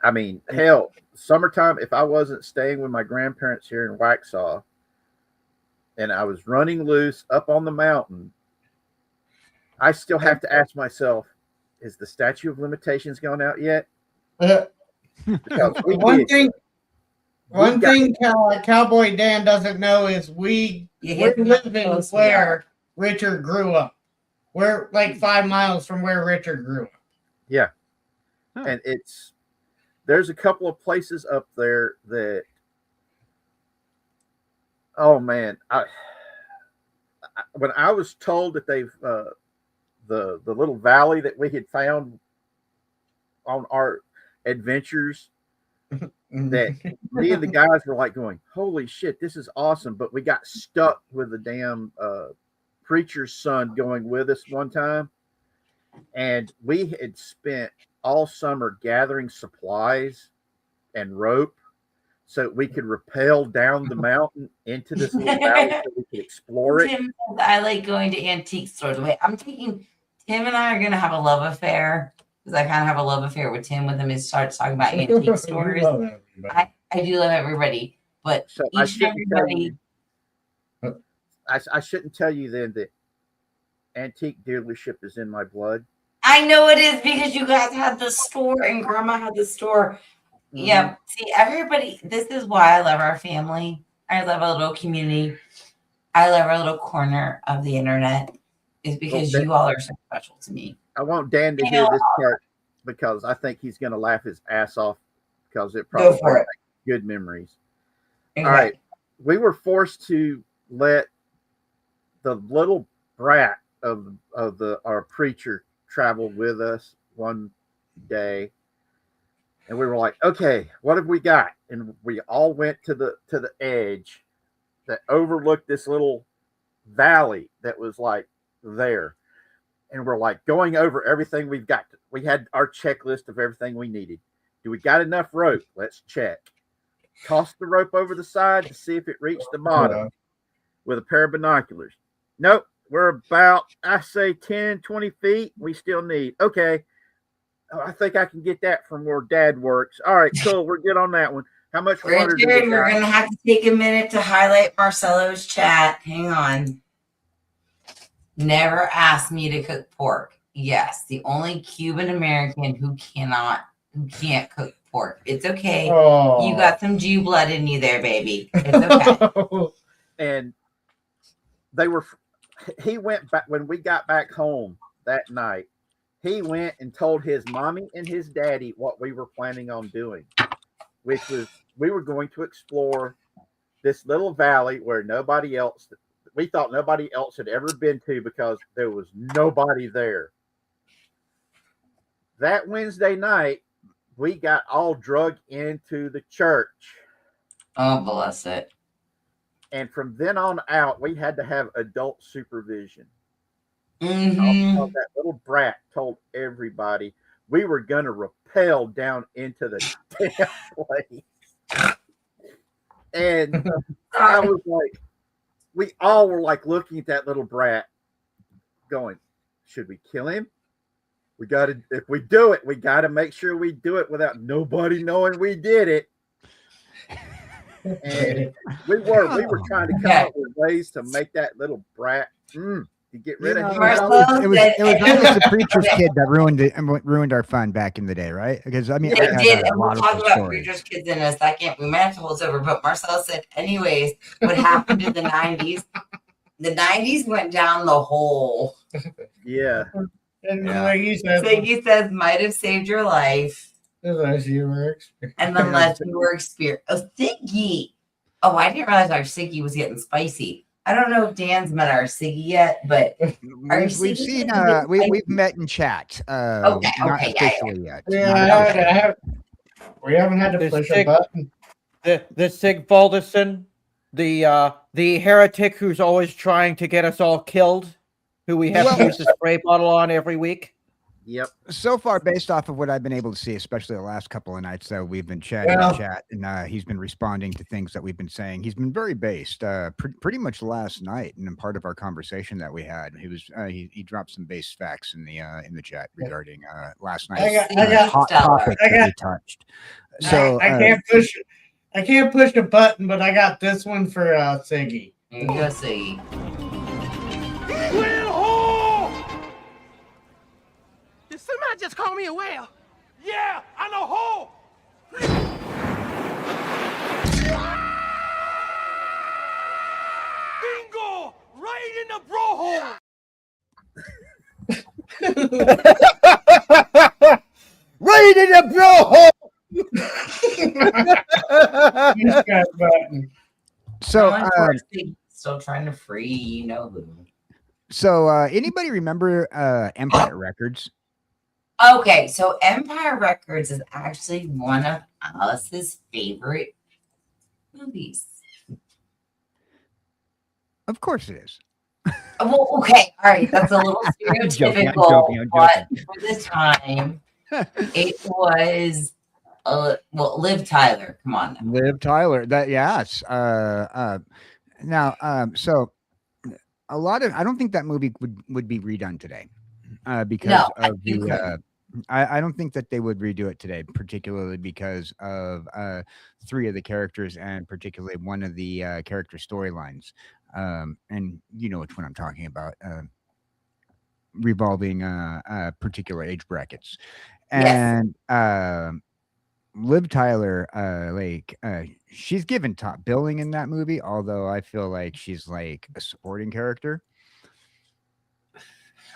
I mean, hell, summertime, if I wasn't staying with my grandparents here in Waxhaw and I was running loose up on the mountain, I still have to ask myself, is the statute of limitations gone out yet? Because one thing Cowboy Dan doesn't know is we're living where Richard grew up. We're like 5 miles from where Richard grew up. Yeah. And there's a couple of places up there that, oh man, when I was told that they've the little valley that we had found on our adventures, that me and the guys were like going, holy shit, this is awesome. But we got stuck with the damn preacher's son going with us one time. And we had spent all summer gathering supplies and rope so we could rappel down the mountain into this little valley so we could explore it. Tim says, I like going to antique stores. Wait, Tim and I are going to have a love affair, because I kind of have a love affair with Tim with him. He starts talking about antique stores. I do love everybody, but so I shouldn't tell you then that antique dealership is in my blood. I know it is, because you guys had the store and Grandma had the store. Mm-hmm. Yeah. See, everybody, this is why I love our family. I love our little community. I love our little corner of the internet, is because you all are so special to me. I want Dan to hear this part because I think he's going to laugh his ass off, because it probably brings good memories. Exactly. All right. We were forced to let the little brat of our preacher travel with us one day, and we were like, okay, what have we got? And we all went to the edge that overlooked this little valley that was like there, and we're like going over everything we've got. We had our checklist of everything we needed. Do we got enough rope? Let's check. Toss the rope over the side to see if it reached the bottom with a pair of binoculars. Nope. We're about, I say, 10, 20 feet. We still need. Okay. Oh, I think I can get that from where Dad works. All right, cool. We're good on that one. How much water do we got? We're going to have to take a minute to highlight Marcelo's chat. Hang on. Never asked me to cook pork. Yes, the only Cuban American who can't cook pork. It's okay. Oh. You got some Jew blood in you there, baby. It's okay. And he went back when we got back home that night. He went and told his mommy and his daddy what we were planning on doing, which was we were going to explore this little valley where we thought nobody else had ever been to, because there was nobody there. That Wednesday night, we got all drugged into the church. Oh, bless it. And from then on out, we had to have adult supervision. Mm-hmm. That little brat told everybody we were going to rappel down into the damn place. And I was like, we all were like looking at that little brat going, should we kill him? We got to, if we do it, we got to make sure we do it without nobody knowing we did it. And we were trying to come up with ways to make that little brat to get rid of him. It was always the preacher's kid that ruined our fun back in the day, right? Because I mean, It did, and we'll talk about Preacher's Kids in a second. We might have to hold over, but Marcel said, anyways, what happened in the 90s? The 90s went down the hole. Yeah. And like you said, Siggy says, might have saved your life. unless you were And unless you were experienced. Oh, Siggy. Oh, I didn't realize our Siggy was getting spicy. I don't know if Dan's met our Siggy yet, but we've seen we've met in chat. Not officially yet. Yeah, we haven't had to push a button. The Sigvaldason, the heretic who's always trying to get us all killed, who we have to use the spray bottle on every week. Yep. So far, based off of what I've been able to see, especially the last couple of nights, though, we've been chatting in chat, and he's been responding to things that we've been saying. He's been very based. Pretty much last night, and in part of our conversation that we had, he was he dropped some base facts in the chat regarding last night's hot topic that we touched. So I can't push the button, but I got this one for Siggy. There you go, Siggy. Did somebody just call me a whale? Yeah, I know who. Bingo! Right in the bro hole. Right in the bro hole. So still trying to free you know who. So anybody remember Empire Records? Okay, so Empire Records is actually one of Alice's favorite movies. Of course it is. Well, okay, all right, that's a little stereotypical, but for the time, it was Liv Tyler. Come on, now. Liv Tyler. That yes. Now, so a lot of I don't think that movie would be redone today, because of the. I don't think that they would redo it today, particularly because of three of the characters and particularly one of the character storylines. And you know which one I'm talking about, revolving particular age brackets. And Liv Tyler, she's given top billing in that movie, although I feel like she's like a supporting character.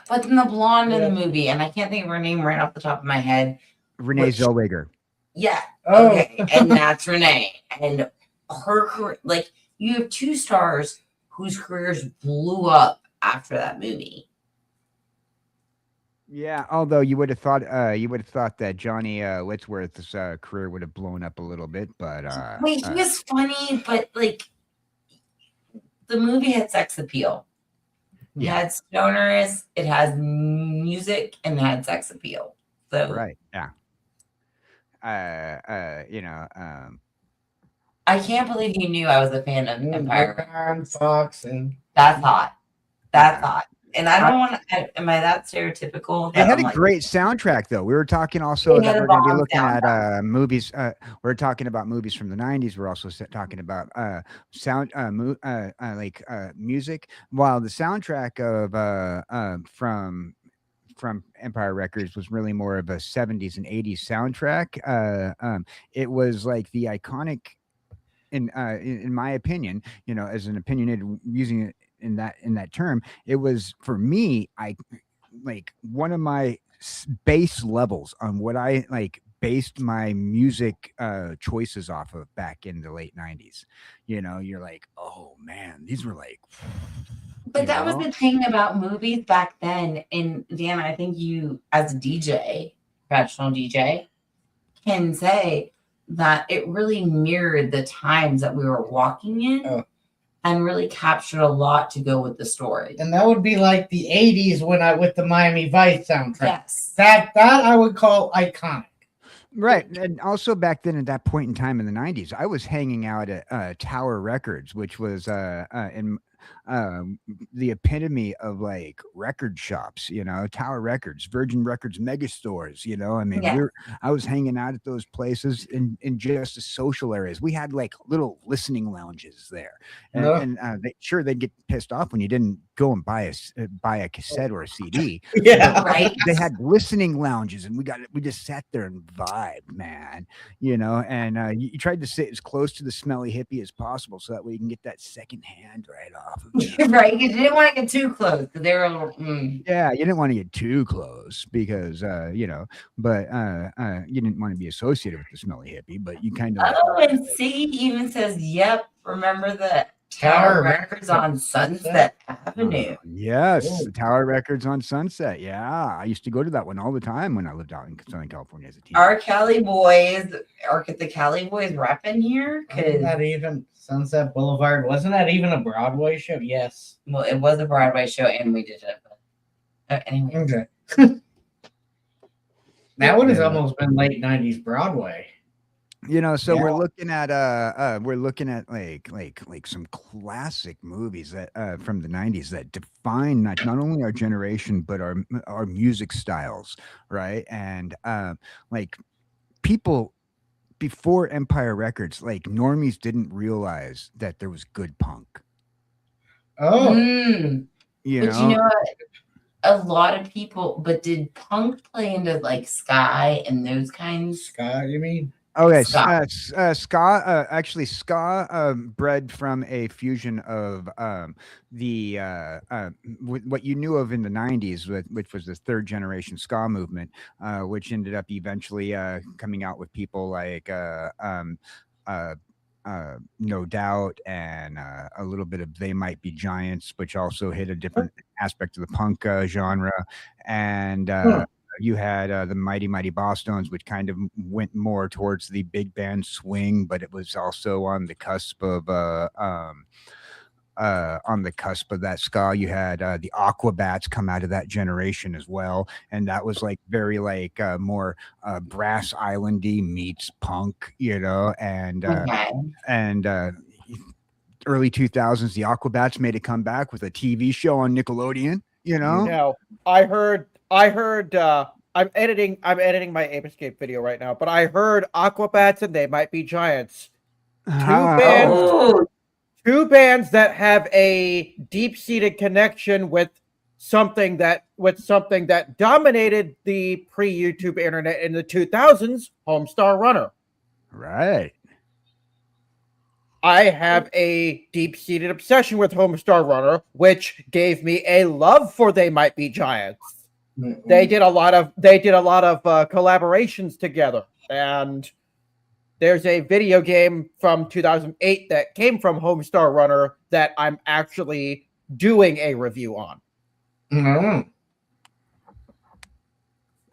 But then the blonde in the movie, and I can't think of her name right off the top of my head. Renee Zellweger. Yeah. Okay. And that's Renee. And her career, like, you have two stars whose careers blew up after that movie. Yeah, although you would have thought that Johnny Whitworth's career would have blown up a little bit, but wait, he was funny, but like the movie had sex appeal. It had stoners, it has music, and it had sex appeal. So right, yeah. I can't believe you knew I was a fan of Empire. Fox and that's hot. That's hot. And I don't want to. Am I that stereotypical? It had a great soundtrack, though. We were talking also that we're going to be looking at movies. We're talking about movies from the '90s. We're also talking about music. While the soundtrack of from Empire Records was really more of a '70s and '80s soundtrack. It was like the iconic, in my opinion, you know, as an opinionated using it. In that term, it was for me, I like one of my base levels on what I like based my music choices off of back in the late 90s. You know, you're like, oh man, these were like, but that was the thing about movies back then. And Dan, I think you as a DJ, professional DJ, can say that it really mirrored the times that we were walking in. and really captured a lot to go with the story. And that would be like the 80s with the Miami Vice soundtrack. Yes. That I would call iconic. Right. And also back then at that point in time in the 90s, I was hanging out at Tower Records, which was in the epitome of like record shops, Tower Records, Virgin Records mega stores, I mean, Yeah. I was hanging out at those places in just the social areas. We had like little listening lounges there. And, they'd get pissed off when you didn't go and buy a cassette or a CD. Yeah. Right. They had listening lounges, and we just sat there and vibed, man. And you tried to sit as close to the smelly hippie as possible, so that way you can get that second hand right off of it. Right. You didn't want to get too close because they were a little. Yeah, you didn't want to get too close because but you didn't want to be associated with the smelly hippie, but you kind of. Oh, and C even says, "Yep, remember the Tower Records on Sunset Avenue." Yes, the Tower Records on Sunset. Yeah, I used to go to that one all the time when I lived out in Southern California as a teenager. Are the Cali Boys repping here? Wasn't that even Sunset Boulevard? Wasn't that even a Broadway show? Yes. Well, it was a Broadway show, and we did it. But anyway, Okay. That would have almost been late 90s Broadway. So Yeah. we're looking at like some classic movies that from the 90s that define not only our generation but our music styles, right? And like people before Empire Records, like normies didn't realize that there was good punk. Oh. but you know what? A lot of people, but did punk play into like Sky and those kinds? Scott, you mean? Okay, Ska. ska bred from a fusion of what you knew of in the 90s, which was the third generation ska movement, which ended up eventually coming out with people like No Doubt and a little bit of They Might Be Giants, which also hit a different aspect of the punk genre, and you had the Mighty Mighty Bosstones, which kind of went more towards the big band swing, but it was also on the cusp of that ska. You had the Aquabats come out of that generation as well, and that was like very like more brass islandy meets punk, and early 2000s, the Aquabats made a comeback with a TV show on Nickelodeon. I heard. I'm editing my Ape Escape video right now, but I heard Aquabats and They Might Be Giants. Two bands that have a deep-seated connection with something that dominated the pre-YouTube internet in the 2000s, Homestar Runner. Right. I have a deep-seated obsession with Homestar Runner, which gave me a love for They Might Be Giants. Mm-hmm. They did a lot of collaborations together, and there's a video game from 2008 that came from Homestar Runner that I'm actually doing a review on. Mm-hmm.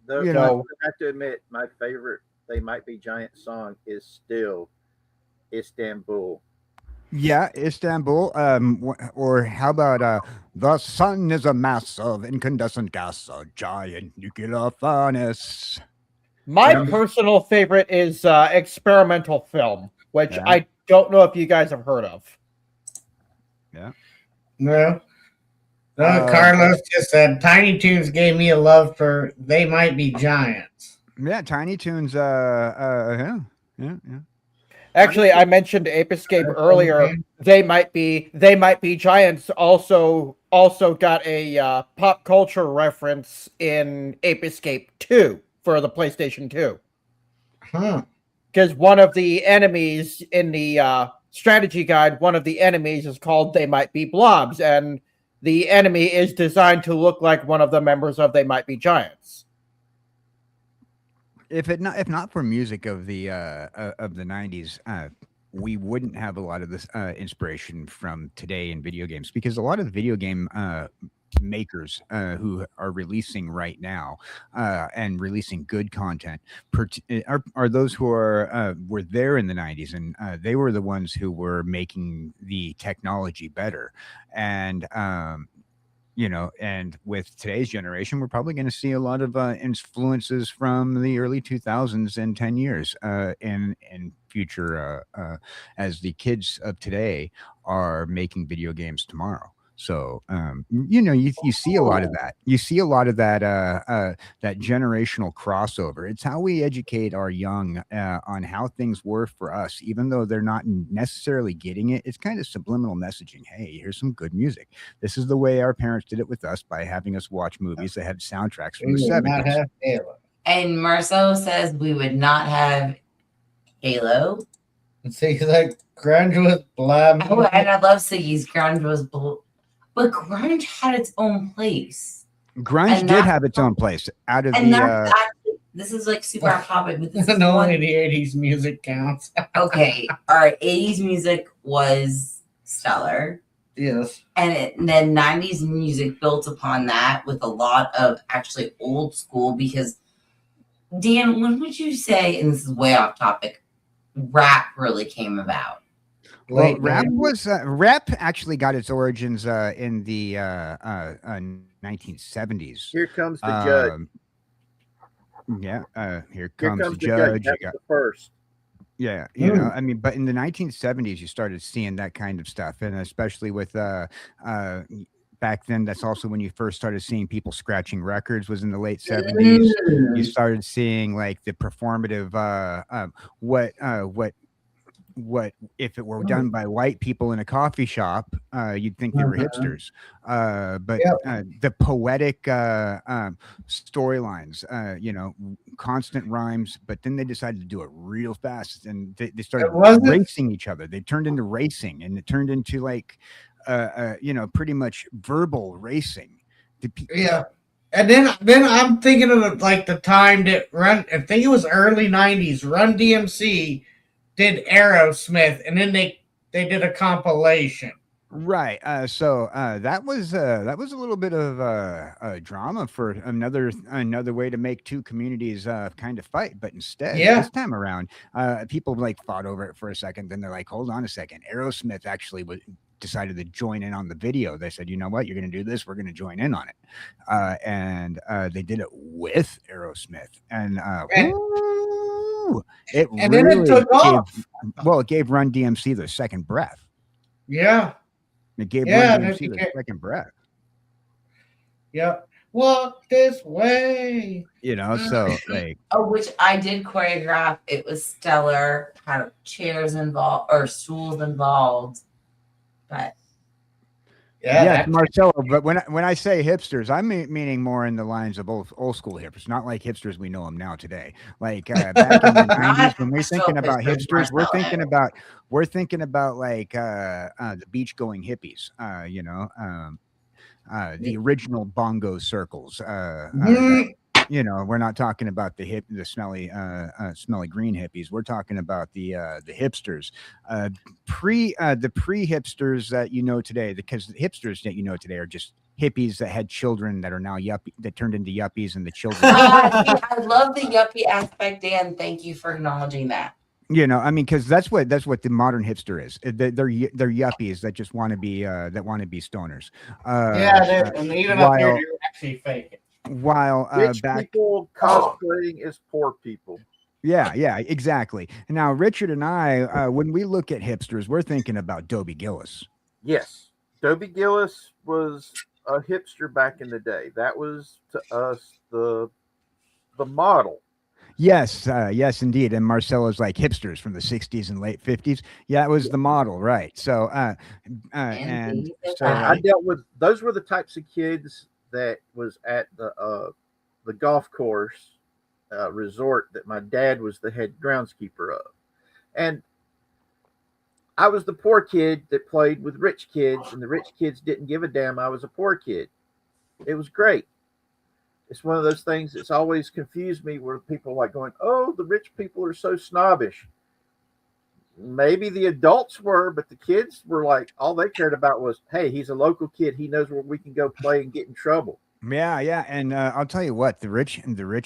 Though, You I know- have to admit, my favorite They Might Be Giant song is still Istanbul. Yeah, Istanbul. Or how about the sun is a mass of incandescent gas, a giant nuclear furnace. My personal favorite is Experimental Film, which Yeah. I don't know if you guys have heard of. No. Carlos just said Tiny Toons gave me a love for They Might Be Giants. Yeah, Tiny Toons. Yeah. Actually, I mentioned Ape Escape earlier. They Might Be Giants also got a pop culture reference in Ape Escape 2 for the PlayStation 2. Huh. Because one of the enemies in the strategy guide, one of the enemies is called They Might Be Blobs, and the enemy is designed to look like one of the members of They Might Be Giants. If not for music of the 90s, we wouldn't have a lot of this inspiration from today in video games, because a lot of the video game makers who are releasing right now and releasing good content are those who were there in the 90s, and they were the ones who were making the technology better. And and with today's generation, we're probably going to see a lot of influences from the early 2000s in 10 years in future as the kids of today are making video games tomorrow. So you see a lot of that. You see a lot of that that generational crossover. It's how we educate our young on how things were for us, even though they're not necessarily getting it. It's kind of subliminal messaging. Hey, here's some good music. This is the way our parents did it with us by having us watch movies that had soundtracks from the We would not 70s. have Halo. And Marcelo says we would not have Halo. See, that grunge was blood. Oh, and I love Siggy's grunge was blue. But grunge had its own place. Grunge did have its own place out of And the. that's actually, this is like super off topic, but this is No, one. only the 80s music counts. Okay, all right. 80s music was stellar. Yes. And then 90s music built upon that with a lot of actually old school. Because, Dan, when would you say, and this is way off topic, rap really came about? Well, rap actually got its origins in the 1970s. Here comes the judge. Here comes the judge. That's the first. Yeah, you know, I mean, but in the 1970s, you started seeing that kind of stuff, and especially with back then, that's also when you first started seeing people scratching records. Was in the late 70s. You started seeing like the performative, what if it were done by white people in a coffee shop, you'd think they were hipsters. But the poetic storylines, constant rhymes, but then they decided to do it real fast, and they started racing each other. They turned into racing, and it turned into like pretty much verbal racing. Yeah. And then I'm thinking of like the time that I think it was early 90s, Run DMC did Aerosmith, and then they did a compilation. Right. So that was a little bit of a drama for another way to make two communities kind of fight, but instead this time around, people like fought over it for a second. Then they're like, hold on a second, Aerosmith actually decided to join in on the video. They said, you know what, you're going to do this, we're going to join in on it, and they did it with Aerosmith, and it and really then it took off. Well, it gave Run DMC the second breath. Yeah. It gave Run DMC the second breath. Yep. Walk this way. So like. Oh, which I did choreograph. It was stellar. Had chairs involved or stools involved, but. Yeah, Marcelo. But when I say hipsters, I'm meaning more in the lines of old school hipsters, not like hipsters we know them now today. Like back in the 90s, when we're thinking about hipsters, we're thinking about like the beach going hippies. The original bongo circles. We're not talking about the smelly green hippies. We're talking about the hipsters, the pre-hipsters that you know today, because the hipsters that you know today are just hippies that had children that are now that turned into yuppies, and the children. I love the yuppie aspect, Dan. Thank you for acknowledging that. Because that's what the modern hipster is. They're yuppies that just want to be stoners. And even up here, you're actually faking. While rich people cosplaying as poor people. Yeah, exactly. Now, Richard and I, when we look at hipsters, we're thinking about Dobie Gillis. Yes, Dobie Gillis was a hipster back in the day. That was to us the model. Yes, indeed. And Marcelo's like hipsters from the 60s and late 50s. Yeah, it was the model, right? So, and so I dealt with those were the types of kids that was at the golf course resort that my dad was the head groundskeeper of. And I was the poor kid that played with rich kids, and the rich kids didn't give a damn I was a poor kid. It was great. It's one of those things that's always confused me where people are like going, oh, the rich people are so snobbish. maybe the adults were, but the kids were like, all they cared about was, hey, he's a local kid. He knows where we can go play and get in trouble. Yeah, and I'll tell you what, the rich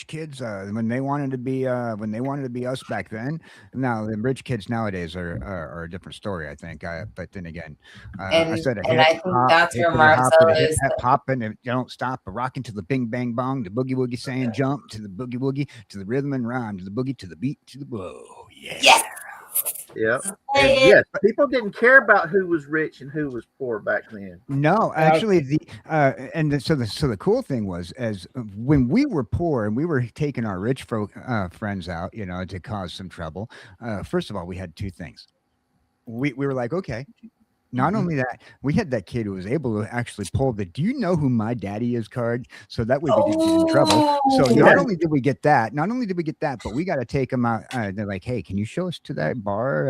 kids, when they wanted to be us back then. Now the rich kids nowadays are a different story, I think. But then again, I And said a and hip I think hop, that's where hippity Marcel hoppity, hip is. hop hopping, and you don't stop, a rocking to the bing bang bong, the boogie woogie saying jump to the boogie woogie to the rhythm and rhyme to the boogie to the beat to the blow. Yeah. Yes. Yeah. Play And it. yes, people didn't care about who was rich and who was poor back then. No, actually, so the cool thing was, as when we were poor and we were taking our rich friends out, to cause some trouble. First of all, we had two things. We were like, okay. Not only that, we had that kid who was able to actually pull the "Do you know who my daddy is?" card, so that way we didn't get in trouble. So not only did we get that, but we got to take them out. They're like, "Hey, can you show us to that bar?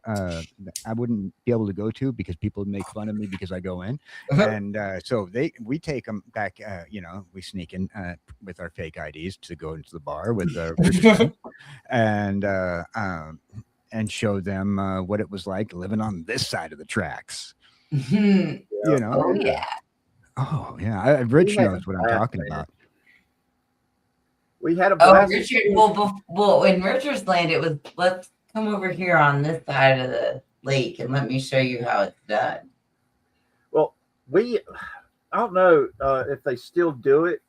That I wouldn't be able to go to because people would make fun of me because I go in." And so we take them back. We sneak in with our fake IDs to go into the bar with and show them what it was like living on this side of the tracks. Oh yeah. Oh yeah, Rich knows what I'm talking about. We had a Oh, blast. Richard. Well, in Richard's land, it was let's come over here on this side of the lake and let me show you how it's done. Well, I don't know if they still do it.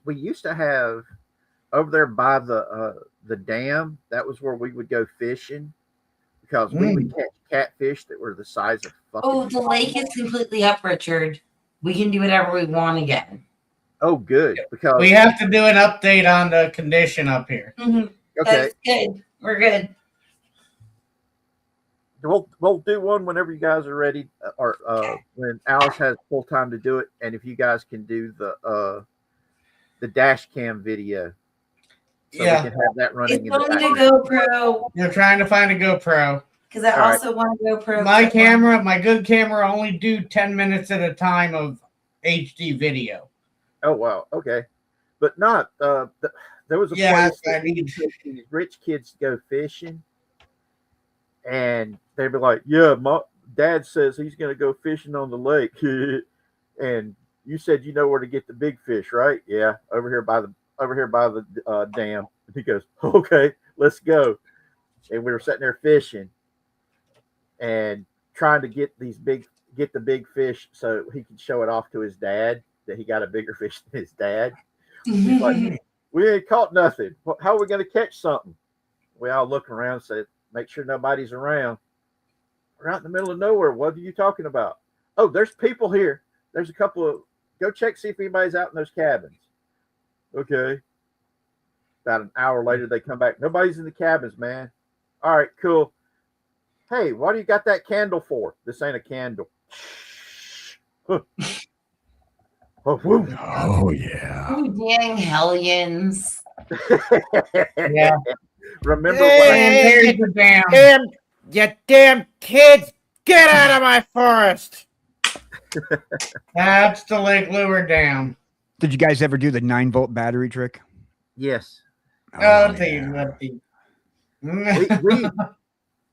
We used to have over there by the dam. That was where we would go fishing because we would catch catfish that were the size of fucking. Oh, the lake is completely up, Richard. We can do whatever we want again. Oh, good, because We have to do an update on the condition up here. okay, That's good. We're good. we'll do one whenever you guys are ready, or when Alice has full time to do it, and if you guys can do the dash cam video. So Yeah. we can have that running. It's in the only a background. GoPro We're trying to find a GoPro. because I All right. also want a GoPro. My camera, my good camera, only do 10 minutes at a time of HD video. Oh wow, okay, but not. There was a Yeah, place I that we need- would take these rich kids to go fishing, and they'd be like, "Yeah, my dad says he's going to go fishing on the lake," and you said you know where to get the big fish, right? Yeah, over here by the dam. And he goes, "Okay, let's go," and we were sitting there fishing and trying to get the big fish so he could show it off to his dad that he got a bigger fish than his dad. He's like, "We ain't caught nothing. How are we going to catch something?" We all look around and said, "Make sure nobody's around." We're out in the middle of nowhere. What are you talking about? "Oh, there's people here. There's a couple of, go check, see if anybody's out in those cabins." Okay. About an hour later, they come back. "Nobody's in the cabins, man." "All right, cool. Hey, what do you got that candle for?" "This ain't a candle." Oh, woo. Oh yeah. Oh, dang hellions. Yeah. Remember Hey, there's the dam. You damn kids! Get out of my forest! That's the Lake Lure Dam. Did you guys ever do the 9-volt battery trick? Yes. Oh, yeah.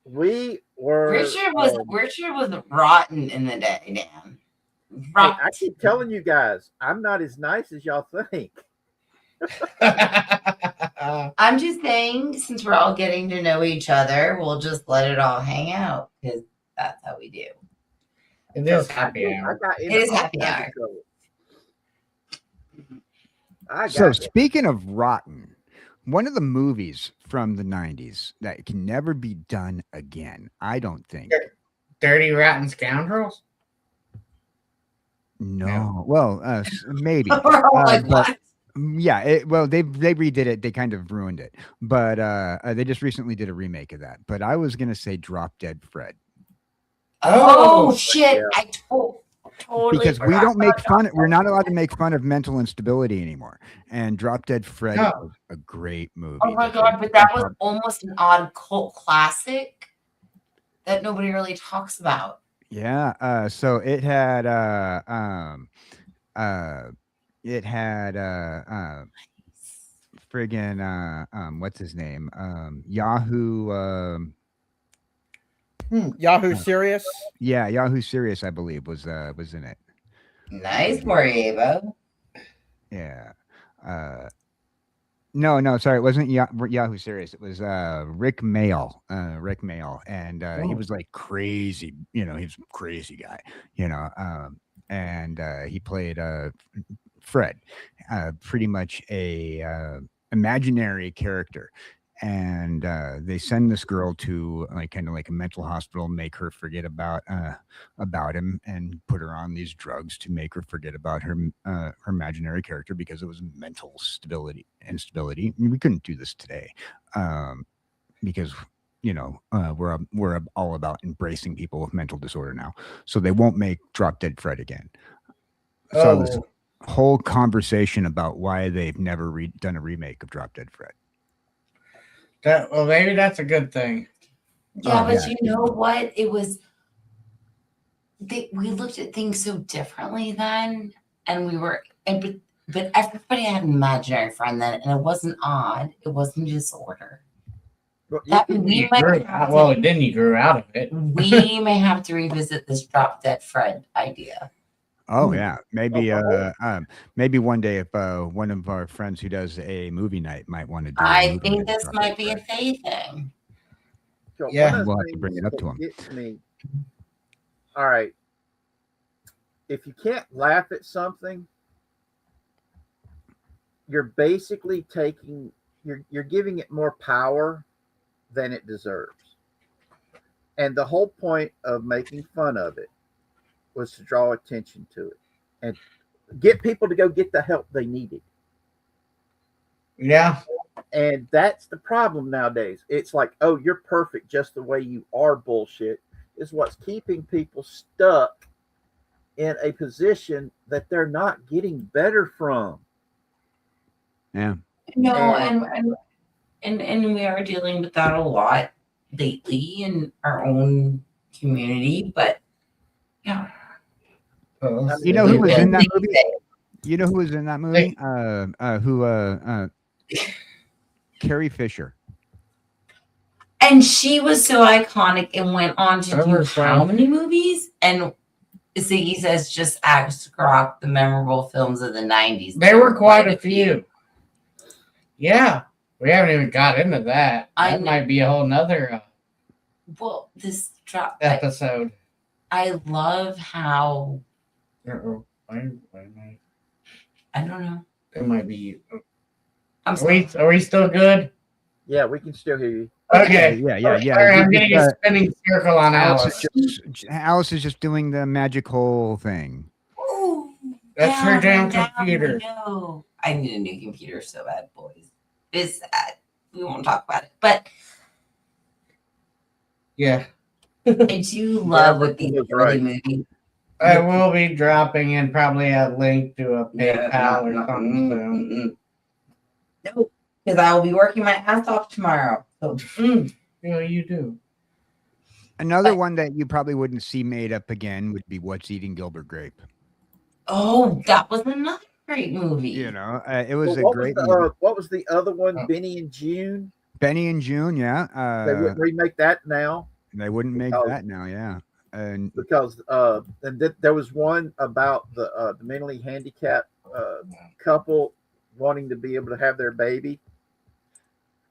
We were. Richard was rotten in the day, Dan. Hey, Rotten. I keep telling you guys, I'm not as nice as y'all think. I'm just saying, since we're all getting to know each other, we'll just let it all hang out because that's how we do. It is happy hour. It is happy hour. So speaking of rotten, one of the movies from the 90s that can never be done again, I don't think. Dirty Rotten Scoundrels? No. Well, maybe. We're all like, but- what? Yeah, they redid it. They kind of ruined it, but they just recently did a remake of that. But I was gonna say Drop Dead Fred Oh, shit! yeah. I totally because we forgot don't make about fun. that. We're not allowed to make fun of mental instability anymore. And Drop Dead Fred No. was a great movie. Oh my god! But that was almost an odd cult classic that nobody really talks about. Yeah. So it had friggin' what's his name? Yahoo Yahoo Serious. Yeah, Yahoo Serious, I believe, was in it. Nice for you, Avo. Yeah. No, sorry, it wasn't Yahoo Serious. It was Rick Mayall. Rick Mayall, and he was like crazy. You know, he was a crazy guy. You know, and he played Fred, pretty much a imaginary character. And they send this girl to like kind of like a mental hospital, make her forget about him, and put her on these drugs to make her forget about her imaginary character because it was mental instability. We couldn't do this today because you know we're all about embracing people with mental disorder now. So they won't make Drop Dead Fred again. So this whole conversation about why they've never done a remake of Drop Dead Fred. Well, maybe that's a good thing. Yeah, but you know what? It was we looked at things so differently then, and but everybody had an imaginary friend then, and it wasn't odd. It wasn't disorder. That we might Then you grew out of it. We may have to revisit this Drop Dead Fred idea. Oh yeah, maybe maybe one day if one of our friends who does a movie night might want to do. I think this might be a Faye thing. So Yeah. one of the We'll have to things bring it up to that 'em. gets me. All right, if you can't laugh at something, you're basically you're giving it more power than it deserves. And the whole point of making fun of it was to draw attention to it and get people to go get the help they needed. Yeah. And that's the problem nowadays. It's like, oh, you're perfect just the way you are bullshit is what's keeping people stuck in a position that they're not getting better from. Yeah. No, and we are dealing with that a lot lately in our own community, but yeah. You know who was in that movie? Faye. You know who was in that movie? Carrie Fisher. And she was so iconic and went on to do Remember how Sam? many movies? And Ziggy says just acts rock the memorable films of the 90s. There were quite a few. Yeah. We haven't even got into that. I That know. might be a whole nother Well, this drop. episode. I love how Uh-oh. I don't know. It might be. I'm Are sorry. we still good? Yeah, we can still hear you. Okay. Yeah. Sorry, I'm You getting just, a spinning circle on Alice. Alice is just doing the magic hole thing. Ooh, That's her damn down, computer. No, I need a new computer so bad, boys. It's sad. We won't talk about it, but Yeah. I do love what the That's early right. movie. I will be dropping in probably a link to a PayPal or No, something soon. No, because I will be working my ass off tomorrow. So, Yeah, you do. Another But- one that you probably wouldn't see made up again would be What's Eating Gilbert Grape. oh, that was another great movie. You know, it was Well, a what great was movie. what was the other one? Oh. Benny and June. Benny and June, yeah. They wouldn't remake that now They wouldn't make because- that now, yeah. And because there was one about the mentally handicapped couple wanting to be able to have their baby,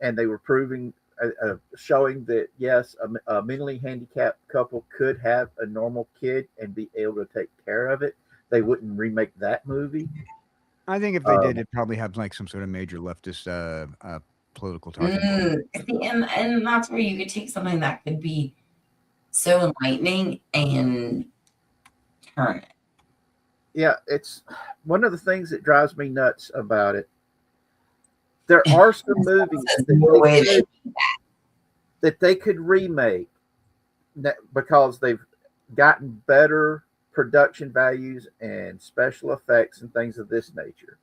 and they were showing that yes, a mentally handicapped couple could have a normal kid and be able to take care of it. They wouldn't remake that movie. I think if they did, it'd probably have like some sort of major leftist political talking point. See, and that's where you could take something that could be so enlightening and turn it. Yeah, it's one of the things that drives me nuts about it. There are some movies There's no way that they could remake because they've gotten better production values and special effects and things of this nature.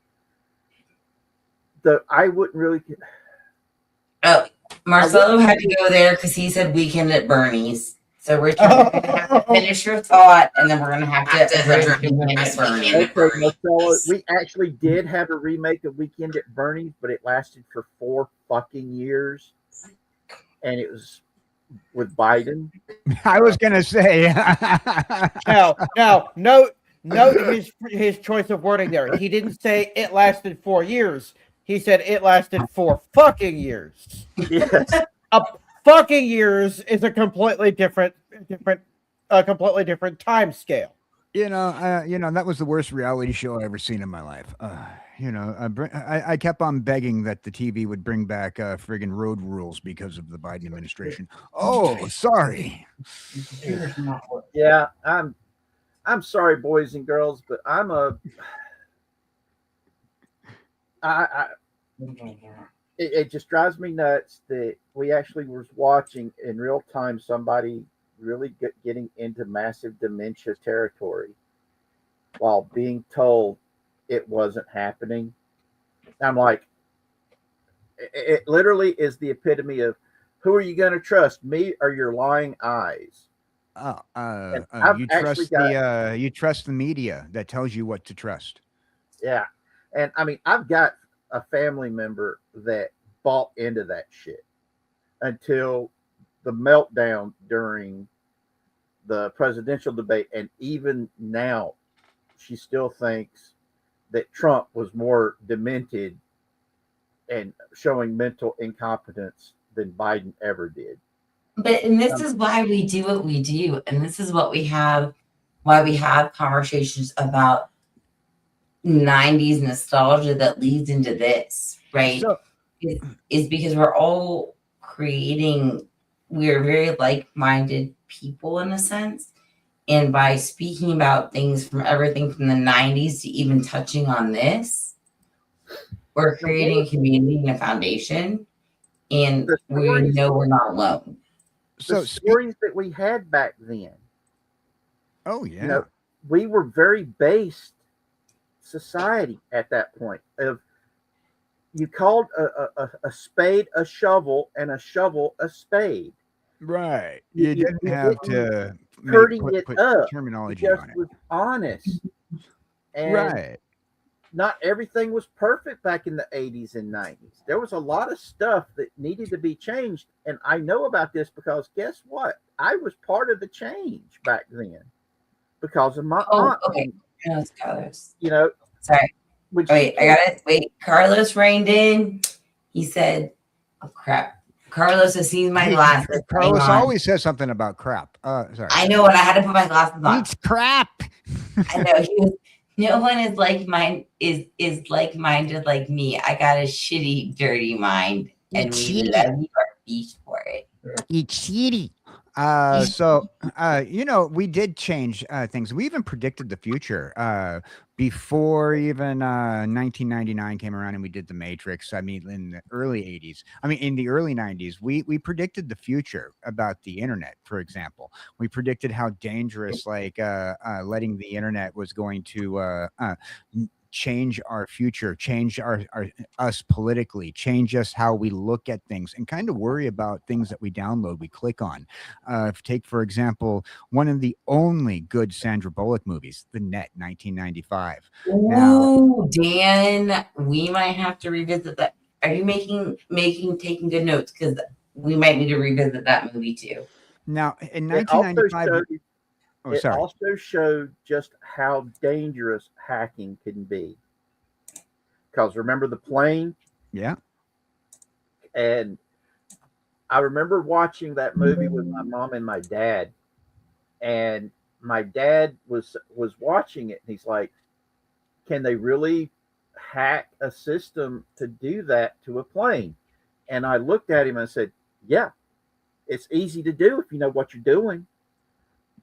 I wouldn't really. Oh, Marcelo had to go there because he said Weekend at Bernie's. So Richard, you're gonna have to finish your thought, and then we're gonna have to address Weekend at Bernie's. Okay, Marcelo, we actually did have a remake of Weekend at Bernie's, but it lasted for 4 fucking years, and it was with Biden. I was gonna say. Now, note his choice of wording there. He didn't say it lasted 4 years. He said it lasted 4 fucking years. Yes. A fucking years is a completely different time scale. That was the worst reality show I ever seen in my life. I kept on begging that the TV would bring back friggin' road rules because of the Biden administration. Oh, sorry. Yeah, I'm sorry, boys and girls, but it just drives me nuts that we actually was watching in real time somebody really getting into massive dementia territory while being told it wasn't happening. I'm like, it literally is the epitome of who are you going to trust, me or your lying eyes? You trust the media that tells you what to trust. Yeah. And I mean, I've got a family member that bought into that shit until the meltdown during the presidential debate. And even now, she still thinks that Trump was more demented and showing mental incompetence than Biden ever did. And this is why we do what we do. And this is why we have conversations about 90s nostalgia that leads into this, right? Is because we're all we're very like-minded people in a sense. And by speaking about things from everything from the 90s to even touching on this, we're creating a community and a foundation. And we know we're not alone. The stories that we had back then. Oh, yeah. We were very based society at that point. Of you called a spade a shovel and a shovel a spade. Right. You didn't have to put up terminology just on it. Was honest. And right. Not everything was perfect back in the 80s and 90s. There was a lot of stuff that needed to be changed. And I know about this because guess what? I was part of the change back then because of my aunt. Okay. No, it's Carlos. Sorry. Wait, I got it. Wait, Carlos reined in. He said, oh, crap. Carlos has seen my glasses. Carlos always says something about crap. Sorry. I know, and I had to put my glasses on. It's crap. I know. No one is like mine. Is like-minded like me. I got a shitty, dirty mind, and we love our beast for it. It's shitty. We did change things. We even predicted the future before even 1999 came around and we did The Matrix. I mean, in the early 80s. I mean, in the early 90s, we predicted the future about the internet, for example. We predicted how dangerous letting the internet was going to change our future, change us politically, change us how we look at things, and kind of worry about things that we download, we click on. Take, for example, one of the only good Sandra Bullock movies, The Net, 1995. Oh, Dan, we might have to revisit that. Are you taking good notes? Because we might need to revisit that movie too. Now, in 1995... It also showed just how dangerous hacking can be. Because remember the plane? Yeah. And I remember watching that movie with my mom and my dad. And my dad was watching it. And he's like, can they really hack a system to do that to a plane? And I looked at him and said, yeah, it's easy to do if you know what you're doing.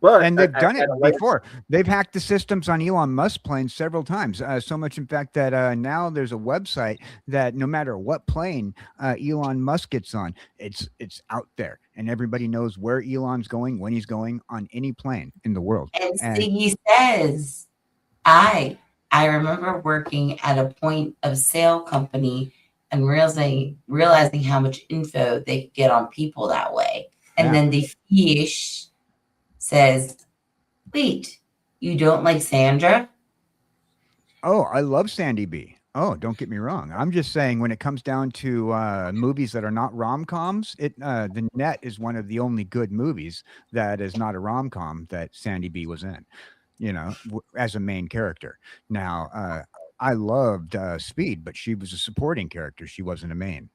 And they've done it before. They've hacked the systems on Elon Musk planes several times. So much, in fact, that now there's a website that no matter what plane Elon Musk gets on, it's out there, and everybody knows where Elon's going, when he's going on any plane in the world. And he says, I remember working at a point of sale company and realizing how much info they could get on people that way, and then the fish says, wait, you don't like Sandra? Oh, I love Sandy B. Oh, don't get me wrong. I'm just saying when it comes down to movies that are not rom-coms, The Net is one of the only good movies that is not a rom-com that Sandy B was in, as a main character. Now, I loved Speed, but she was a supporting character. She wasn't a main.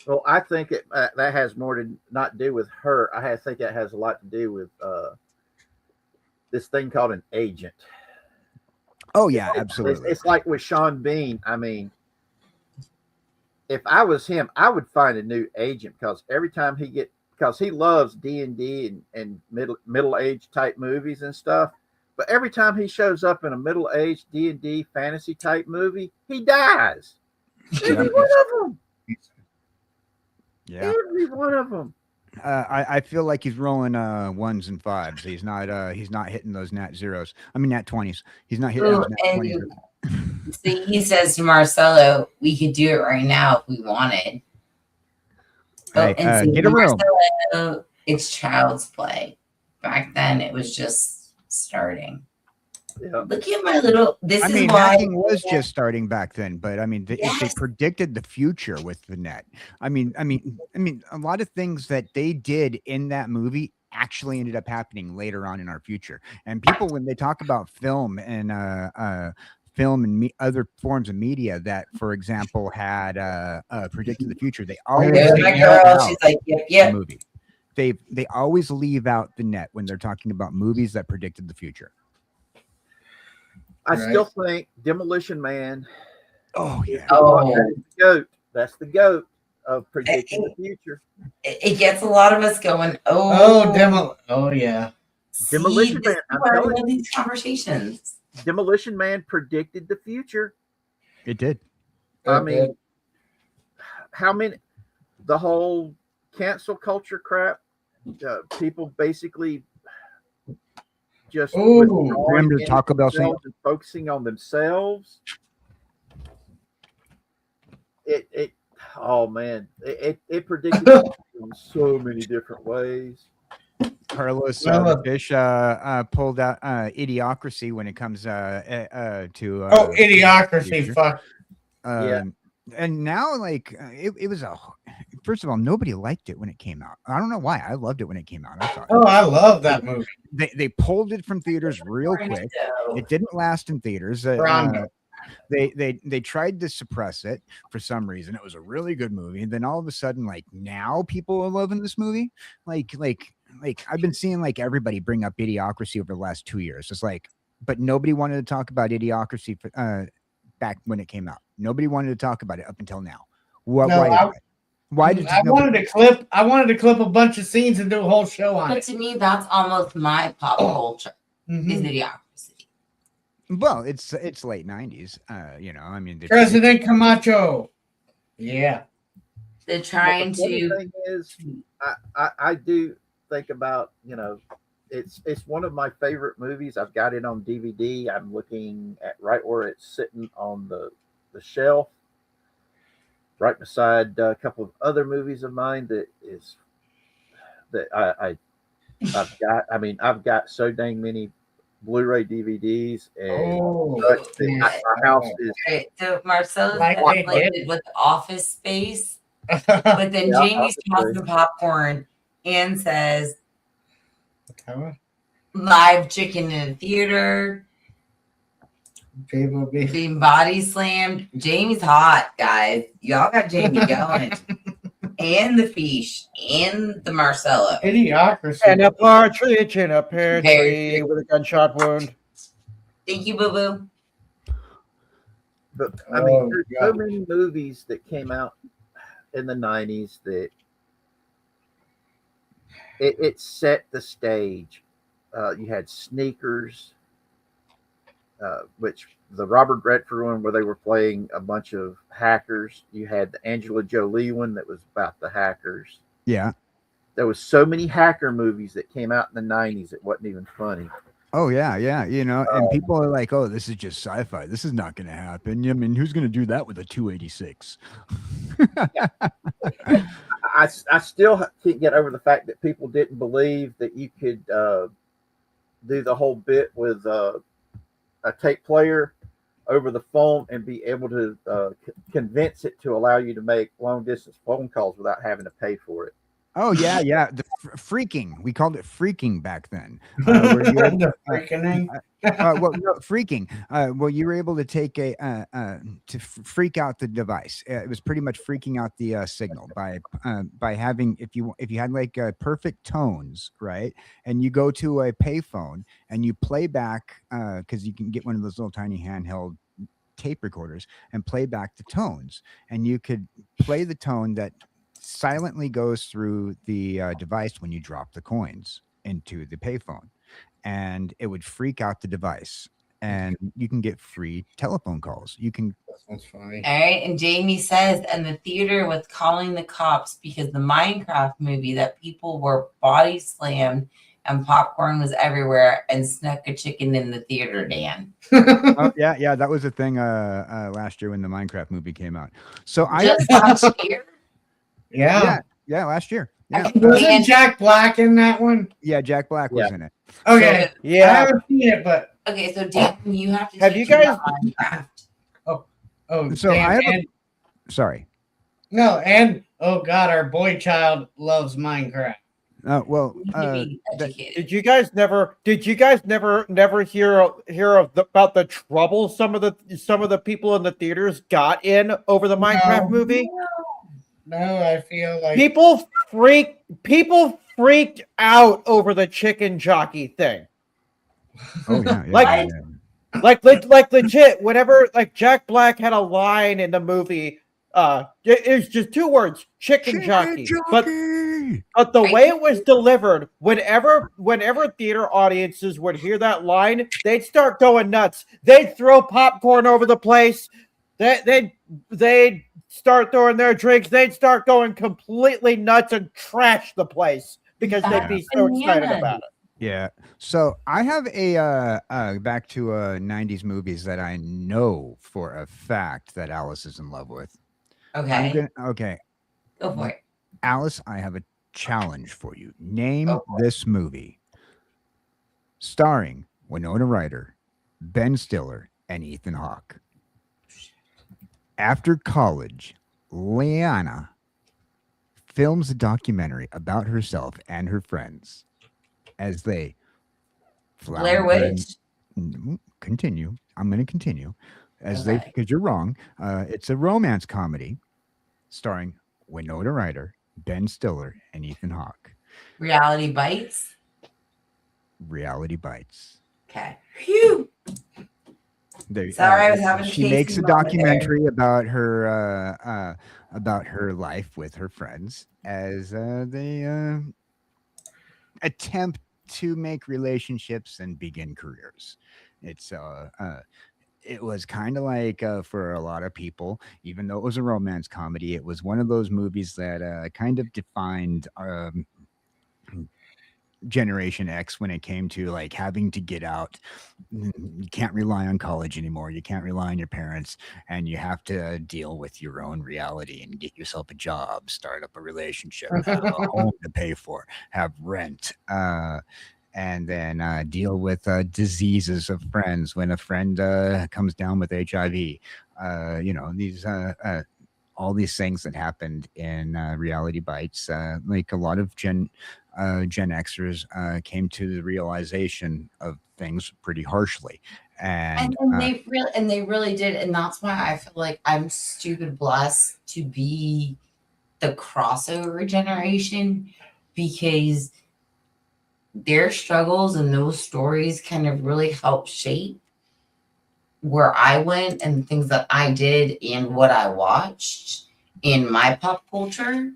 Well, I think that has more to not do with her. I think that has a lot to do with this thing called an agent. Oh yeah, absolutely. It's like with Sean Bean. I mean, if I was him, I would find a new agent because every time because he loves D&D and middle age type movies and stuff. But every time he shows up in a middle aged D&D fantasy type movie, he dies. Every one of them. Yeah, every one of them. I feel like he's rolling ones and fives. He's not hitting those nat zeros. I mean nat 20s. He's not hitting those nat 20s. See, he says to Marcelo, "We could do it right now if we wanted." Hey, and see, get a room. Marcelo, it's child's play. Back then, it was just starting. Yeah. Look at my little. This I is mean, why hacking was just starting back then, but I mean, they Yes. predicted the future with the net. I mean, a lot of things that they did in that movie actually ended up happening later on in our future. And people, when they talk about film and other forms of media that, for example, had predicted the future, they always There's my leave girl. out She's like, "Yep, the yep." movie. They always leave out the net when they're talking about movies that predicted the future. I still think Demolition Man. Oh yeah. Oh, That's the goat. That's the goat of predicting the future. it gets a lot of us going. Oh yeah. See, Demolition this Man, is I'm why I telling love these conversations. Demolition Man predicted the future. It did. I mean, the whole cancel culture crap, people basically just withdrawing Remember into Taco Bell saying, themselves and focusing on themselves. Oh man, it predicted in so many different ways. Carlos Fish pulled out Idiocracy when it comes to Idiocracy. future. Fuck. Yeah. And now, like, it was first of all, nobody liked it when it came out. I don't know why. I loved it when it came out. I thought, I love that movie. They pulled it from theaters real quick. It didn't last in theaters. Brando. They tried to suppress it for some reason. It was a really good movie, and then all of a sudden, like, now people are loving this movie. Like I've been seeing like everybody bring up Idiocracy over the last 2 years. It's like, but nobody wanted to talk about Idiocracy back when it came out. Nobody wanted to talk about it up until now. Why did I wanted to clip a bunch of scenes and do a whole show on But it. to me, that's almost my pop culture. Is Idiocracy. Well, it's late 90s. I mean, President Camacho. Yeah. They're trying The funny to. thing is, I do think about, it's one of my favorite movies. I've got it on DVD. I'm looking at right where it's sitting on the shelf, right beside a couple of other movies of mine I've got. I mean, I've got so dang many Blu-ray DVDs, and my house is. Okay, so Marcelo's Like like they did with Office Space, but then Yeah, Jamie's Office tossing Space. popcorn and says live chicken in the theater, People be being body slammed. Jamie's hot, guys. Y'all got Jamie going. And the fish and the Marcelo. Idiocracy. And a partridge in a pear Very tree with a gunshot wound. Thank you, Boo Boo. But I mean, Oh, there's so God. many movies that came out in the '90s that it set the stage. You had Sneakers, which the Robert Redford one, where they were playing a bunch of hackers. You had the Angela Jolie one that was about the hackers. Yeah. There was so many hacker movies that came out in the '90s. It wasn't even funny. Oh yeah. And people are like, "Oh, this is just sci-fi. This is not going to happen." I mean, who's going to do that with a 286? I still can't get over the fact that people didn't believe that you could do the whole bit with a tape player over the phone and be able to convince it to allow you to make long distance phone calls without having to pay for it. Oh yeah, yeah. The freaking, we called it freaking back then. Where you were, The freaking well, no, freaking. Well, you were able to take freak out the device. It was pretty much freaking out the signal by having if you had like perfect tones, right? And you go to a payphone and you play back because you can get one of those little tiny handheld tape recorders and play back the tones, and you could play the tone that silently goes through the device when you drop the coins into the payphone, and it would freak out the device, and you can get free telephone calls. You can. That's funny. All right, and Jamie says, and the theater was calling the cops because the Minecraft movie that people were body slammed and popcorn was everywhere and snuck a chicken in the theater, Dan. Oh, yeah, that was a thing last year when the Minecraft movie came out. So Just last year? Yeah. Yeah, last year. Yeah, Wasn't Jack Black in that one? yeah, Jack Black was in it. Okay. I Yeah. haven't seen it, but Okay, so Dan, you have to Have teach you me guys- about Minecraft. So Dan, I have and, Sorry. oh god, our boy child loves Minecraft. Well, You need to be educated. Did you guys never hear about the trouble some of the people in the theaters got in over the Minecraft movie? No, I feel like People freaked out over the chicken jockey thing. oh yeah, Like- Like legit, whenever like Jack Black had a line in the movie, it's just two words, chicken jockey. But the way it was delivered, whenever theater audiences would hear that line, they'd start going nuts. They'd throw popcorn over the place. They'd start throwing their drinks. They'd start going completely nuts and trash the place because they'd be so excited about it. Yeah. So I have a back to 90s movies that I know for a fact that Alice is in love with. Okay, Okay. go for it. Alice, I have a challenge for you. Name Go for it. this movie starring Winona Ryder, Ben Stiller, and Ethan Hawke. After college, Leanna films a documentary about herself and her friends as they Blair flounder Witch. Continue. I'm going to continue as Okay. they, because you're wrong. It's a romance comedy starring Winona Ryder, Ben Stiller, and Ethan Hawke. Reality Bites. Reality Bites. Okay. Phew. There, Sorry, I was having a she Casey makes a moment there. documentary about her life with her friends as they attempt to make relationships and begin careers. It's it was kind of like for a lot of people, even though it was a romance comedy, it was one of those movies that kind of defined Generation X when it came to like having to get out. You can't rely on college anymore. You can't rely on your parents, and you have to deal with your own reality and get yourself a job, start up a relationship, have a home to pay for, have rent, and then deal with diseases of friends when a friend comes down with HIV. These all these things that happened in Reality Bites, like a lot of Gen Xers came to the realization of things pretty harshly, and they really did, and that's why I feel like I'm stupid blessed to be the crossover generation, because their struggles and those stories kind of really helped shape where I went and the things that I did and what I watched in my pop culture.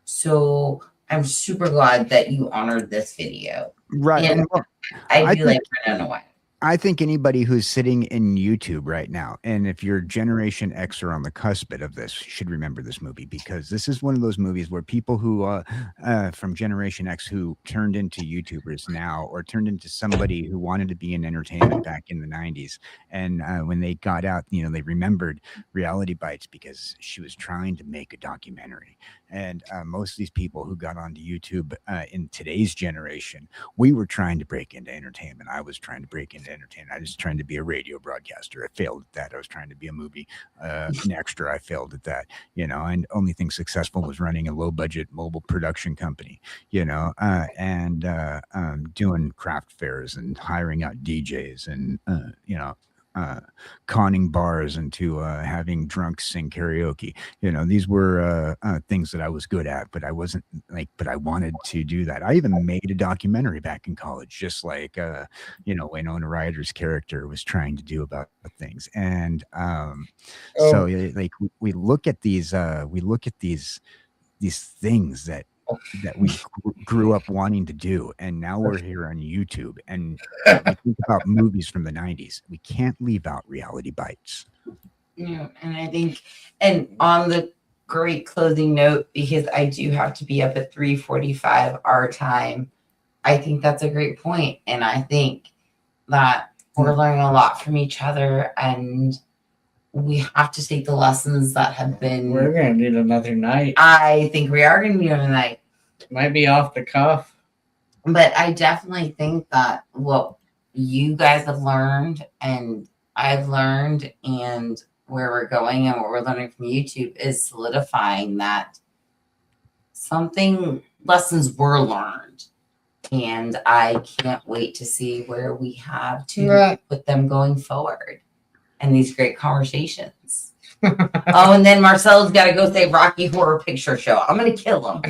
So I'm super glad that you honored this video. right. And well, I I do like think- Winona Ryder. I think anybody who's sitting in YouTube right now, and if you're Generation X or on the cusp of this, should remember this movie, because this is one of those movies where people who from Generation X who turned into YouTubers now, or turned into somebody who wanted to be in entertainment back in the 90s, and when they got out, they remembered Reality Bites because she was trying to make a documentary, And most of these people who got onto YouTube in today's generation, we were trying to break into entertainment. I was trying to break into entertainment. I was trying to be a radio broadcaster. I failed at that. I was trying to be a movie an extra. I failed at that. And only thing successful was running a low budget mobile production company. And doing craft fairs and hiring out DJs and conning bars into having drunks sing karaoke. These were things that I was good at, but I wasn't but I wanted to do that. I even made a documentary back in college, just like Winona Ryder's character was trying to do about things. And so we look at these things that we grew up wanting to do, and now we're here on YouTube, and we think about movies from the 90s. We can't leave out Reality Bites. Yeah, and I think, and on the great closing note, because I do have to be up at 3:45 our time, I think that's a great point, and I think that we're learning a lot from each other, and we have to take the lessons that have been. We're gonna need another night. I think we are going to need another night. Might be off the cuff. But I definitely think that what you guys have learned and I've learned and where we're going and what we're learning from YouTube is solidifying that lessons were learned. And I can't wait to see where we have to put them going forward and these great conversations. And then Marcelo's got to go say Rocky Horror Picture Show. I'm going to kill him.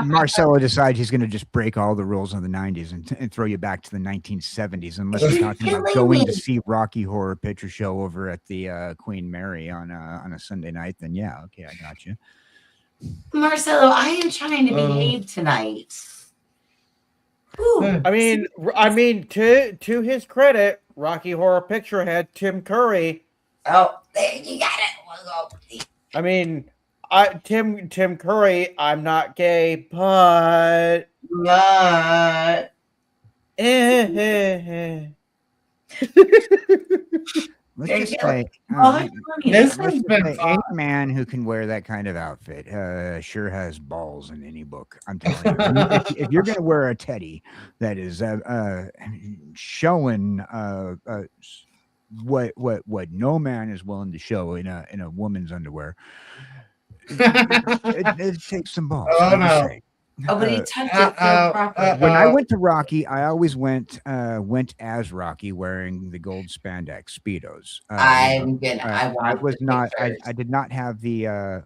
Marcelo decides he's going to just break all the rules of the 90s and throw you back to the 1970s, unless you're talking about going to see Rocky Horror Picture Show over at the Queen Mary on a Sunday night. Then yeah, okay, I got you. Marcelo, I am trying to behave tonight. Ooh. I mean, to his credit, Rocky Horror Picture had Tim Curry. Oh, there you got it. I mean, Tim Curry. I'm not gay, but Let's just say, this has been any man who can wear that kind of outfit sure has balls in any book. I'm telling you. I mean, if you're going to wear a teddy that is showing what no man is willing to show in a woman's underwear, it takes some balls. Oh no. Oh, but he touched it so properly. When I went to Rocky, I always went as Rocky, wearing the gold spandex speedos. I did not have the.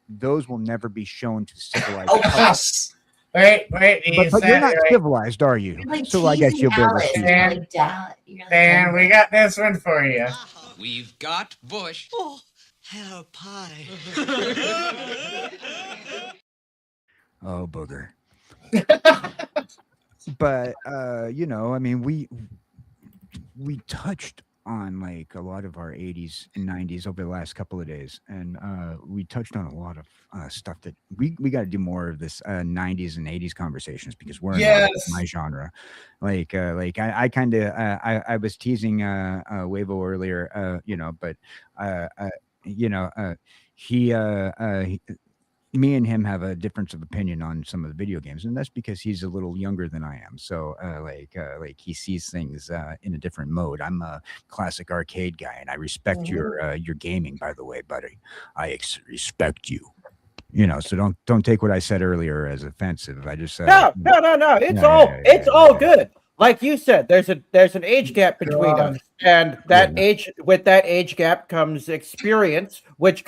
Those will never be shown to civilized. Oh, yes. Wait. But you're not civilized, are you? Like so I guess you'll be able to see. Dan, we got this one for you. We've got Bush. Oh, hello, pie. Oh, booger. But I mean, we touched on like a lot of our 80s and 90s over the last couple of days, and we touched on a lot of stuff that we got to do more of this 90s and 80s conversations, because we're in my genre. Like I kind of I was teasing Wavo earlier, but he me and him have a difference of opinion on some of the video games, and that's because he's a little younger than I am. So like he sees things in a different mode. I'm a classic arcade guy, and I respect your gaming, by the way, buddy. I respect you. So don't take what I said earlier as offensive. I just said no. It's all good. Like you said, there's an age gap between us, and that age gap comes experience, which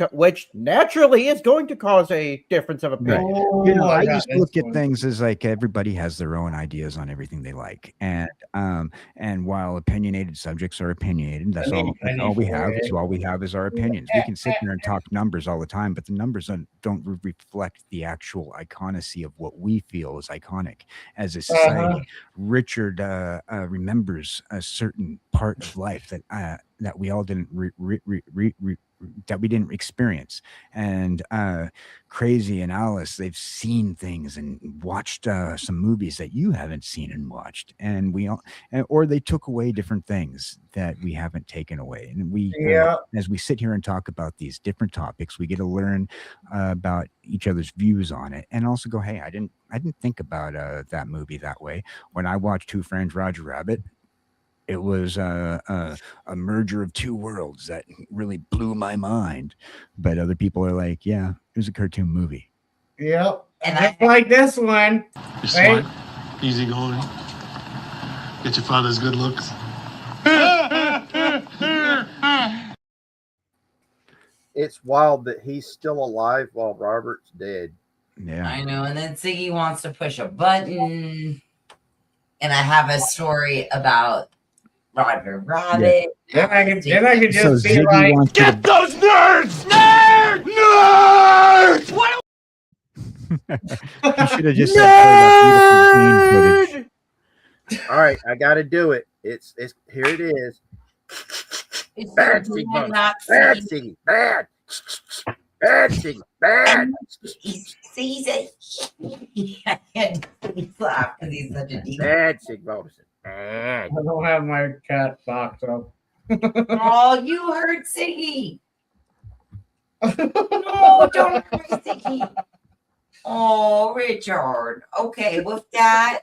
naturally is going to cause a difference of opinion. Right. I just look at things as like everybody has their own ideas on everything they like, and while opinionated subjects are opinionated, that's all we have. So all we have is our opinions. We can sit there and talk numbers all the time, but the numbers don't reflect the actual iconacy of what we feel is iconic as a society. Richard remembers a certain part of life that we all didn't experience. And Crazy and Alice, they've seen things and watched some movies that you haven't seen and watched, and or they took away different things that we haven't taken away. And we, as we sit here and talk about these different topics, we get to learn about each other's views on it, and also go, hey, I didn't think about that movie that way. When I watched Who Framed Roger Rabbit, it was a merger of two worlds that really blew my mind. But other people are like, yeah, it was a cartoon movie. Yep. And I like this one. You're smart, easy going. Get your father's good looks. It's wild that he's still alive while Robert's dead. Yeah. I know. And then Siggy wants to push a button. And I have a story about Roger Rabbit. Then I can just be Ziggy like, wants to- Get those nerds! Nerds! Nerds! What? You should have just said that beautiful green footage. All right, I got to do it. It's here. It is. It's Bad so Siggy. bad not Bad seeing- Siggy. Bad. Bad Siggy. Bad. See, I had to laugh because he's such a deep. Bad Siggy Robinson. Bad. I don't have my cat box up. Oh, you hurt Siggy. No, don't hurt Siggy. Oh, Richard. Okay, with that,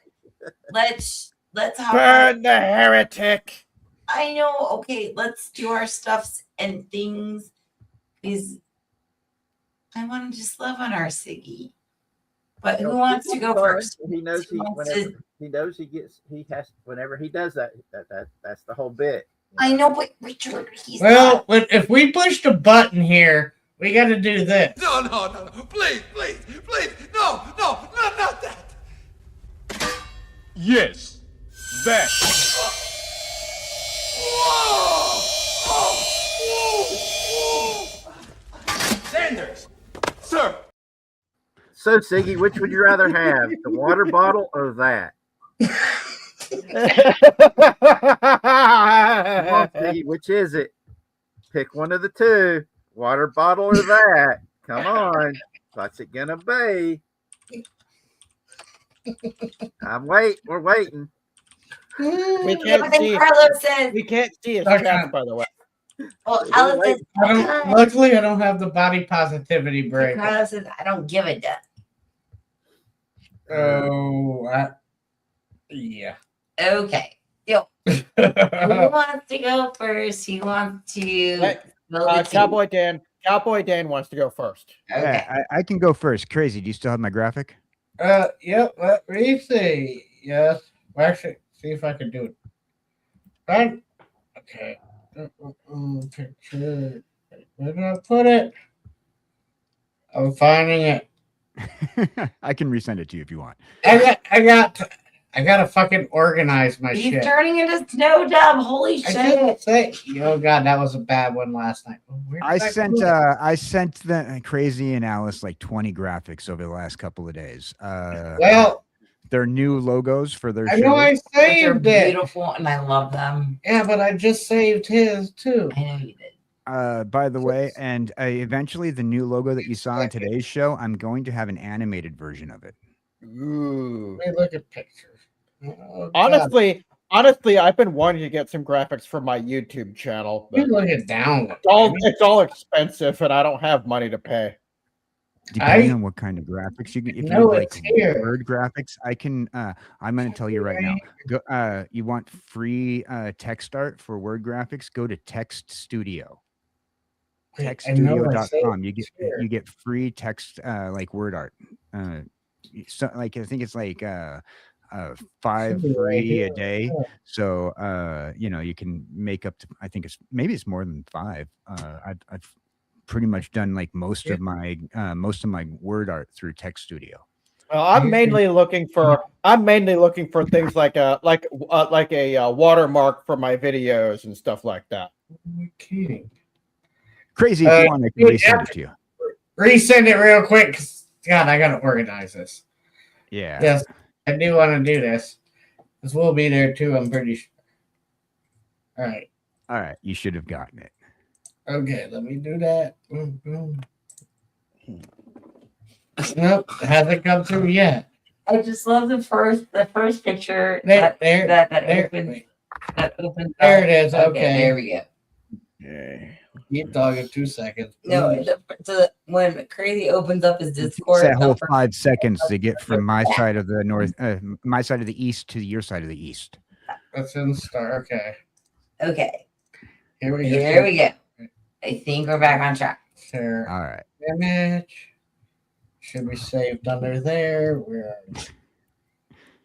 let's hop Burn the heretic. I know. Okay, let's do our stuffs and things. Because I want to just love on our Siggy. But who wants to go first? He knows he Who wants whenever to- he knows he has whenever he does that that's the whole bit. I know, but Richard, he's Well, if we push the button here, we got to do this. No, no, no, no. Please, please, please. No, no, no, not that. Yes, that. Whoa! Oh, whoa, whoa. Sanders, sir. So Siggy, which would you rather have, the water bottle or that? Come on, Siggy, which is it? Pick one of the two, water bottle or that. Come on, what's it gonna be? We're waiting. We can't see. Carlos says. We can't see his Okay. chat, by the way. Well, Alice says. Luckily, I don't have the body positivity break. Carlos says, I don't give a damn. Oh, yeah. Okay. Yo, who wants to go first? Who wants to Hey, build a team? Cowboy Dan wants to go first. Okay. Yeah, I can go first. Crazy. Do you still have my graphic? Yep. Let me see. Yes. Well, actually, see if I can do it. Right. Okay. Picture. Where did I put it? I'm finding it. I can resend it to you if you want. I gotta fucking organize my He's shit. turning into Snow Dub. Holy I shit. didn't say. Oh god, that was a bad one last night. Where did I put sent it? I sent the Crazy and Alice like 20 graphics over the last couple of days. Well, their new logos for their I know I shows. They're saved it. beautiful and I love them. Yeah, but I just saved his too. I know you did. By the way, and eventually the new logo that you saw in today's show, I'm going to have an animated version of it. Ooh. Let me look at pictures. Oh, God. Honestly, I've been wanting to get some graphics for my YouTube channel. Let me But look at download. it's all expensive, and I don't have money to pay. Depending on what kind of graphics you get, if you know need it's like here. word graphics, I can. I'm going to tell you right now. Go. You want free text art for word graphics? Go to Text Studio. Textstudio.com. You get free text like word art. So like I think it's like 5 Should be right free here. a day. So you can make up to, I think it's more than 5. I've pretty much done like most of my word art through Text Studio. Well, I'm mainly looking for things like a watermark for my videos and stuff like that. Okay. Crazy, if you want, I can resend it to you. Resend it real quick. 'Cause, God, I gotta organize this. Yeah. Yes, I do want to do this. This will be there too. I'm pretty sure. All right. All right. You should have gotten it. Okay, let me do that. Boom, boom. Nope, hasn't come through yet. I just love the first picture There, that there. opens Wait. opens There up. it is. Okay. There we go. Okay. Keep talking 2 seconds. No, please. when Crazy opens up his It's Discord, that whole the first- 5 seconds to get from my side of the north, my side of the east to your side of the east. Let's in start. Okay. Okay, Here we go. here we go. I think we're back on track. Share All right. image. Should be saved under there. Where are you?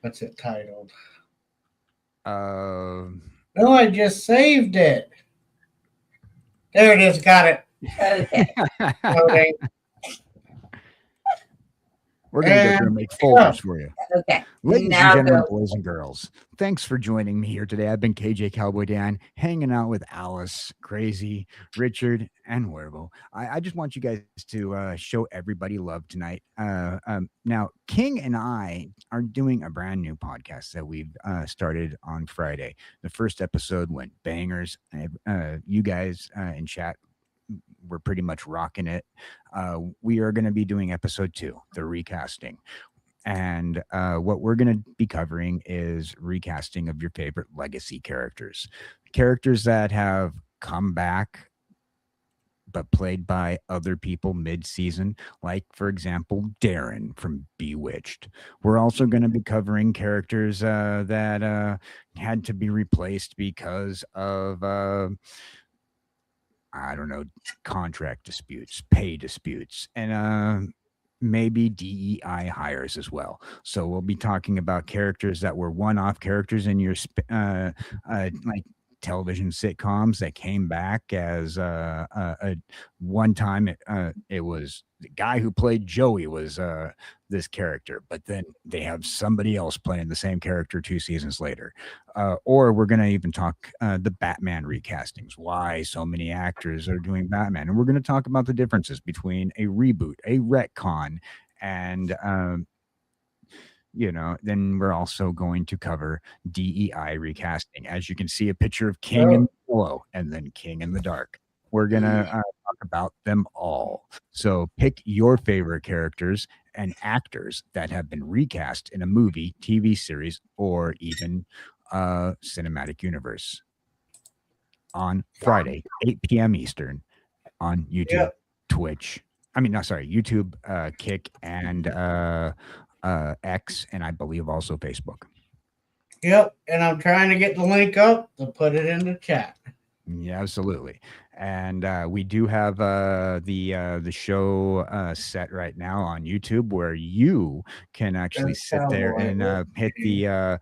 What's it titled? Um. No, I just saved it. There it is. Got it. Okay. Loading. We're going to go through and make folders for you. Okay. Ladies Now and gentlemen, go. boys and girls, thanks for joining me here today. I've been KJ Cowboy Dan, hanging out with Alice, Crazy, Richard, and Werble. I just want you guys to show everybody love tonight. Now, King and I are doing a brand new podcast that we've started on Friday. The first episode went bangers. You guys in chat we're pretty much rocking it. We are going to be doing episode 2, the recasting. And what we're going to be covering is recasting of your favorite legacy characters that have come back but played by other people mid-season, like, for example, Darren from Bewitched. We're also going to be covering characters that had to be replaced because of I don't know, contract disputes, pay disputes, and maybe DEI hires as well. So we'll be talking about characters that were one-off characters in your like television sitcoms that came back as a one time. It was the guy who played Joey was this character, but then they have somebody else playing the same character 2 seasons later. Or we're going to even talk the Batman recastings, why so many actors are doing Batman. And we're going to talk about the differences between a reboot, a retcon, and then we're also going to cover DEI recasting. As you can see, a picture of King in Yellow and then King in the Dark. We're going to talk about them all. So pick your favorite characters and actors that have been recast in a movie, TV series, or even cinematic universe on Friday, 8 p.m. Eastern on YouTube, Twitch. YouTube, Kick, and X, and I believe also Facebook. Yep, and I'm trying to get the link up to put it in the chat. Yeah, absolutely. And we do have the show set right now on YouTube where you can actually sit there and hit the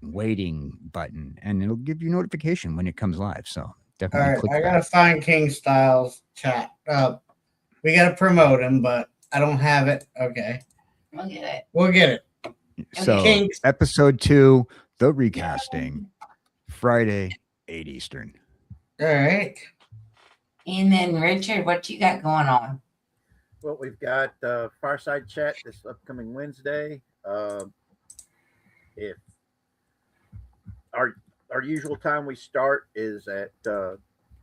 waiting button, and it'll give you notification when it comes live. So definitely all right, click I that. gotta find King Styles chat. We gotta promote him, but I don't have it. Okay, We'll get it. we'll get it. So King. episode 2, the recasting, Friday, 8 Eastern. All right. And then Richard, what you got going on? Well, we've got Fireside Chat this upcoming Wednesday. If our usual time we start is at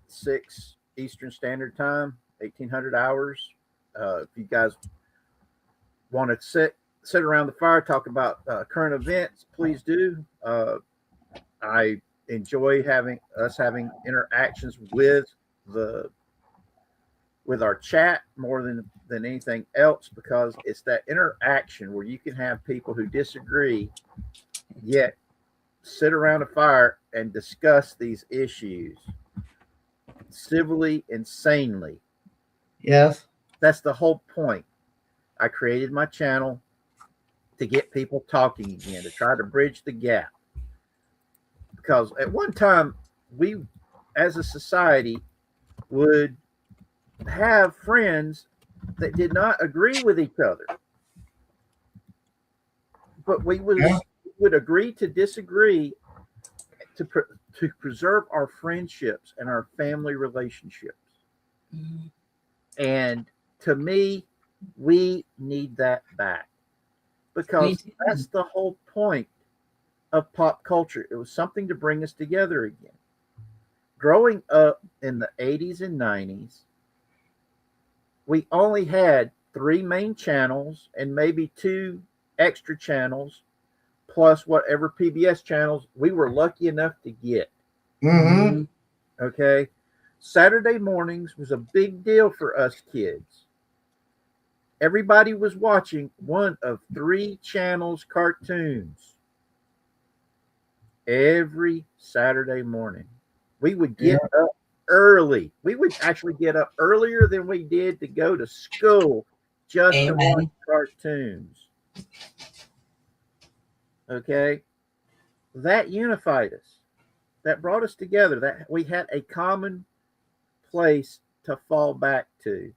6 Eastern Standard Time, 1800 hours. If you guys want to sit around the fire, talk about current events, please do. I enjoy having interactions with our chat more than anything else, because it's that interaction where you can have people who disagree yet sit around a fire and discuss these issues civilly and sanely. Yes. That's the whole point. I created my channel to get people talking again, to try to bridge the gap. Because at one time, we, as a society, would have friends that did not agree with each other. But we would agree to disagree to preserve our friendships and our family relationships. Mm-hmm. And to me, we need that back, because that's the whole point of pop culture. It was something to bring us together again. growing up in the 80s and 90s, we only had 3 main channels and maybe 2 extra channels, plus whatever PBS channels we were lucky enough to get. Mm-hmm. Okay. Saturday mornings was a big deal for us kids. Everybody was watching one of 3 channels cartoons every Saturday morning. We would get up early. We would actually get up earlier than we did to go to school just to watch cartoons. Okay. That unified us. That brought us together. That we had a common place to fall back to.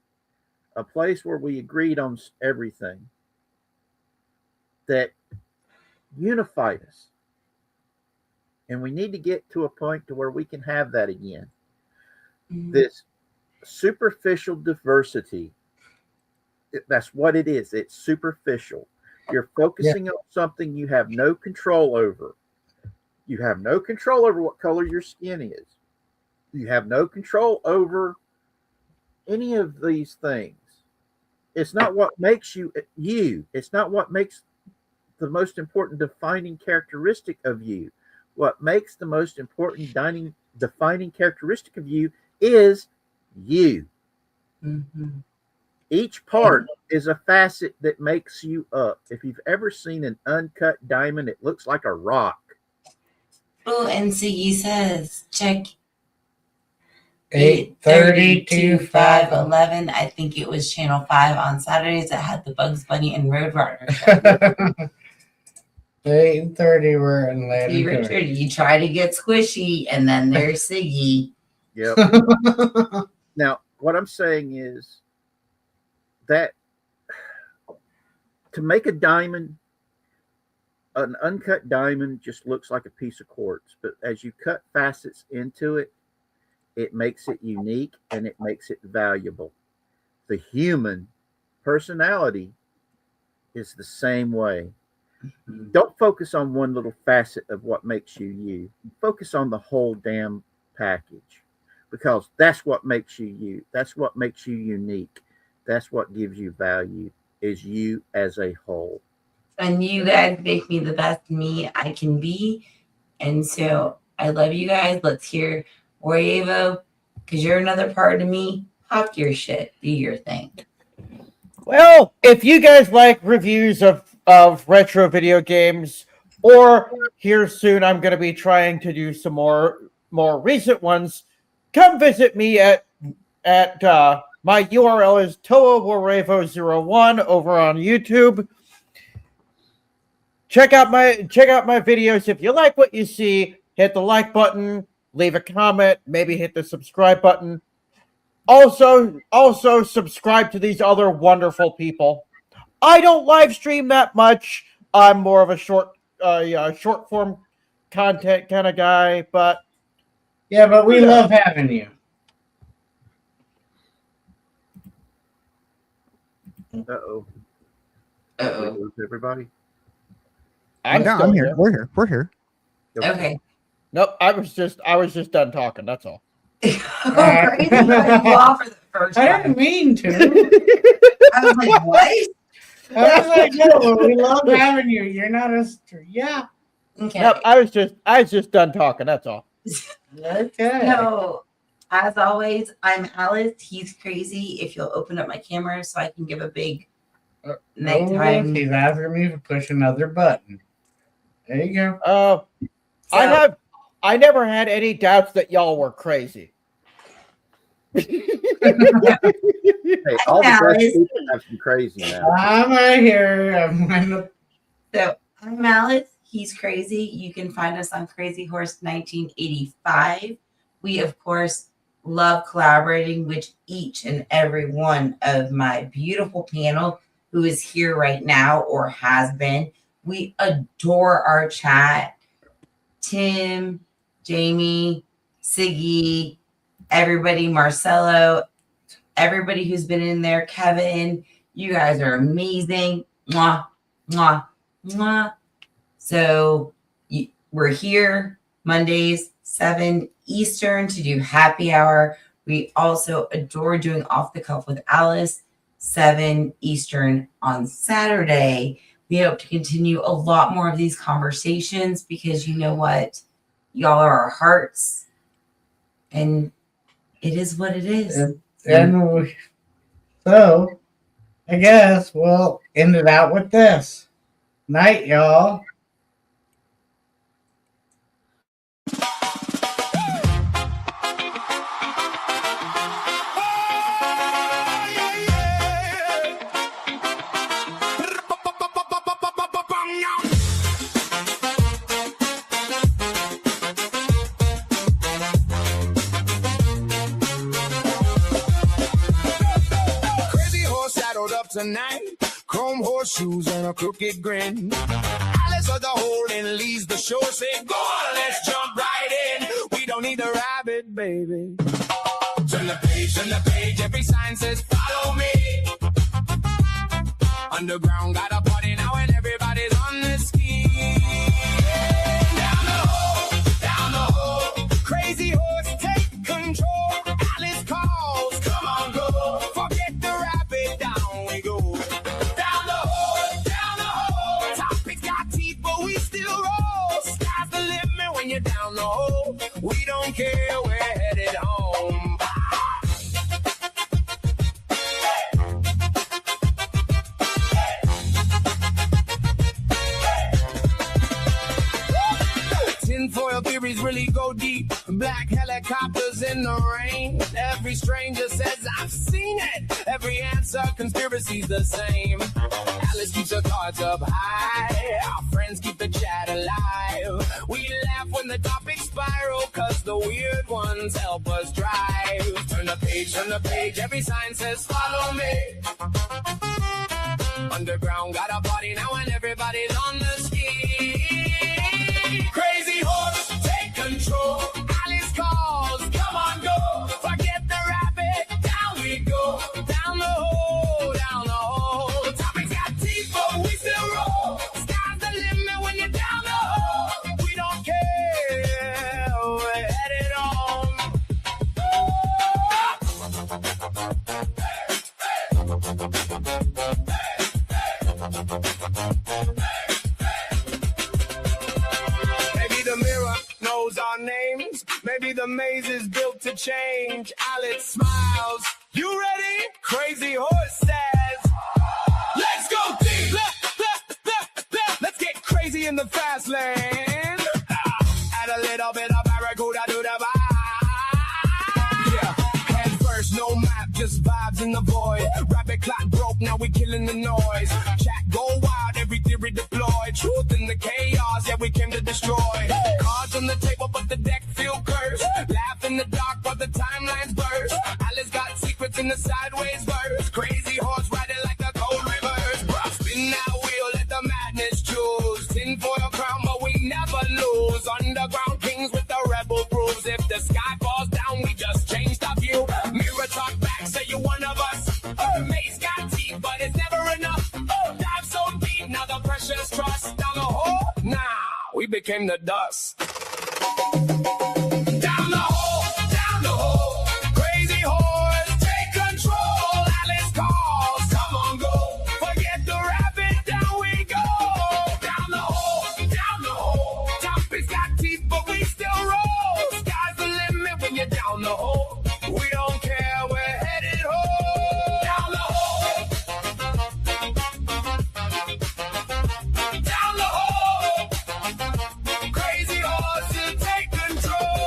A place where we agreed on everything. That unified us. And we need to get to a point to where we can have that again. This superficial diversity, that's what it is. It's superficial. You're focusing on something you have no control over. You have no control over what color your skin is. You have no control over any of these things. It's not what makes you you. It's not what makes the most important defining characteristic of you. What makes the most important defining characteristic of you is you. Each part is a facet that makes you up. If you've ever seen an uncut diamond, it looks like a rock. Oh, and Siggy says, check 8:30 to 5:11. I think it was Channel 5 on Saturdays that had the Bugs Bunny and Roadrunner. 8:30 we're in See, Richard, you try to get squishy, and then there's Siggy. Yep. Now, what I'm saying is that to make a diamond, an uncut diamond just looks like a piece of quartz. But as you cut facets into it, it makes it unique and it makes it valuable. The human personality is the same way. Don't focus on one little facet of what makes you you. Focus on the whole damn package, because that's what makes you you. That's what makes you unique. That's what gives you value, is you as a whole. And you guys make me the best me I can be. And so I love you guys. Let's hear Waryevo, because you're another part of me. Pop your shit. Do your thing. Well, if you guys like reviews of retro video games, or here soon I'm going to be trying to do some more recent ones, come visit me at my URL is ToaWarrevo01 over on YouTube. Check out my videos. If you like what you see, hit the like button, leave a comment, maybe hit the subscribe button. Also subscribe to these other wonderful people. I don't live stream that much. I'm more of a short form content kind of guy, but yeah, but we love having you. Uh-oh. Everybody? I'm here. We're here. Okay. Nope, I was just done talking, that's all. Crazy. I cut you off for the first I time. didn't mean to. I was like, what? I was like, no, we love having you. You're not a yeah. Okay. Nope, I was just done talking, that's all. Okay. So, as always, I'm Alice. He's crazy. If you'll open up my camera so I can give a big nighttime. He's asking me to push another button. There you go. I never had any doubts that y'all were crazy. Hey, all the best people have some crazy now. I'm right here. So I'm Alice. He's crazy. You can find us on Crazy Horse 1985. We, of course, love collaborating with each and every one of my beautiful panel who is here right now or has been. We adore our chat. Tim, Jamie, Siggy, everybody, Marcelo, everybody who's been in there, Kevin, you guys are amazing. Mwah, mwah, mwah. So we're here Mondays, 7 Eastern to do happy hour. We also adore doing Off the Cuff with Alice, 7 Eastern on Saturday. We hope to continue a lot more of these conversations because you know what? Y'all are our hearts. And it is what it is. So, I guess we'll end it out with this. Night, y'all. Tonight, chrome horseshoes and a crooked grin. Alice of the hole and leaves the shore. Say, go on, let's jump right in. We don't need a rabbit, baby. Turn the page, every sign says follow me. Underground got a party now and everybody's on the ski. Down the hole, crazy horse, take control. Alice calls, come on, go. Forget the rabbit, down we go. Down the hole, topics got teeth, but we still roll. Sky's the limit when you're down the hole. We don't care, we're headed home. Tinfoil theories really go deep. Black helicopters in the rain. Every stranger says I've seen it. Every answer, conspiracy's the same. Alice keeps her thoughts up high. Our friends keep the chat alive. We laugh when the topics spiral, cause the weird ones help us drive. Turn the page, every sign says follow me. Underground got a party now and everybody's on the ski. Crazy horse, take control. Alice calls, come on, go. Forget the rabbit, down we go. Down the hole. Topics got teeth, but we still roll. Sky's the limit when you're down the hole. We don't care, we're headed home. Maybe the mirror knows our names. Maybe the maze is built to change. Alice smiles. You ready? Crazy horse says, let's go deep. Let's get crazy in the fast lane. Add a little bit of barracuda to the vibe. Yeah, head first, no map, just vibes in the void. Rabbit clock broke, now we killing the noise. Chat go wild, every theory deployed. Truth in the chaos, yeah, we came to destroy. Cards on the table, but the deck feel cursed. Laugh in the dark, but the timelines burst. Alice got secrets in the sideways verse. Crazy horse riding like a cold reverse. Spin that wheel, let the madness choose. Tinfoil crown, but we never lose. Underground kings with the rebel grooves. If the sky falls down, we just change the view. Mirror talk back, say you're one of us. Maze got teeth, but it's never enough. Dive so deep, now the pressure's trust. Down the hole, nah, we became the dust. Down the hole, crazy horse, take control. Alice calls, come on, go. Forget the rabbit, down we go. Down the hole, topics got teeth, but we still roll. Sky's the limit when you're down the hole. We don't care, we're headed home. Down the hole. Down the hole. Crazy horses take control.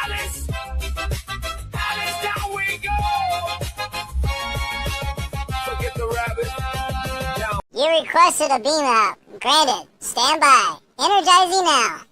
Alice, down we go. Forget the rabbit. Down. You requested a beam out. Granted. Stand by. Energizing now.